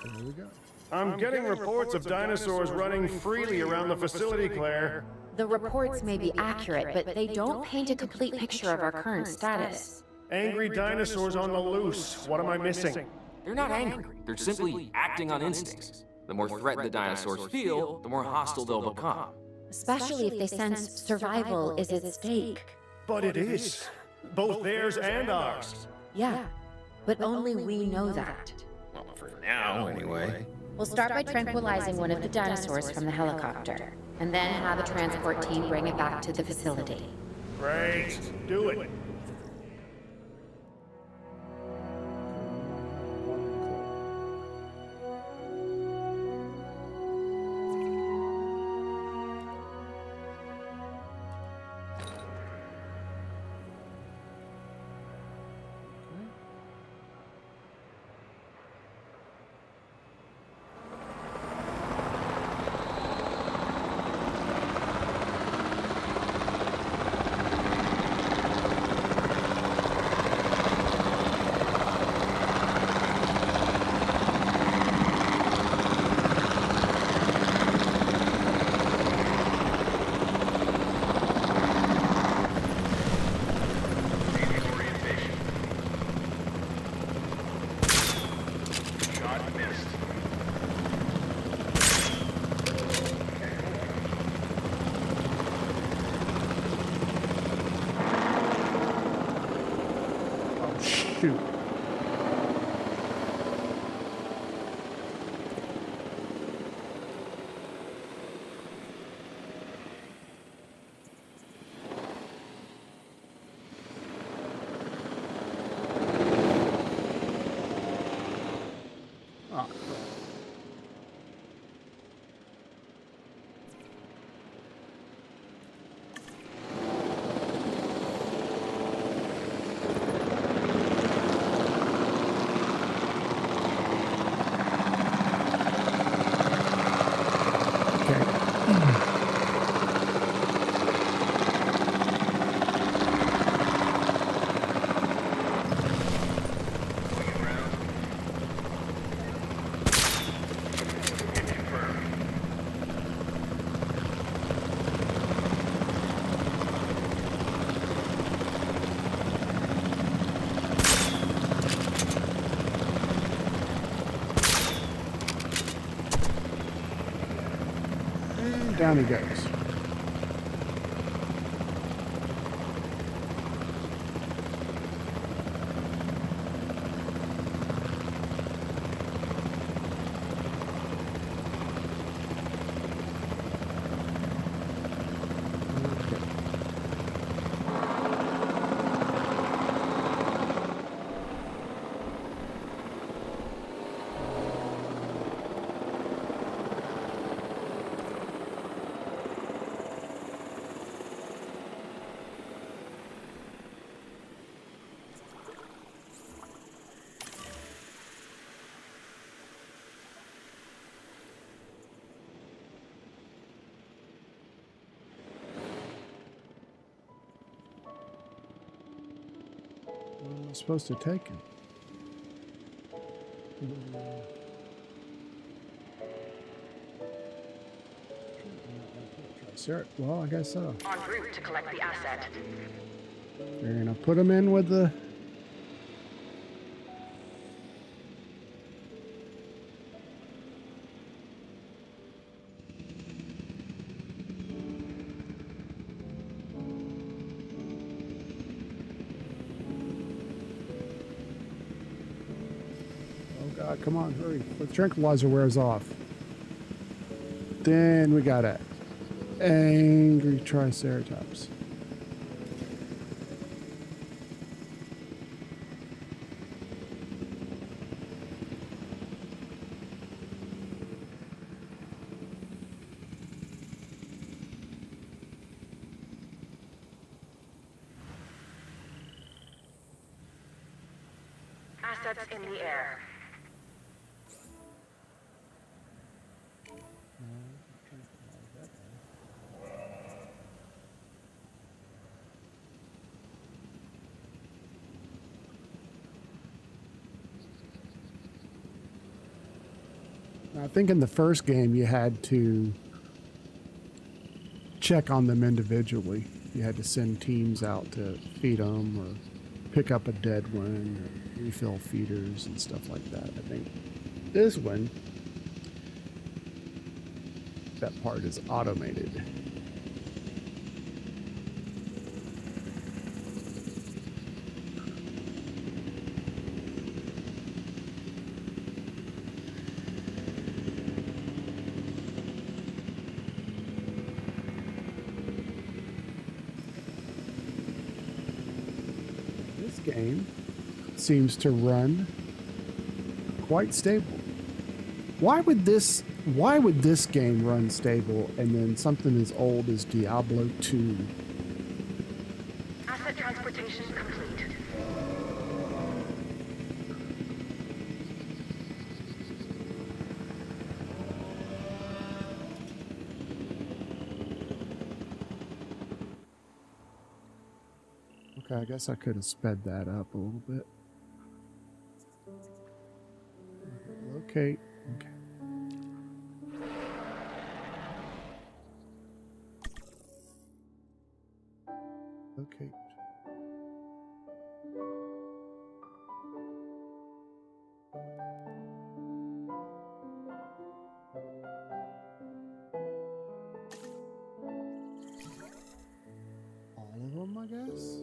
There we go. I'm getting reports of dinosaurs running freely around the facility, Claire. The reports may be accurate, but they don't paint a complete picture of our current status. Angry dinosaurs on the loose. What am I missing? They're not angry. They're simply acting on instincts. The more threatened the dinosaurs feel, the more hostile they'll become. Especially if they sense survival is at stake. But it is. Both theirs and ours. Yeah, but only we know that. Well, for now, anyway. We'll start by tranquilizing one of the dinosaurs from the helicopter, and then have a transport team bring it back to the facility. Great. Do it. shoot. Oh, and down he goes. Where am I supposed to take him? Well, I guess so. En route to collect the asset. They're gonna put him in with the. Oh God, come on, hurry. The tranquilizer wears off. Then we got a angry triceratops. Assets in the air. I think in the first game you had to check on them individually. You had to send teams out to feed them or pick up a dead one or refill feeders and stuff like that. I think this one, that part is automated. Game seems to run quite stable. Why would this game run stable and then something as old as Diablo 2? Asset transportation complete. Okay, I guess I could have sped that up a little bit. Locate. Okay. Locate. All of them, I guess.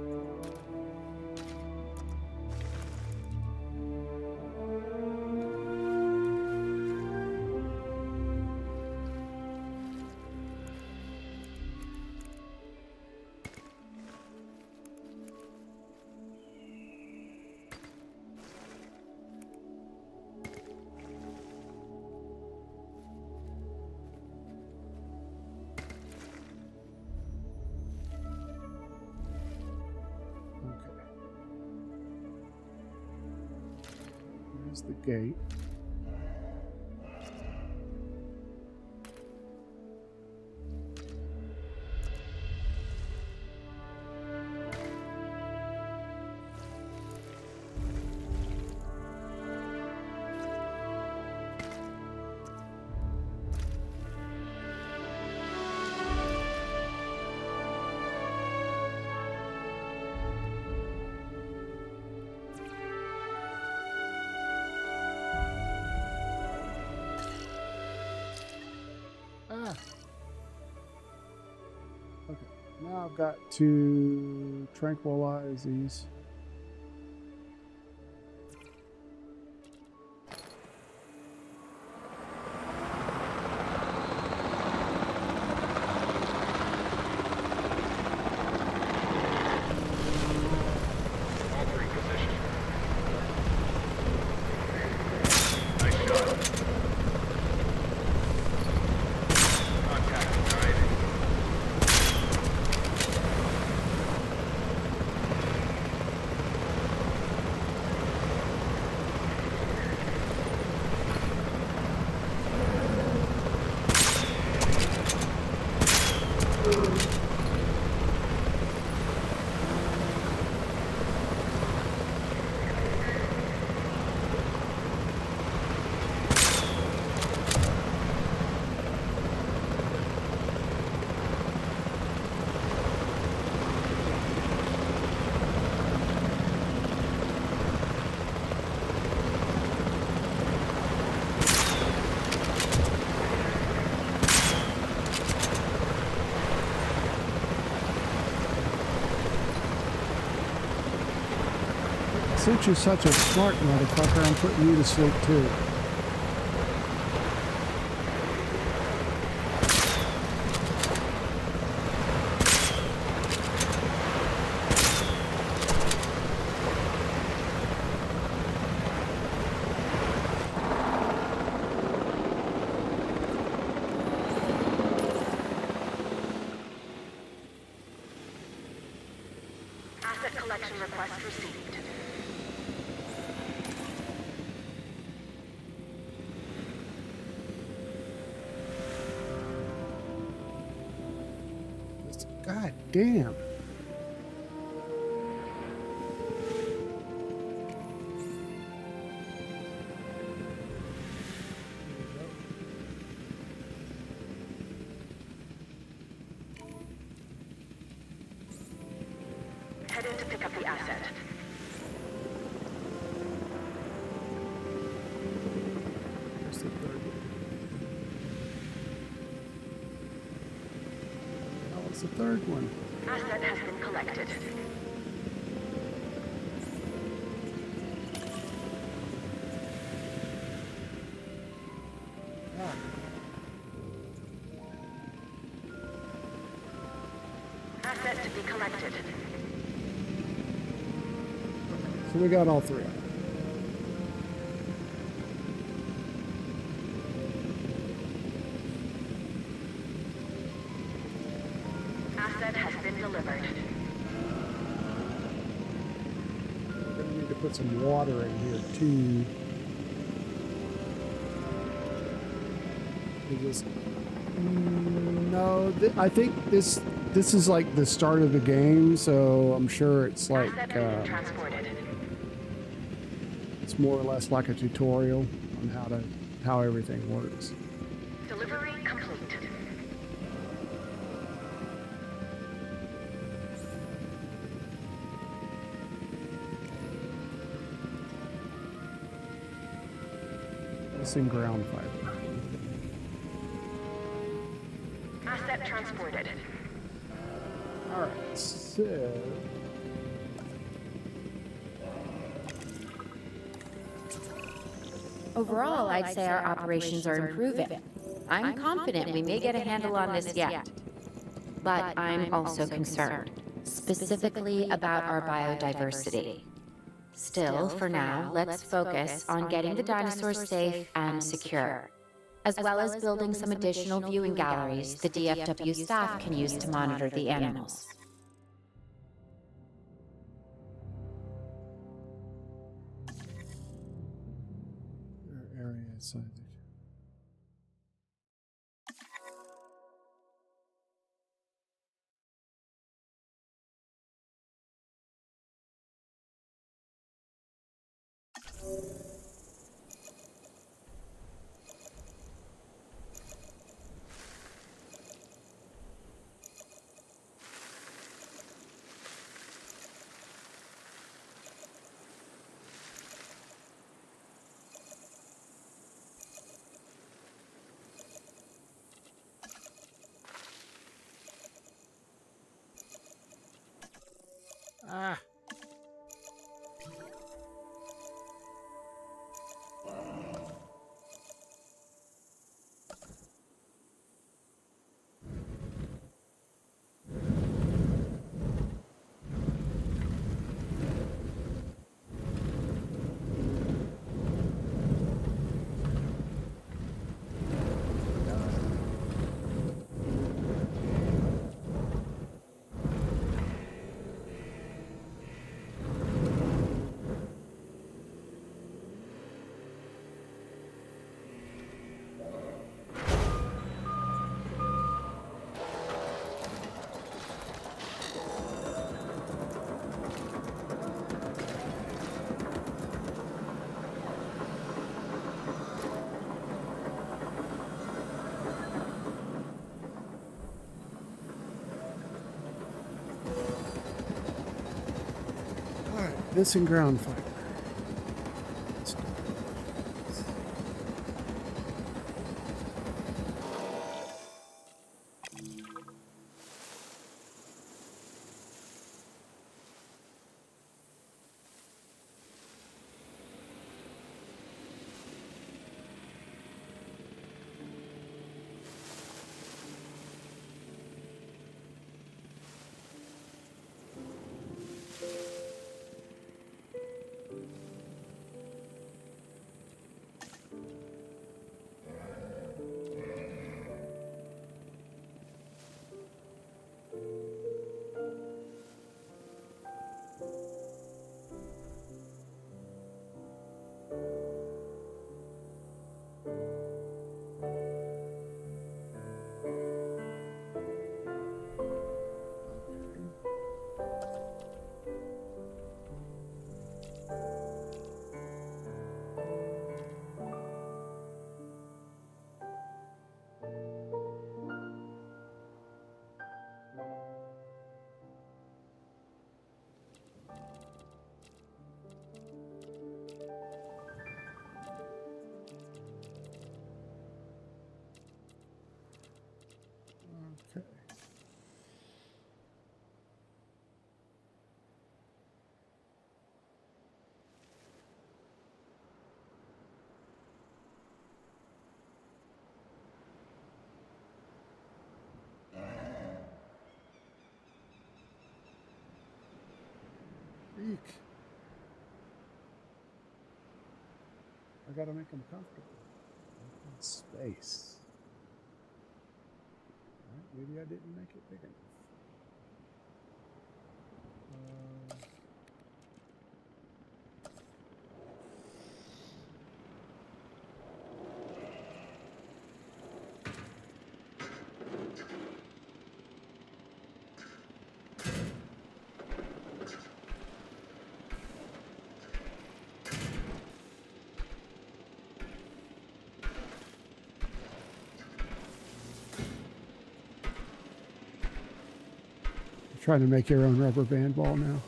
is the gate. Okay, now I've got to tranquilize these. Since you're such a smart motherfucker, I'm putting you to sleep too. Asset collection request received. God damn. Head in to pick up the asset. Where's the third one? Oh, it's the third one. Asset has been collected. Asset to be collected. So we got all three. Asset has been delivered. We're gonna need to put some water in here too. No, I think this is like the start of the game, so I'm sure it's like Transported. it's more or less like a tutorial on how everything works. Delivery complete. Missing ground fiber. Asset transported. All right, so Overall, I'd say our operations are improving. I'm confident we may get a handle on this yet. But I'm also concerned, specifically about our biodiversity. Still, for now, let's focus on getting the dinosaurs safe and secure, as well as building some additional viewing galleries the DFW staff can use to monitor the animals. decided. Ah. Missing ground fighter. Okay. Eek. I gotta make them comfortable. Space. Right, maybe I didn't make it big enough. Trying to make your own rubber band ball now.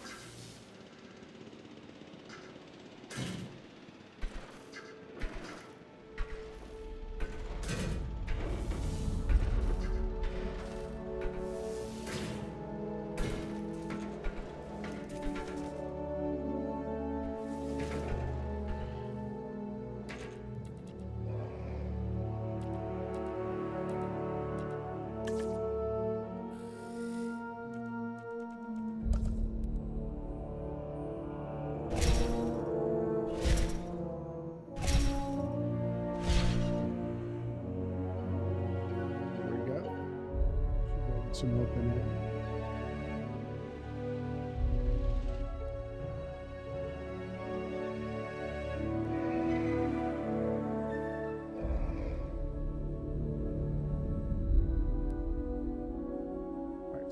Some open air.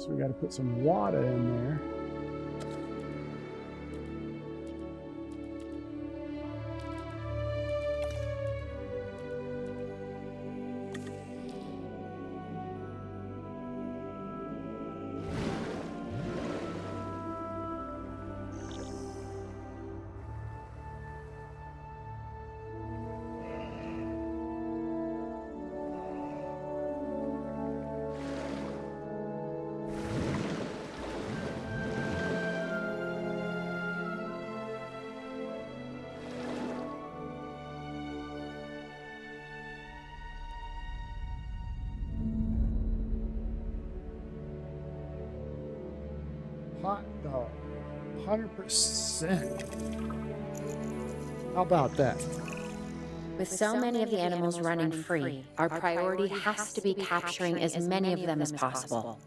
So we got to put some water in there. Hot dog. 100%. How about that? With so many of the animals running free, our priority has to be capturing as many of them as possible.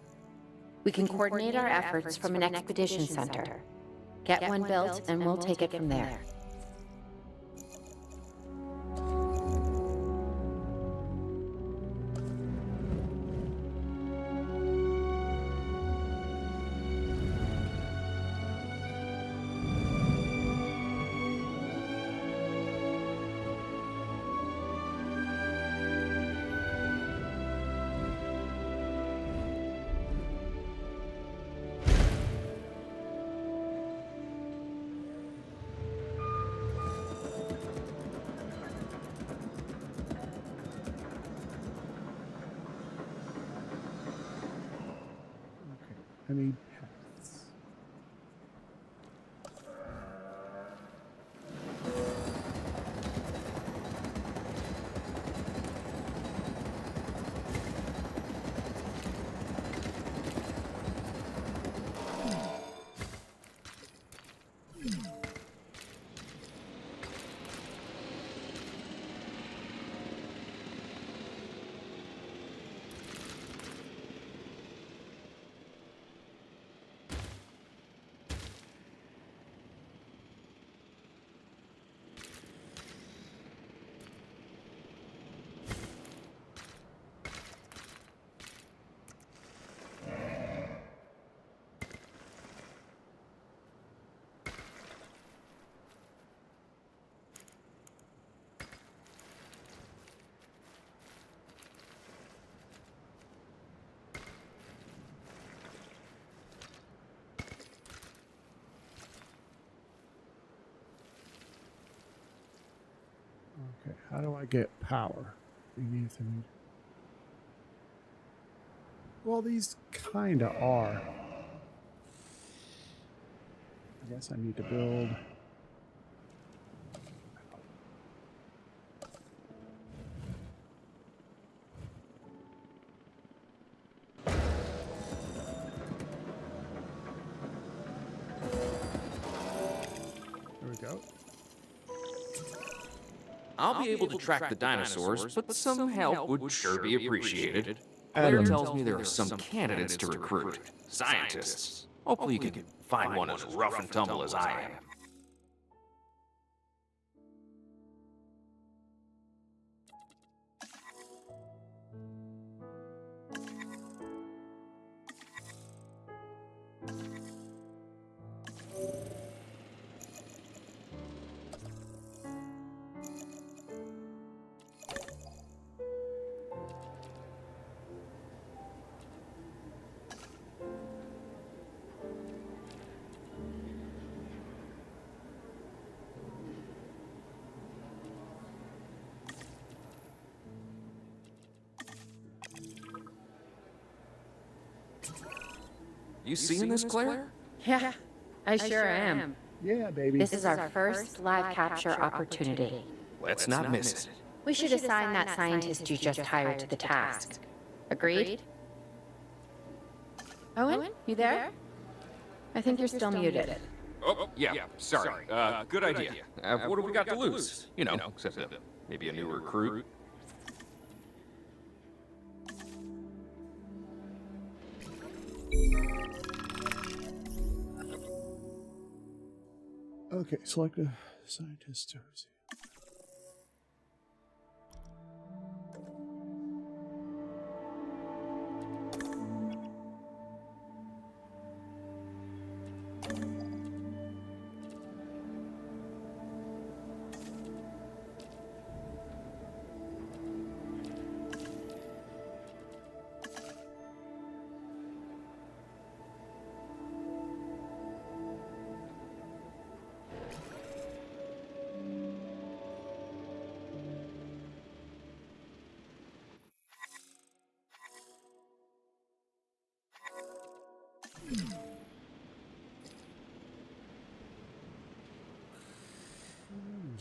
We can coordinate our efforts from an expedition center. Get one built, and we'll take it from there. I need paths. Okay, how do I get power? Well, these kinda are. I guess I need to build. There we go. I'll be able to track the dinosaurs, but some help would sure be appreciated. Claire tells me there are some candidates to recruit. Scientists. Hopefully you can find one as rough and tumble as I am. You seeing this, Claire? Yeah, I sure am. Yeah, baby. This is our first live capture opportunity. Let's not miss it. We should assign that scientist you just hired to the task. Agreed? Owen, you there? I think you're still muted. Oh, yeah, sorry. Good idea. What have we got to lose? You know, except maybe a new recruit. Okay, select a scientist.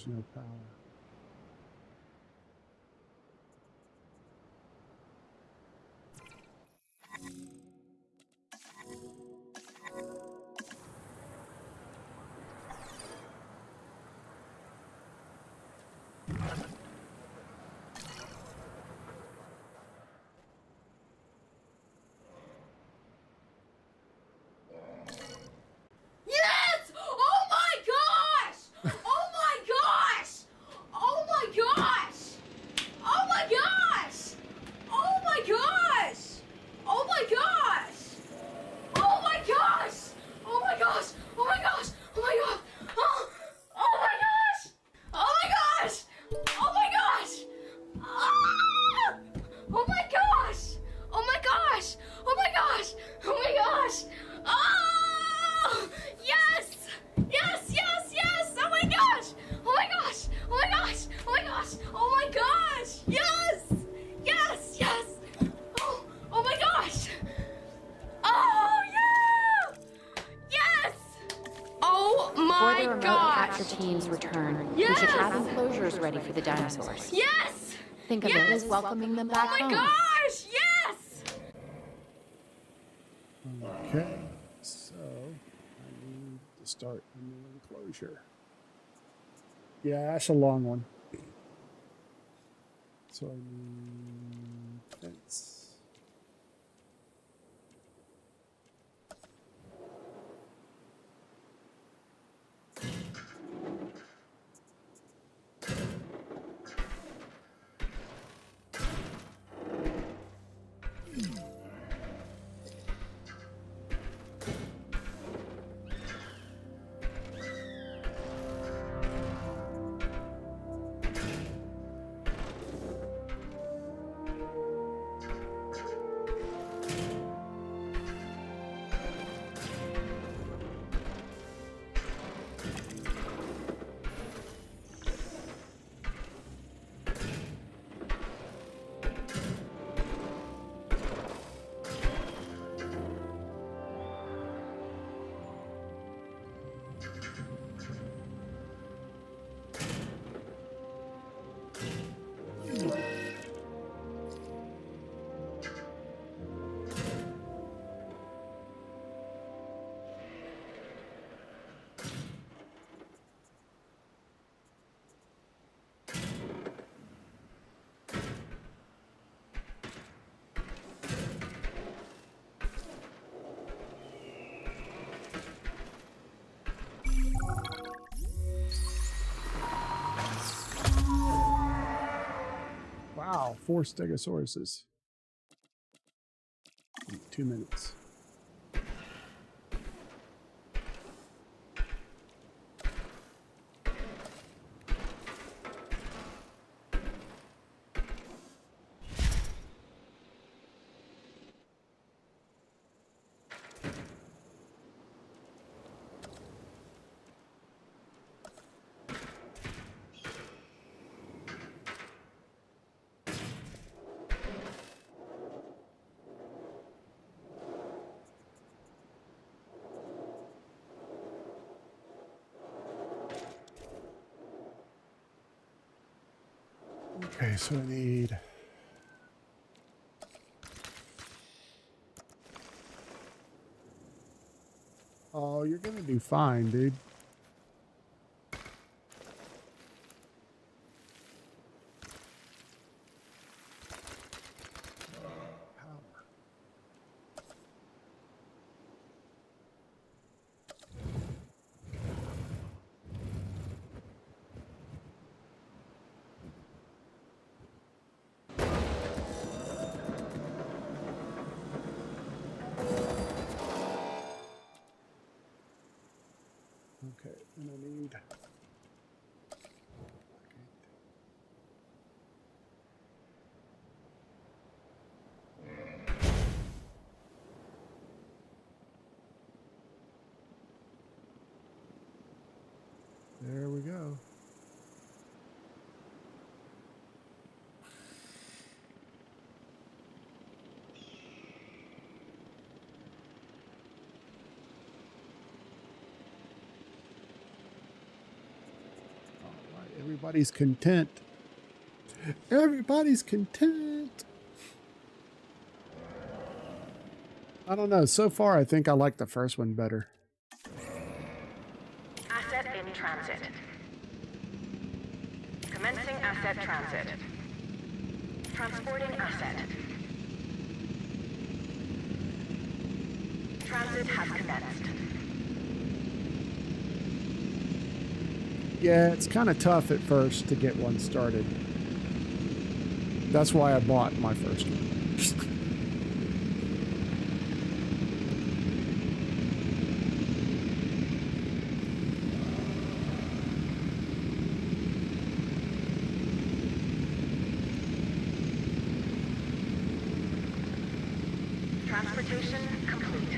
There's no power. Yes! Oh my gosh! Oh my gosh! Oh my gosh! Oh my gosh! Oh my gosh! Oh my gosh! Oh my gosh! Oh my gosh! Oh my gosh! Oh my god! Oh my gosh! Oh my gosh! Oh my gosh! Ah! Oh my gosh! Oh my gosh! Oh my gosh! Oh my gosh! Oh! Yes! Yes! Yes! Yes! Oh my gosh! Oh my gosh! Oh my gosh! Oh my gosh! Oh my gosh! Yes! Yes! Yes! Oh! Oh my gosh! Oh yeah! Yes! Oh Before the my remote gosh! capture teams return, we Yes! should have enclosures ready for the dinosaurs. Yes! Think of it as welcoming them back Oh my home. gosh! Yes! Okay, so I need to start a new enclosure. Yeah, that's a long one. So I need fence. Wow, 4 stegosauruses. In 2 minutes. Okay, so I need... Oh, you're gonna do fine, dude. Okay, and I need... There we go. Everybody's content. Everybody's content. I don't know. So far, I think I like the first one better. Asset in transit. Commencing asset transit. Transporting asset. Transit has commenced. Yeah, it's kind of tough at first to get one started. That's why I bought my first one. Transportation complete.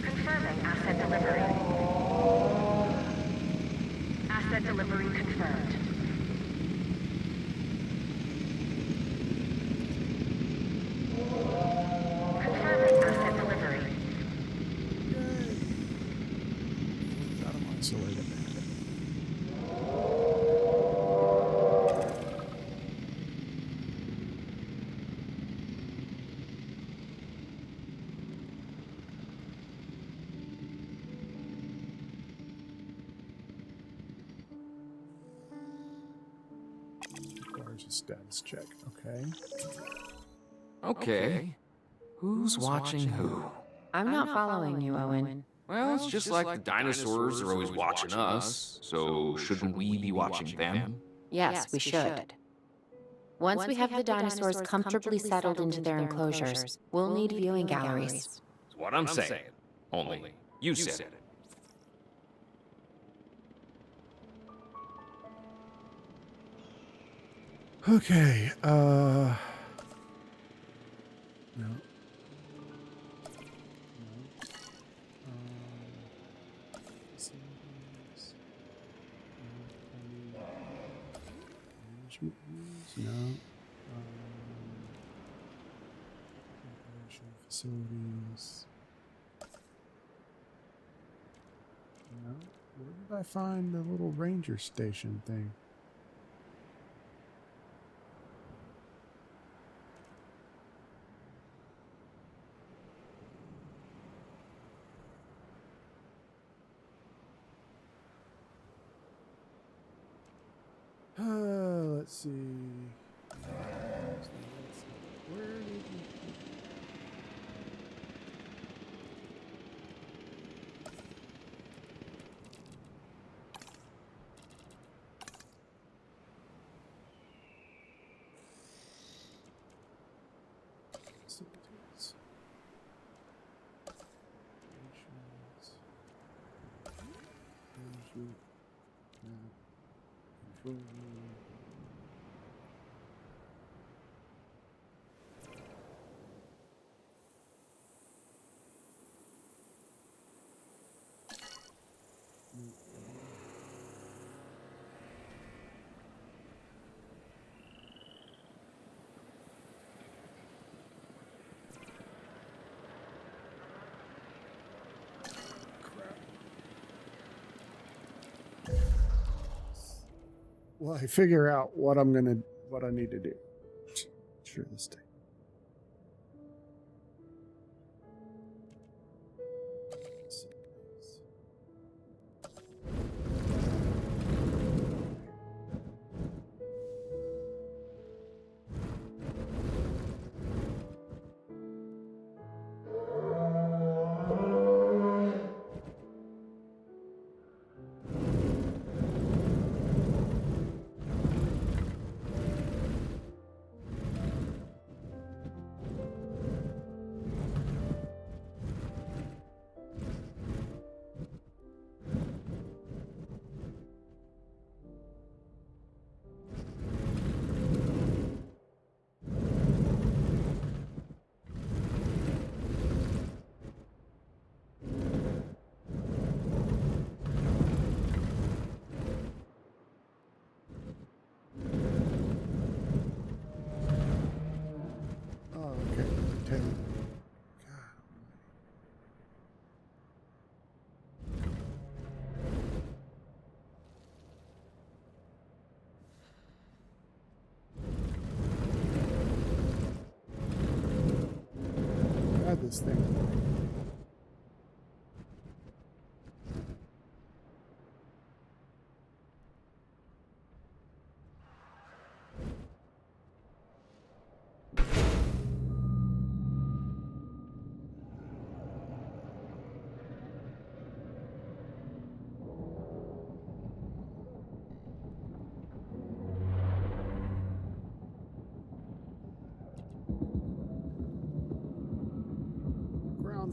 Confirming asset delivery. Asset delivery confirmed. Confirming asset delivery. Got them isolated. Requires a status check. Okay. Okay. Who's watching who? I'm not following you, Owen. Well, it's just like the dinosaurs are always watching us, so shouldn't we be watching them? Yes, we should. Once we have the dinosaurs comfortably settled into their enclosures, we'll need viewing galleries. That's what I'm saying. Only you said it. Okay, no. Management rules? No. Operational facilities. No. Where did I find the little ranger station thing? Let's see. Where did we... Facilities. Insurance. Management. Control room. Well, I figure out what I need to do. Sure, this thing. this thing.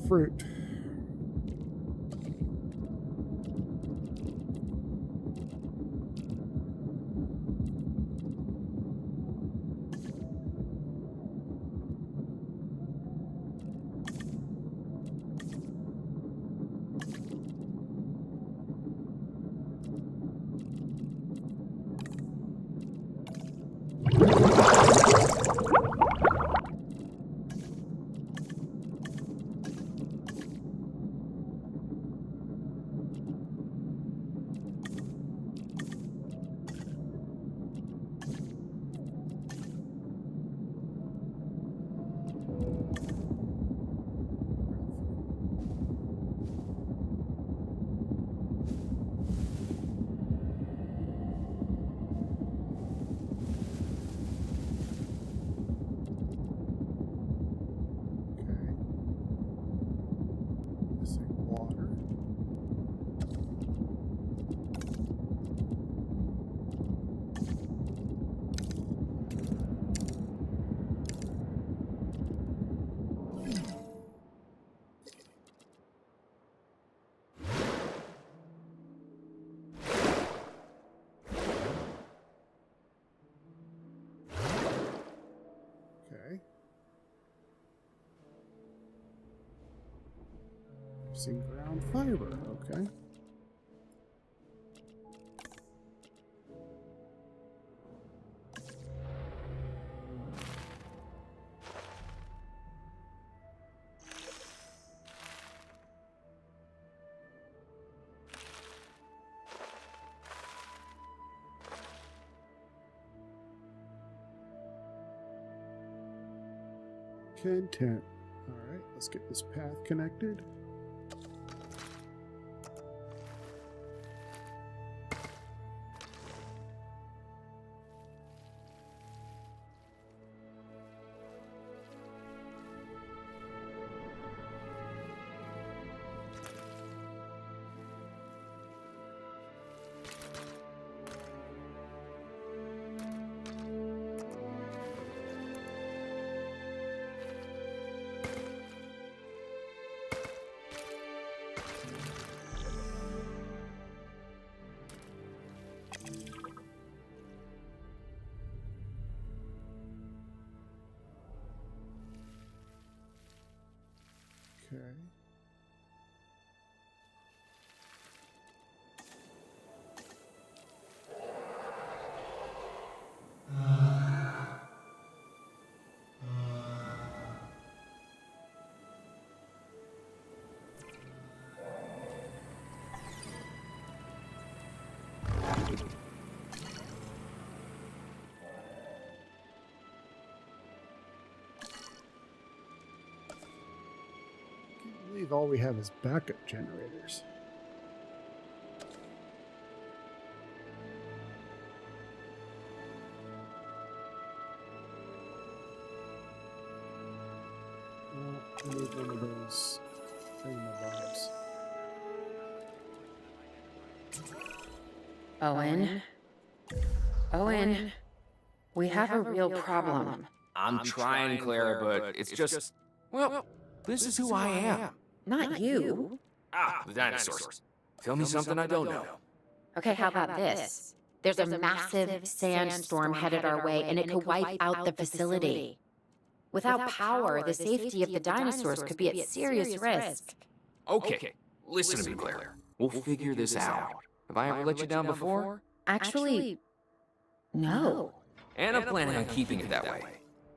Fruit. Using ground fiber, okay. Content. All right, let's get this path connected. Okay. I believe all we have is backup generators. I need one of those thingamabobs. Owen, we have a real problem. I'm trying, Claire, but it's just, well, this is who I am. Not you. The dinosaurs. Tell me something I don't know. Okay, how about this? There's a massive sandstorm headed our way, and it could wipe out the facility. Without power, the safety of the dinosaurs could be at serious risk. Okay, listen to me, Claire. We'll figure this out. Have I ever let you down before? Actually, no. And I'm planning on keeping it that way.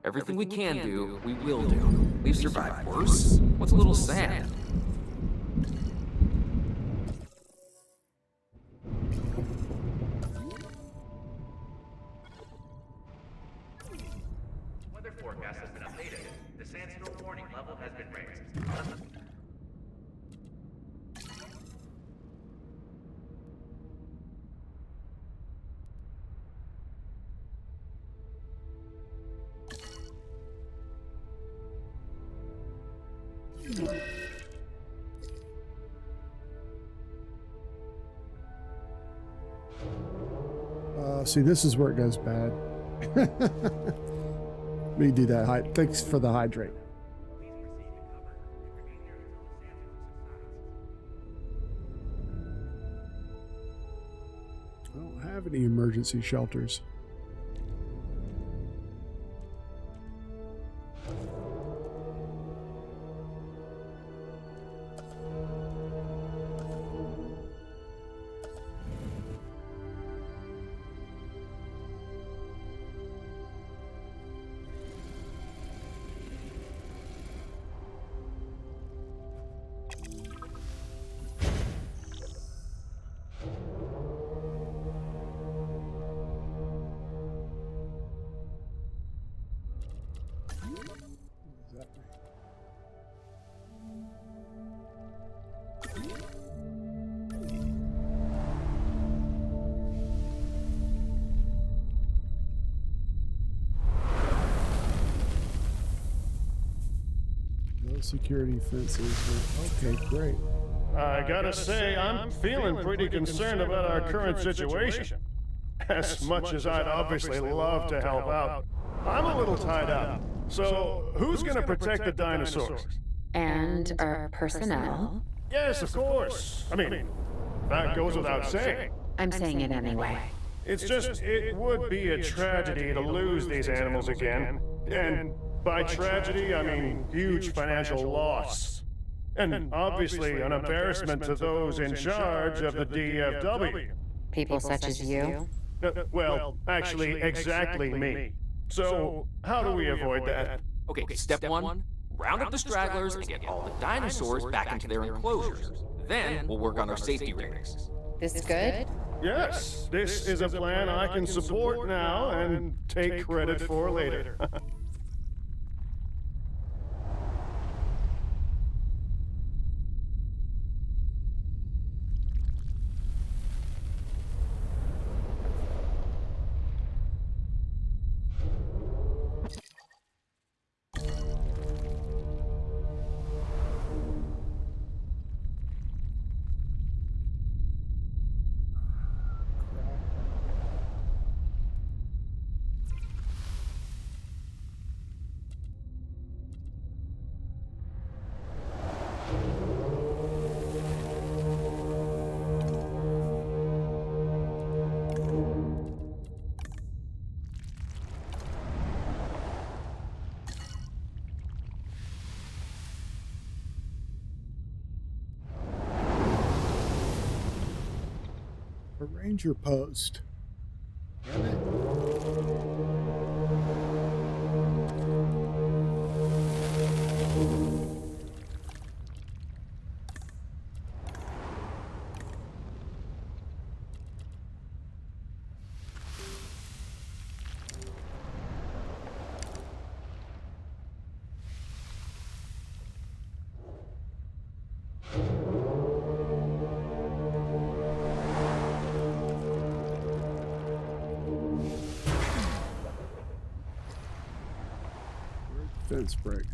Everything we can do, we will do. We've survived worse. What's a little sand? Weather forecast has been updated. The sandstorm Warning level has been raised. See, this is where it goes bad. We do that. Thanks for the hydrate. I don't have any emergency shelters. Security fences. Okay, great. I gotta say, I'm feeling pretty concerned about our current situation. As much as I'd obviously love to help out, I'm a little tied up. So, who's gonna protect the dinosaurs? And our personnel? Yes, of course. I mean, that goes without saying. I'm saying it anyway. It's just, it would be a tragedy to lose these animals again. And by tragedy, I mean huge financial loss. And obviously an embarrassment to those in charge of the DFW. People such as you? Well, actually, exactly me. So, how do we avoid that? Okay, step one, round up the stragglers and get all the dinosaurs back into their enclosures. Then we'll work on our safety ratings. This good? Yes, this is a plan I can support now and take credit for later. A ranger post. Damn it. Fence break.